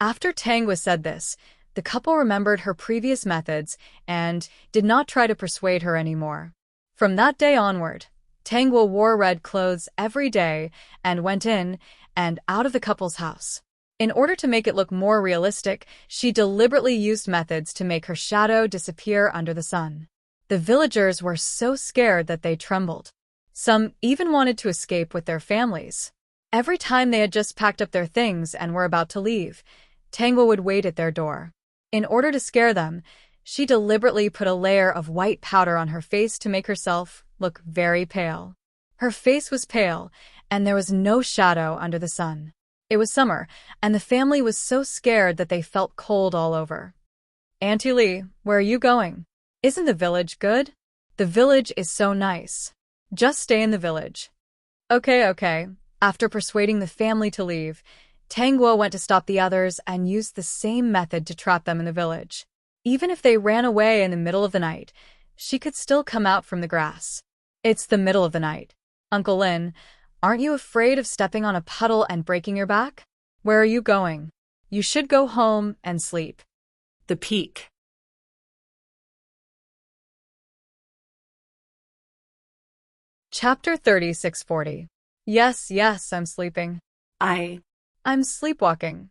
After Tang Wu said this, the couple remembered her previous methods and did not try to persuade her anymore. From that day onward, Tang Wu wore red clothes every day and went in and out of the couple's house. In order to make it look more realistic, she deliberately used methods to make her shadow disappear under the sun. The villagers were so scared that they trembled. Some even wanted to escape with their families. Every time they had just packed up their things and were about to leave, Tang Wu would wait at their door. In order to scare them, she deliberately put a layer of white powder on her face to make herself look very pale. Her face was pale, and there was no shadow under the sun. It was summer, and the family was so scared that they felt cold all over. Auntie Li, where are you going? Isn't the village good? The village is so nice. Just stay in the village. Okay. After persuading the family to leave, Tang Guo went to stop the others and used the same method to trap them in the village. Even if they ran away in the middle of the night, she could still come out from the grass. It's the middle of the night. Uncle Lin, aren't you afraid of stepping on a puddle and breaking your back? Where are you going? You should go home and sleep. The Peak. Chapter 3640. Yes, I'm sleeping. I'm sleepwalking.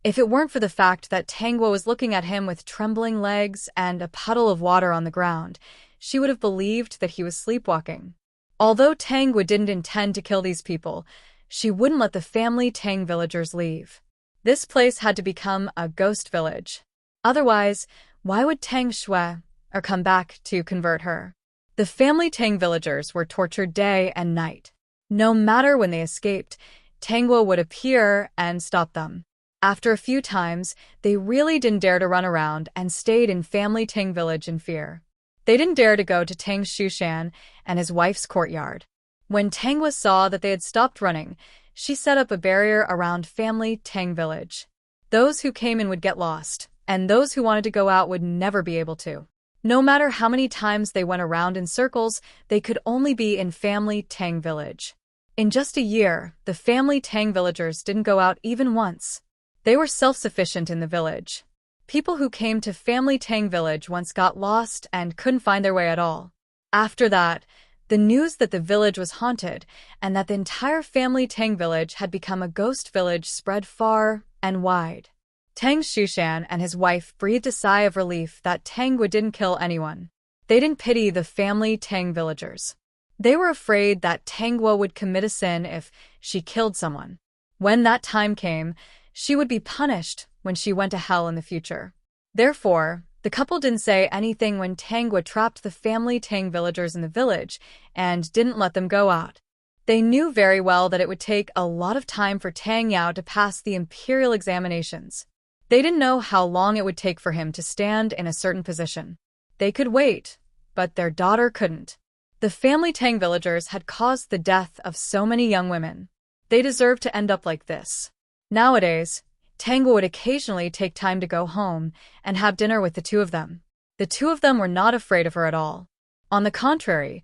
If it weren't for the fact that Tang Guo was looking at him with trembling legs and a puddle of water on the ground, she would have believed that he was sleepwalking. Although Tang Guo didn't intend to kill these people, she wouldn't let the family Tang villagers leave. This place had to become a ghost village. Otherwise, why would Tang Shui come back to convert her? The family Tang villagers were tortured day and night. No matter when they escaped, Tang Guo would appear and stop them. After a few times, they really didn't dare to run around and stayed in family Tang village in fear. They didn't dare to go to Tang Shushan and his wife's courtyard. When Tang Guo saw that they had stopped running, she set up a barrier around family Tang village. Those who came in would get lost, and those who wanted to go out would never be able to. No matter how many times they went around in circles, they could only be in family Tang village. In just a year, the family Tang villagers didn't go out even once. They were self-sufficient in the village. People who came to family Tang village once got lost and couldn't find their way at all. After that, the news that the village was haunted and that the entire family Tang village had become a ghost village spread far and wide. Tang Shushan and his wife breathed a sigh of relief that Tang Guo didn't kill anyone. They didn't pity the family Tang villagers. They were afraid that Tang Guo would commit a sin if she killed someone. When that time came, she would be punished when she went to hell in the future. Therefore, the couple didn't say anything when Tang Guo trapped the family Tang villagers in the village and didn't let them go out. They knew very well that it would take a lot of time for Tang Yao to pass the imperial examinations. They didn't know how long it would take for him to stand in a certain position. They could wait, but their daughter couldn't. The family Tang villagers had caused the death of so many young women. They deserved to end up like this. Nowadays, Tang Guo would occasionally take time to go home and have dinner with the two of them. The two of them were not afraid of her at all. On the contrary,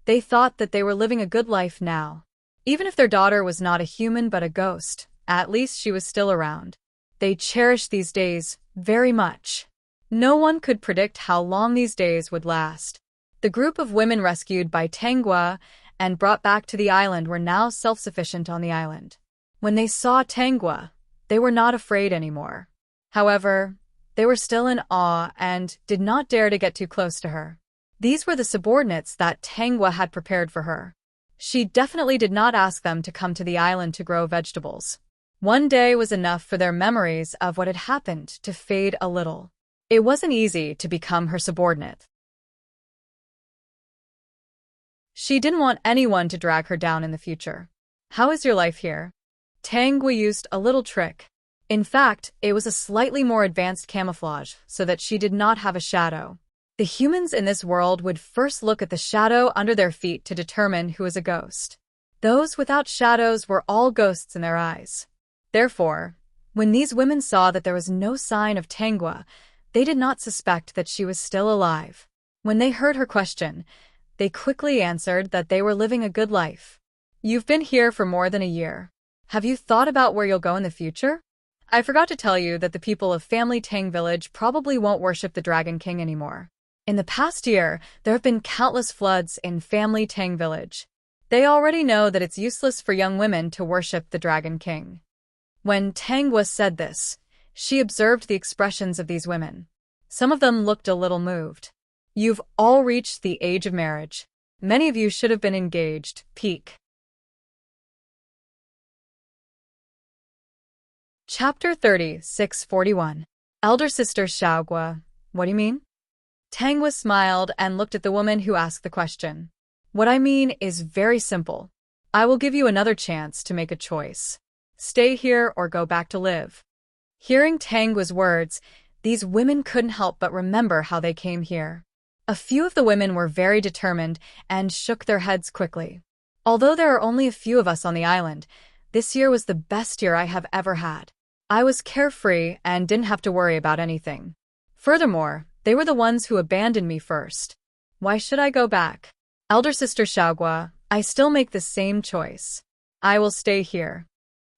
they thought that they were living a good life now. Even if their daughter was not a human but a ghost, at least she was still around. They cherished these days very much. No one could predict how long these days would last. The group of women rescued by Tang Guo and brought back to the island were now self-sufficient on the island. When they saw Tang Guo, they were not afraid anymore. However, they were still in awe and did not dare to get too close to her. These were the subordinates that Tang Guo had prepared for her. She definitely did not ask them to come to the island to grow vegetables. One day was enough for their memories of what had happened to fade a little. It wasn't easy to become her subordinate. She didn't want anyone to drag her down in the future. How is your life here? Tangwa used a little trick. In fact, it was a slightly more advanced camouflage so that she did not have a shadow. The humans in this world would first look at the shadow under their feet to determine who is a ghost. Those without shadows were all ghosts in their eyes. Therefore, when these women saw that there was no sign of Tangwa, they did not suspect that she was still alive. When they heard her question, they quickly answered that they were living a good life. You've been here for more than a year. Have you thought about where you'll go in the future? I forgot to tell you that the people of Family Tang Village probably won't worship the Dragon King anymore. In the past year, there have been countless floods in Family Tang Village. They already know that it's useless for young women to worship the Dragon King. When Tangwa said this, she observed the expressions of these women. Some of them looked a little moved. You've all reached the age of marriage. Many of you should have been engaged. Peak. Chapter 36:41. Elder Sister Xiaogua, what do you mean? Tangwa smiled and looked at the woman who asked the question. What I mean is very simple. I will give you another chance to make a choice. Stay here or go back to live. Hearing Tangwa's words, these women couldn't help but remember how they came here. A few of the women were very determined and shook their heads quickly. Although there are only a few of us on the island, this year was the best year I have ever had. I was carefree and didn't have to worry about anything. Furthermore, they were the ones who abandoned me first. Why should I go back? Elder Sister Xiaogua, I still make the same choice. I will stay here.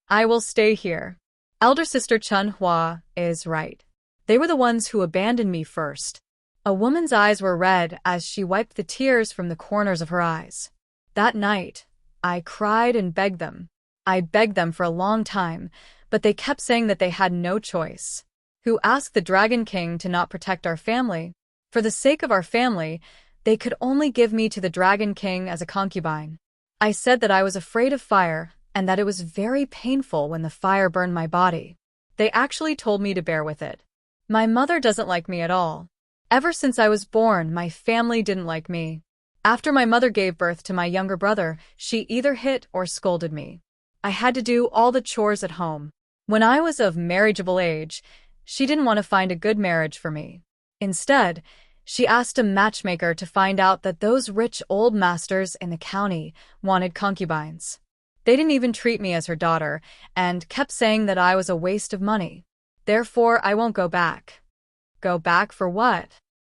I will stay here. Elder Sister Chun Hua is right. They were the ones who abandoned me first. A woman's eyes were red as she wiped the tears from the corners of her eyes. That night, I cried and begged them. I begged them for a long time, but they kept saying that they had no choice. Who asked the Dragon King to not protect our family? For the sake of our family, they could only give me to the Dragon King as a concubine. I said that I was afraid of fire and that it was very painful when the fire burned my body. They actually told me to bear with it. My mother doesn't like me at all. Ever since I was born, my family didn't like me. After my mother gave birth to my younger brother, she either hit or scolded me. I had to do all the chores at home. When I was of marriageable age, she didn't want to find a good marriage for me. Instead, she asked a matchmaker to find out that those rich old masters in the county wanted concubines. They didn't even treat me as her daughter and kept saying that I was a waste of money. Therefore, I won't go back. Go back for what?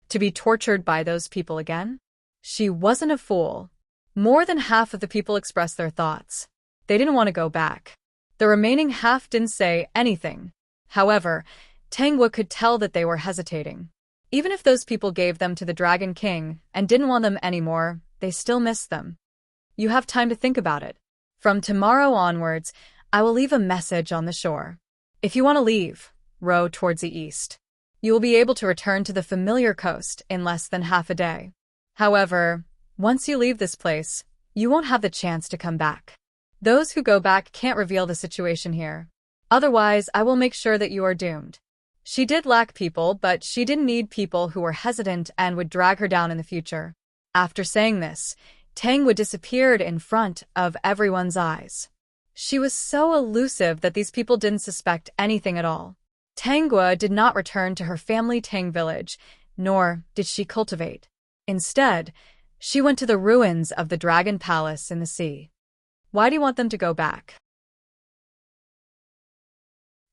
To be tortured by those people again? She wasn't a fool. More than half of the people expressed their thoughts. They didn't want to go back. The remaining half didn't say anything. However, Tangwa could tell that they were hesitating. Even if those people gave them to the Dragon King and didn't want them anymore, they still missed them. You have time to think about it. From tomorrow onwards, I will leave a message on the shore. If you want to leave, row towards the east. You will be able to return to the familiar coast in less than half a day. However, once you leave this place, you won't have the chance to come back. Those who go back can't reveal the situation here. Otherwise, I will make sure that you are doomed. She did lack people, but she didn't need people who were hesitant and would drag her down in the future. After saying this, Tangwa disappeared in front of everyone's eyes. She was so elusive that these people didn't suspect anything at all. Tangwa did not return to her family Tang village, nor did she cultivate. Instead, she went to the ruins of the Dragon Palace in the sea. Why do you want them to go back?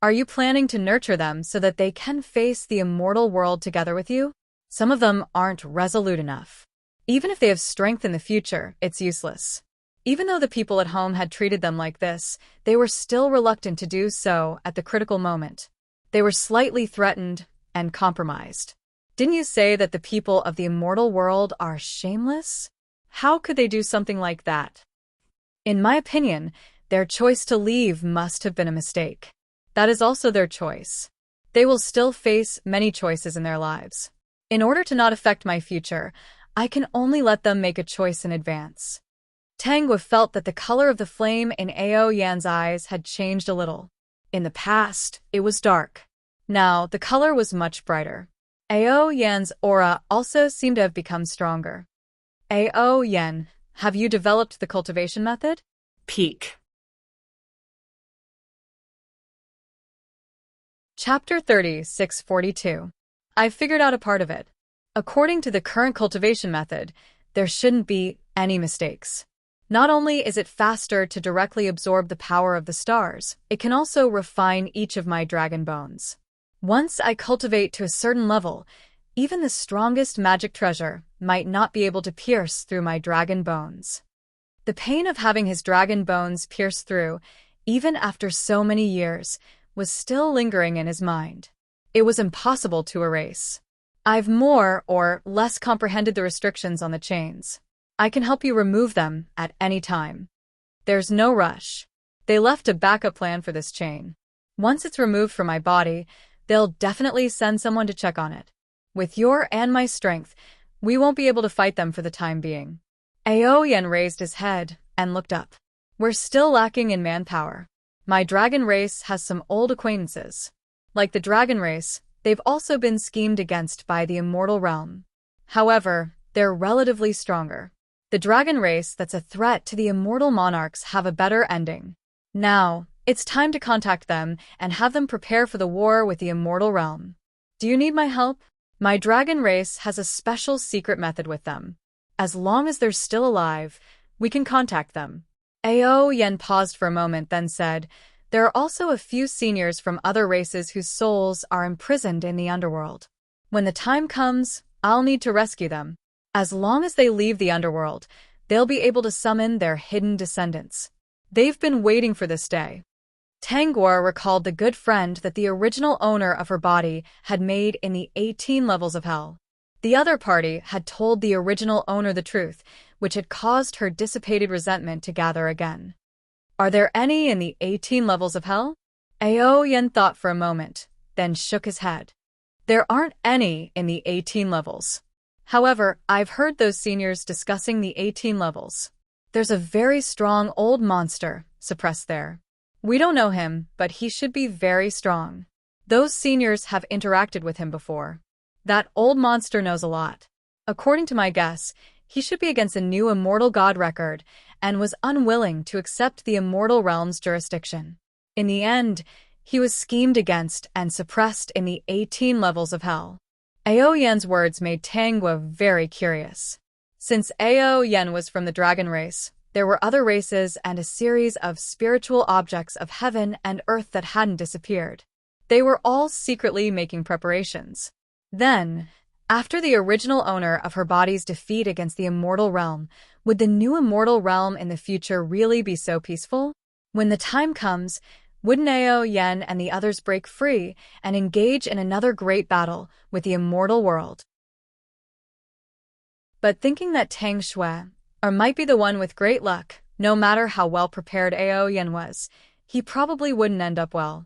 Are you planning to nurture them so that they can face the immortal world together with you? Some of them aren't resolute enough. Even if they have strength in the future, it's useless. Even though the people at home had treated them like this, they were still reluctant to do so at the critical moment. They were slightly threatened and compromised. Didn't you say that the people of the immortal world are shameless? How could they do something like that? In my opinion, their choice to leave must have been a mistake. That is also their choice. They will still face many choices in their lives. In order to not affect my future, I can only let them make a choice in advance. Tangwa felt that the color of the flame in Ao Yan's eyes had changed a little. In the past, it was dark. Now, the color was much brighter. Ao Yan's aura also seemed to have become stronger. Ao Yan, have you developed the cultivation method? Peak. Chapter 3642. I've figured out a part of it. According to the current cultivation method, there shouldn't be any mistakes. Not only is it faster to directly absorb the power of the stars, it can also refine each of my dragon bones. Once I cultivate to a certain level, even the strongest magic treasure might not be able to pierce through my dragon bones. The pain of having his dragon bones pierced through, even after so many years, was still lingering in his mind. It was impossible to erase. I've more or less comprehended the restrictions on the chains. I can help you remove them at any time. There's no rush. They left a backup plan for this chain. Once it's removed from my body, they'll definitely send someone to check on it. With your and my strength, we won't be able to fight them for the time being. Ao Yan raised his head and looked up. We're still lacking in manpower. My dragon race has some old acquaintances. Like the dragon race, they've also been schemed against by the immortal realm. However, they're relatively stronger. The dragon race that's a threat to the immortal monarchs have a better ending. Now, it's time to contact them and have them prepare for the war with the immortal realm. Do you need my help? My dragon race has a special secret method with them. As long as they're still alive, we can contact them. Ao Yan paused for a moment, then said, there are also a few seniors from other races whose souls are imprisoned in the underworld. When the time comes, I'll need to rescue them. As long as they leave the underworld, they'll be able to summon their hidden descendants. They've been waiting for this day. Tangwa recalled the good friend that the original owner of her body had made in the 18 levels of hell. The other party had told the original owner the truth, which had caused her dissipated resentment to gather again. Are there any in the 18 levels of hell? Ao Yan thought for a moment, then shook his head. There aren't any in the 18 levels. However, I've heard those seniors discussing the 18 levels. There's a very strong old monster suppressed there. We don't know him, but he should be very strong. Those seniors have interacted with him before. That old monster knows a lot. According to my guess, he should be against a new immortal god record and was unwilling to accept the immortal realm's jurisdiction. In the end, he was schemed against and suppressed in the 18 levels of hell. Ao Yan's words made Tangwa very curious. Since Ao Yan was from the dragon race, there were other races and a series of spiritual objects of heaven and earth that hadn't disappeared. They were all secretly making preparations. Then, after the original owner of her body's defeat against the immortal realm, would the new immortal realm in the future really be so peaceful? When the time comes, wouldn't Ao Yan and the others break free and engage in another great battle with the immortal world? But thinking that Tang Shui, or might be the one with great luck, no matter how well prepared Ao Yan was, he probably wouldn't end up well.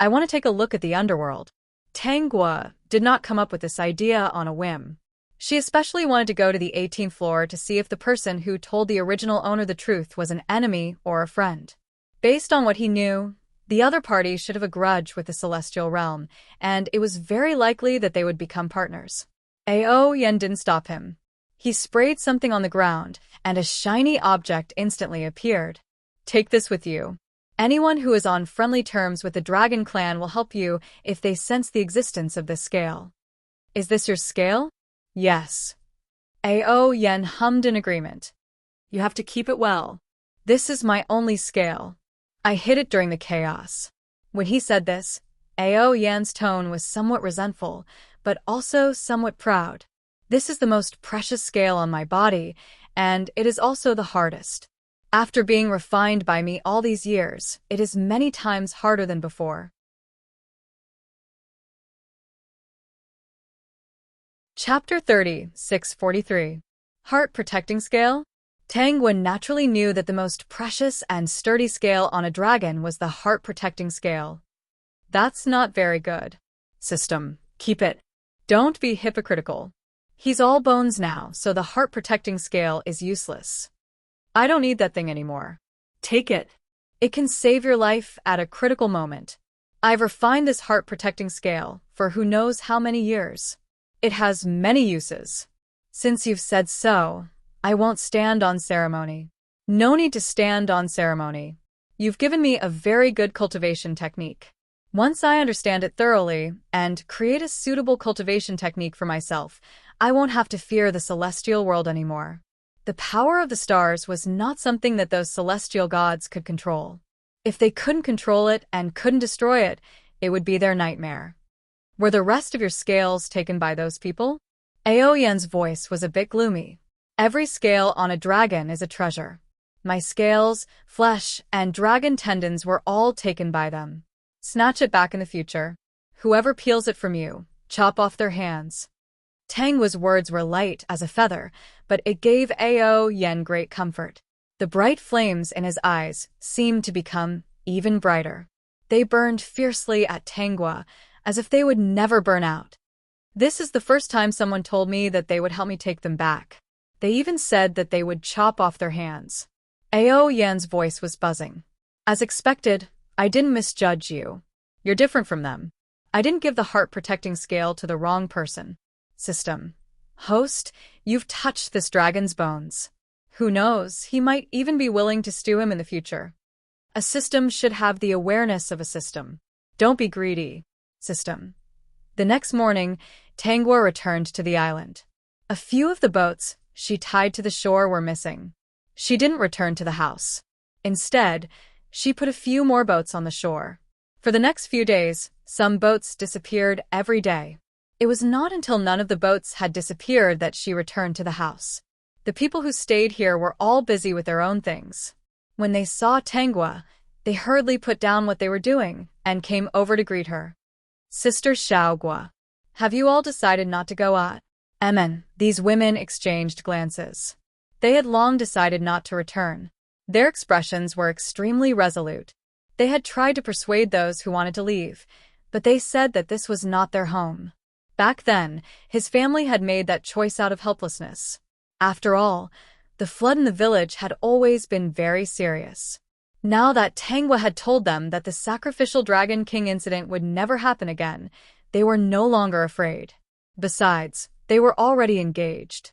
I want to take a look at the underworld. Tangwa did not come up with this idea on a whim. She especially wanted to go to the 18th floor to see if the person who told the original owner the truth was an enemy or a friend. Based on what he knew, the other party should have a grudge with the celestial realm, and it was very likely that they would become partners. Ao Yan didn't stop him. He sprayed something on the ground, and a shiny object instantly appeared. Take this with you. Anyone who is on friendly terms with the Dragon Clan will help you if they sense the existence of this scale. Is this your scale? Yes. Ao Yan hummed in agreement. You have to keep it well. This is my only scale. I hid it during the chaos. When he said this, Ao Yan's tone was somewhat resentful, but also somewhat proud. This is the most precious scale on my body, and it is also the hardest. After being refined by me all these years, it is many times harder than before. Chapter 3643. Heart Protecting Scale. Tangwa naturally knew that the most precious and sturdy scale on a dragon was the heart protecting scale. That's not very good. System, keep it. Don't be hypocritical. He's all bones now, so the heart protecting scale is useless. I don't need that thing anymore. Take it. It can save your life at a critical moment. I've refined this heart-protecting scale for who knows how many years. It has many uses. Since you've said so, I won't stand on ceremony. No need to stand on ceremony. You've given me a very good cultivation technique. Once I understand it thoroughly and create a suitable cultivation technique for myself, I won't have to fear the celestial world anymore. The power of the stars was not something that those celestial gods could control. If they couldn't control it and couldn't destroy it, it would be their nightmare. Were the rest of your scales taken by those people? Aoyen's voice was a bit gloomy. Every scale on a dragon is a treasure. My scales, flesh, and dragon tendons were all taken by them. Snatch it back in the future. Whoever peels it from you, chop off their hands. Tangwa's words were light as a feather, but it gave Aoyen great comfort. The bright flames in his eyes seemed to become even brighter. They burned fiercely at Tangwa, as if they would never burn out. This is the first time someone told me that they would help me take them back. They even said that they would chop off their hands. Aoyen's voice was buzzing. As expected, I didn't misjudge you. You're different from them. I didn't give the heart-protecting scale to the wrong person. System. Host, you've touched this dragon's bones. Who knows, he might even be willing to stew him in the future. A system should have the awareness of a system. Don't be greedy. System. The next morning, Tangwa returned to the island. A few of the boats she tied to the shore were missing. She didn't return to the house. Instead, she put a few more boats on the shore. For the next few days, some boats disappeared every day. It was not until none of the boats had disappeared that she returned to the house. The people who stayed here were all busy with their own things. When they saw Tangwa, they hurriedly put down what they were doing and came over to greet her. Sister Xiaogua, have you all decided not to go out? These women exchanged glances. They had long decided not to return. Their expressions were extremely resolute. They had tried to persuade those who wanted to leave, but they said that this was not their home. Back then, his family had made that choice out of helplessness. After all, the flood in the village had always been very serious. Now that Tangwa had told them that the sacrificial Dragon King incident would never happen again, they were no longer afraid. Besides, they were already engaged.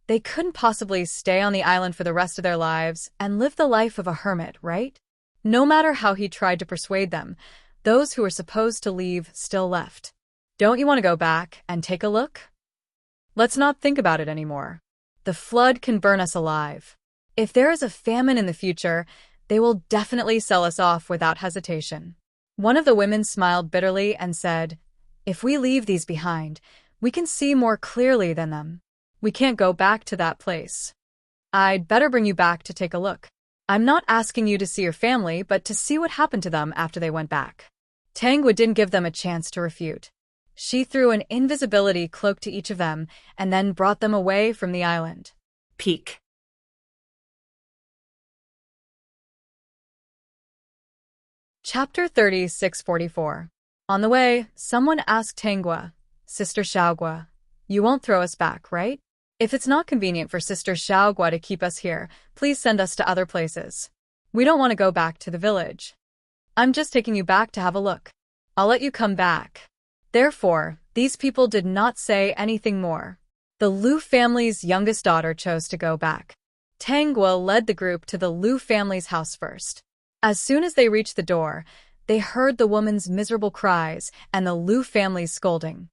They couldn't possibly stay on the island for the rest of their lives and live the life of a hermit, right? No matter how he tried to persuade them, those who were supposed to leave still left. Don't you want to go back and take a look? Let's not think about it anymore. The flood can burn us alive. If there is a famine in the future, they will definitely sell us off without hesitation. One of the women smiled bitterly and said, "If we leave these behind, we can see more clearly than them. We can't go back to that place. I'd better bring you back to take a look. I'm not asking you to see your family, but to see what happened to them after they went back." Tangwa didn't give them a chance to refute. She threw an invisibility cloak to each of them and then brought them away from the island. Peek. Chapter 3644. On the way, someone asked Tangwa, "Sister Xiaogua, you won't throw us back, right? If it's not convenient for Sister Xiaogua to keep us here, please send us to other places. We don't want to go back to the village. I'm just taking you back to have a look. I'll let you come back." Therefore, these people did not say anything more. The Liu family's youngest daughter chose to go back. Tangwa led the group to the Liu family's house first. As soon as they reached the door, they heard the woman's miserable cries and the Liu family's scolding.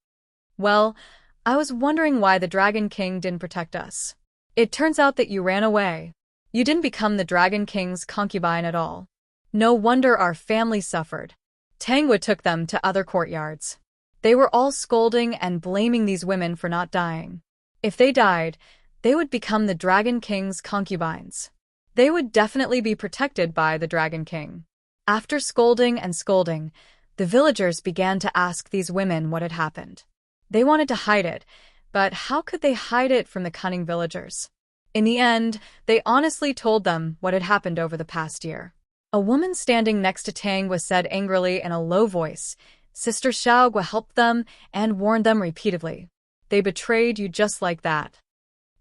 "Well, I was wondering why the Dragon King didn't protect us. It turns out that you ran away. You didn't become the Dragon King's concubine at all. No wonder our family suffered." Tangwa took them to other courtyards. They were all scolding and blaming these women for not dying. If they died, they would become the Dragon King's concubines. They would definitely be protected by the Dragon King. After scolding and scolding, the villagers began to ask these women what had happened. They wanted to hide it, but how could they hide it from the cunning villagers? In the end, they honestly told them what had happened over the past year. A woman standing next to Tangwa said angrily in a low voice, "Sister Xiaogua helped them and warned them repeatedly. They betrayed you just like that."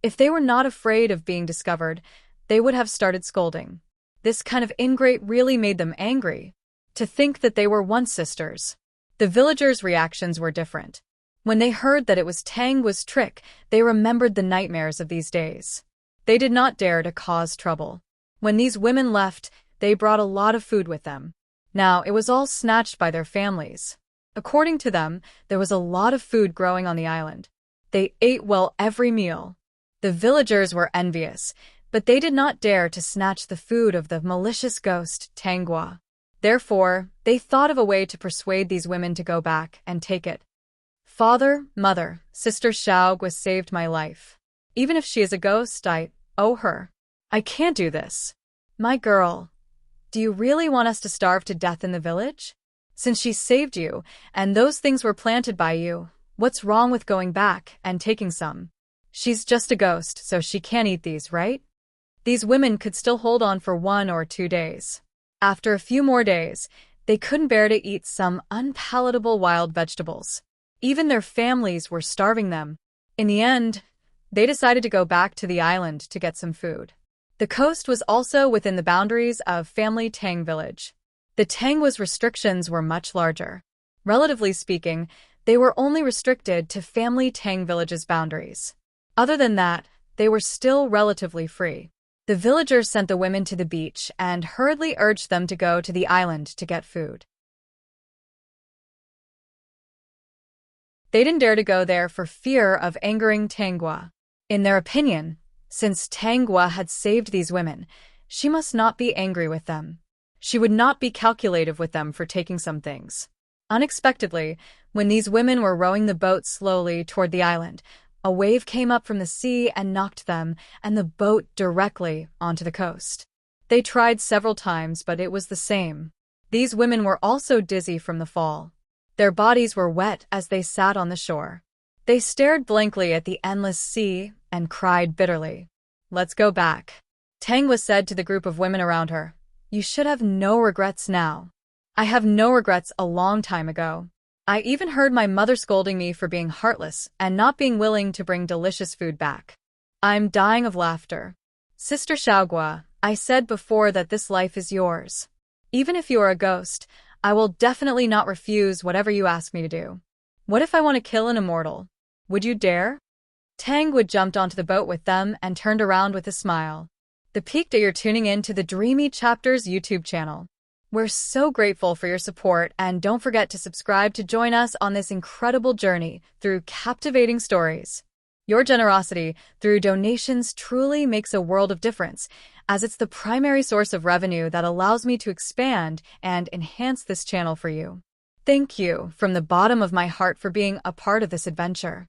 If they were not afraid of being discovered, they would have started scolding. This kind of ingrate really made them angry. To think that they were once sisters. The villagers' reactions were different. When they heard that it was Tangwa's trick, they remembered the nightmares of these days. They did not dare to cause trouble. When these women left, they brought a lot of food with them. Now, it was all snatched by their families. According to them, there was a lot of food growing on the island. They ate well every meal. The villagers were envious, but they did not dare to snatch the food of the malicious ghost, Tangwa. Therefore, they thought of a way to persuade these women to go back and take it. Father, mother, Sister Xiaogua saved my life. Even if she is a ghost, I owe her. I can't do this. My girl, do you really want us to starve to death in the village? Since she saved you, and those things were planted by you, what's wrong with going back and taking some? She's just a ghost, so she can't eat these, right? These women could still hold on for 1 or 2 days. After a few more days, they couldn't bear to eat some unpalatable wild vegetables. Even their families were starving them. In the end, they decided to go back to the island to get some food. The coast was also within the boundaries of Family Tang Village. The Tangwa's restrictions were much larger. Relatively speaking, they were only restricted to Family Tang Village's boundaries. Other than that, they were still relatively free. The villagers sent the women to the beach and hurriedly urged them to go to the island to get food. They didn't dare to go there for fear of angering Tangwa. In their opinion, since Tangwa had saved these women, she must not be angry with them. She would not be calculative with them for taking some things. Unexpectedly, when these women were rowing the boat slowly toward the island, a wave came up from the sea and knocked them and the boat directly onto the coast. They tried several times, but it was the same. These women were also dizzy from the fall. Their bodies were wet as they sat on the shore. They stared blankly at the endless sea and cried bitterly. Let's go back. Tangwa said to the group of women around her. You should have no regrets now. I have no regrets a long time ago. I even heard my mother scolding me for being heartless and not being willing to bring delicious food back. I'm dying of laughter. Sister Xiaogua, I said before that this life is yours. Even if you are a ghost, I will definitely not refuse whatever you ask me to do. What if I want to kill an immortal? Would you dare? Tangwa jumped onto the boat with them and turned around with a smile. The peak that you're tuning in to the Dreamy Chapters YouTube channel. We're so grateful for your support, and don't forget to subscribe to join us on this incredible journey through captivating stories. Your generosity through donations truly makes a world of difference, as it's the primary source of revenue that allows me to expand and enhance this channel for you. Thank you from the bottom of my heart for being a part of this adventure.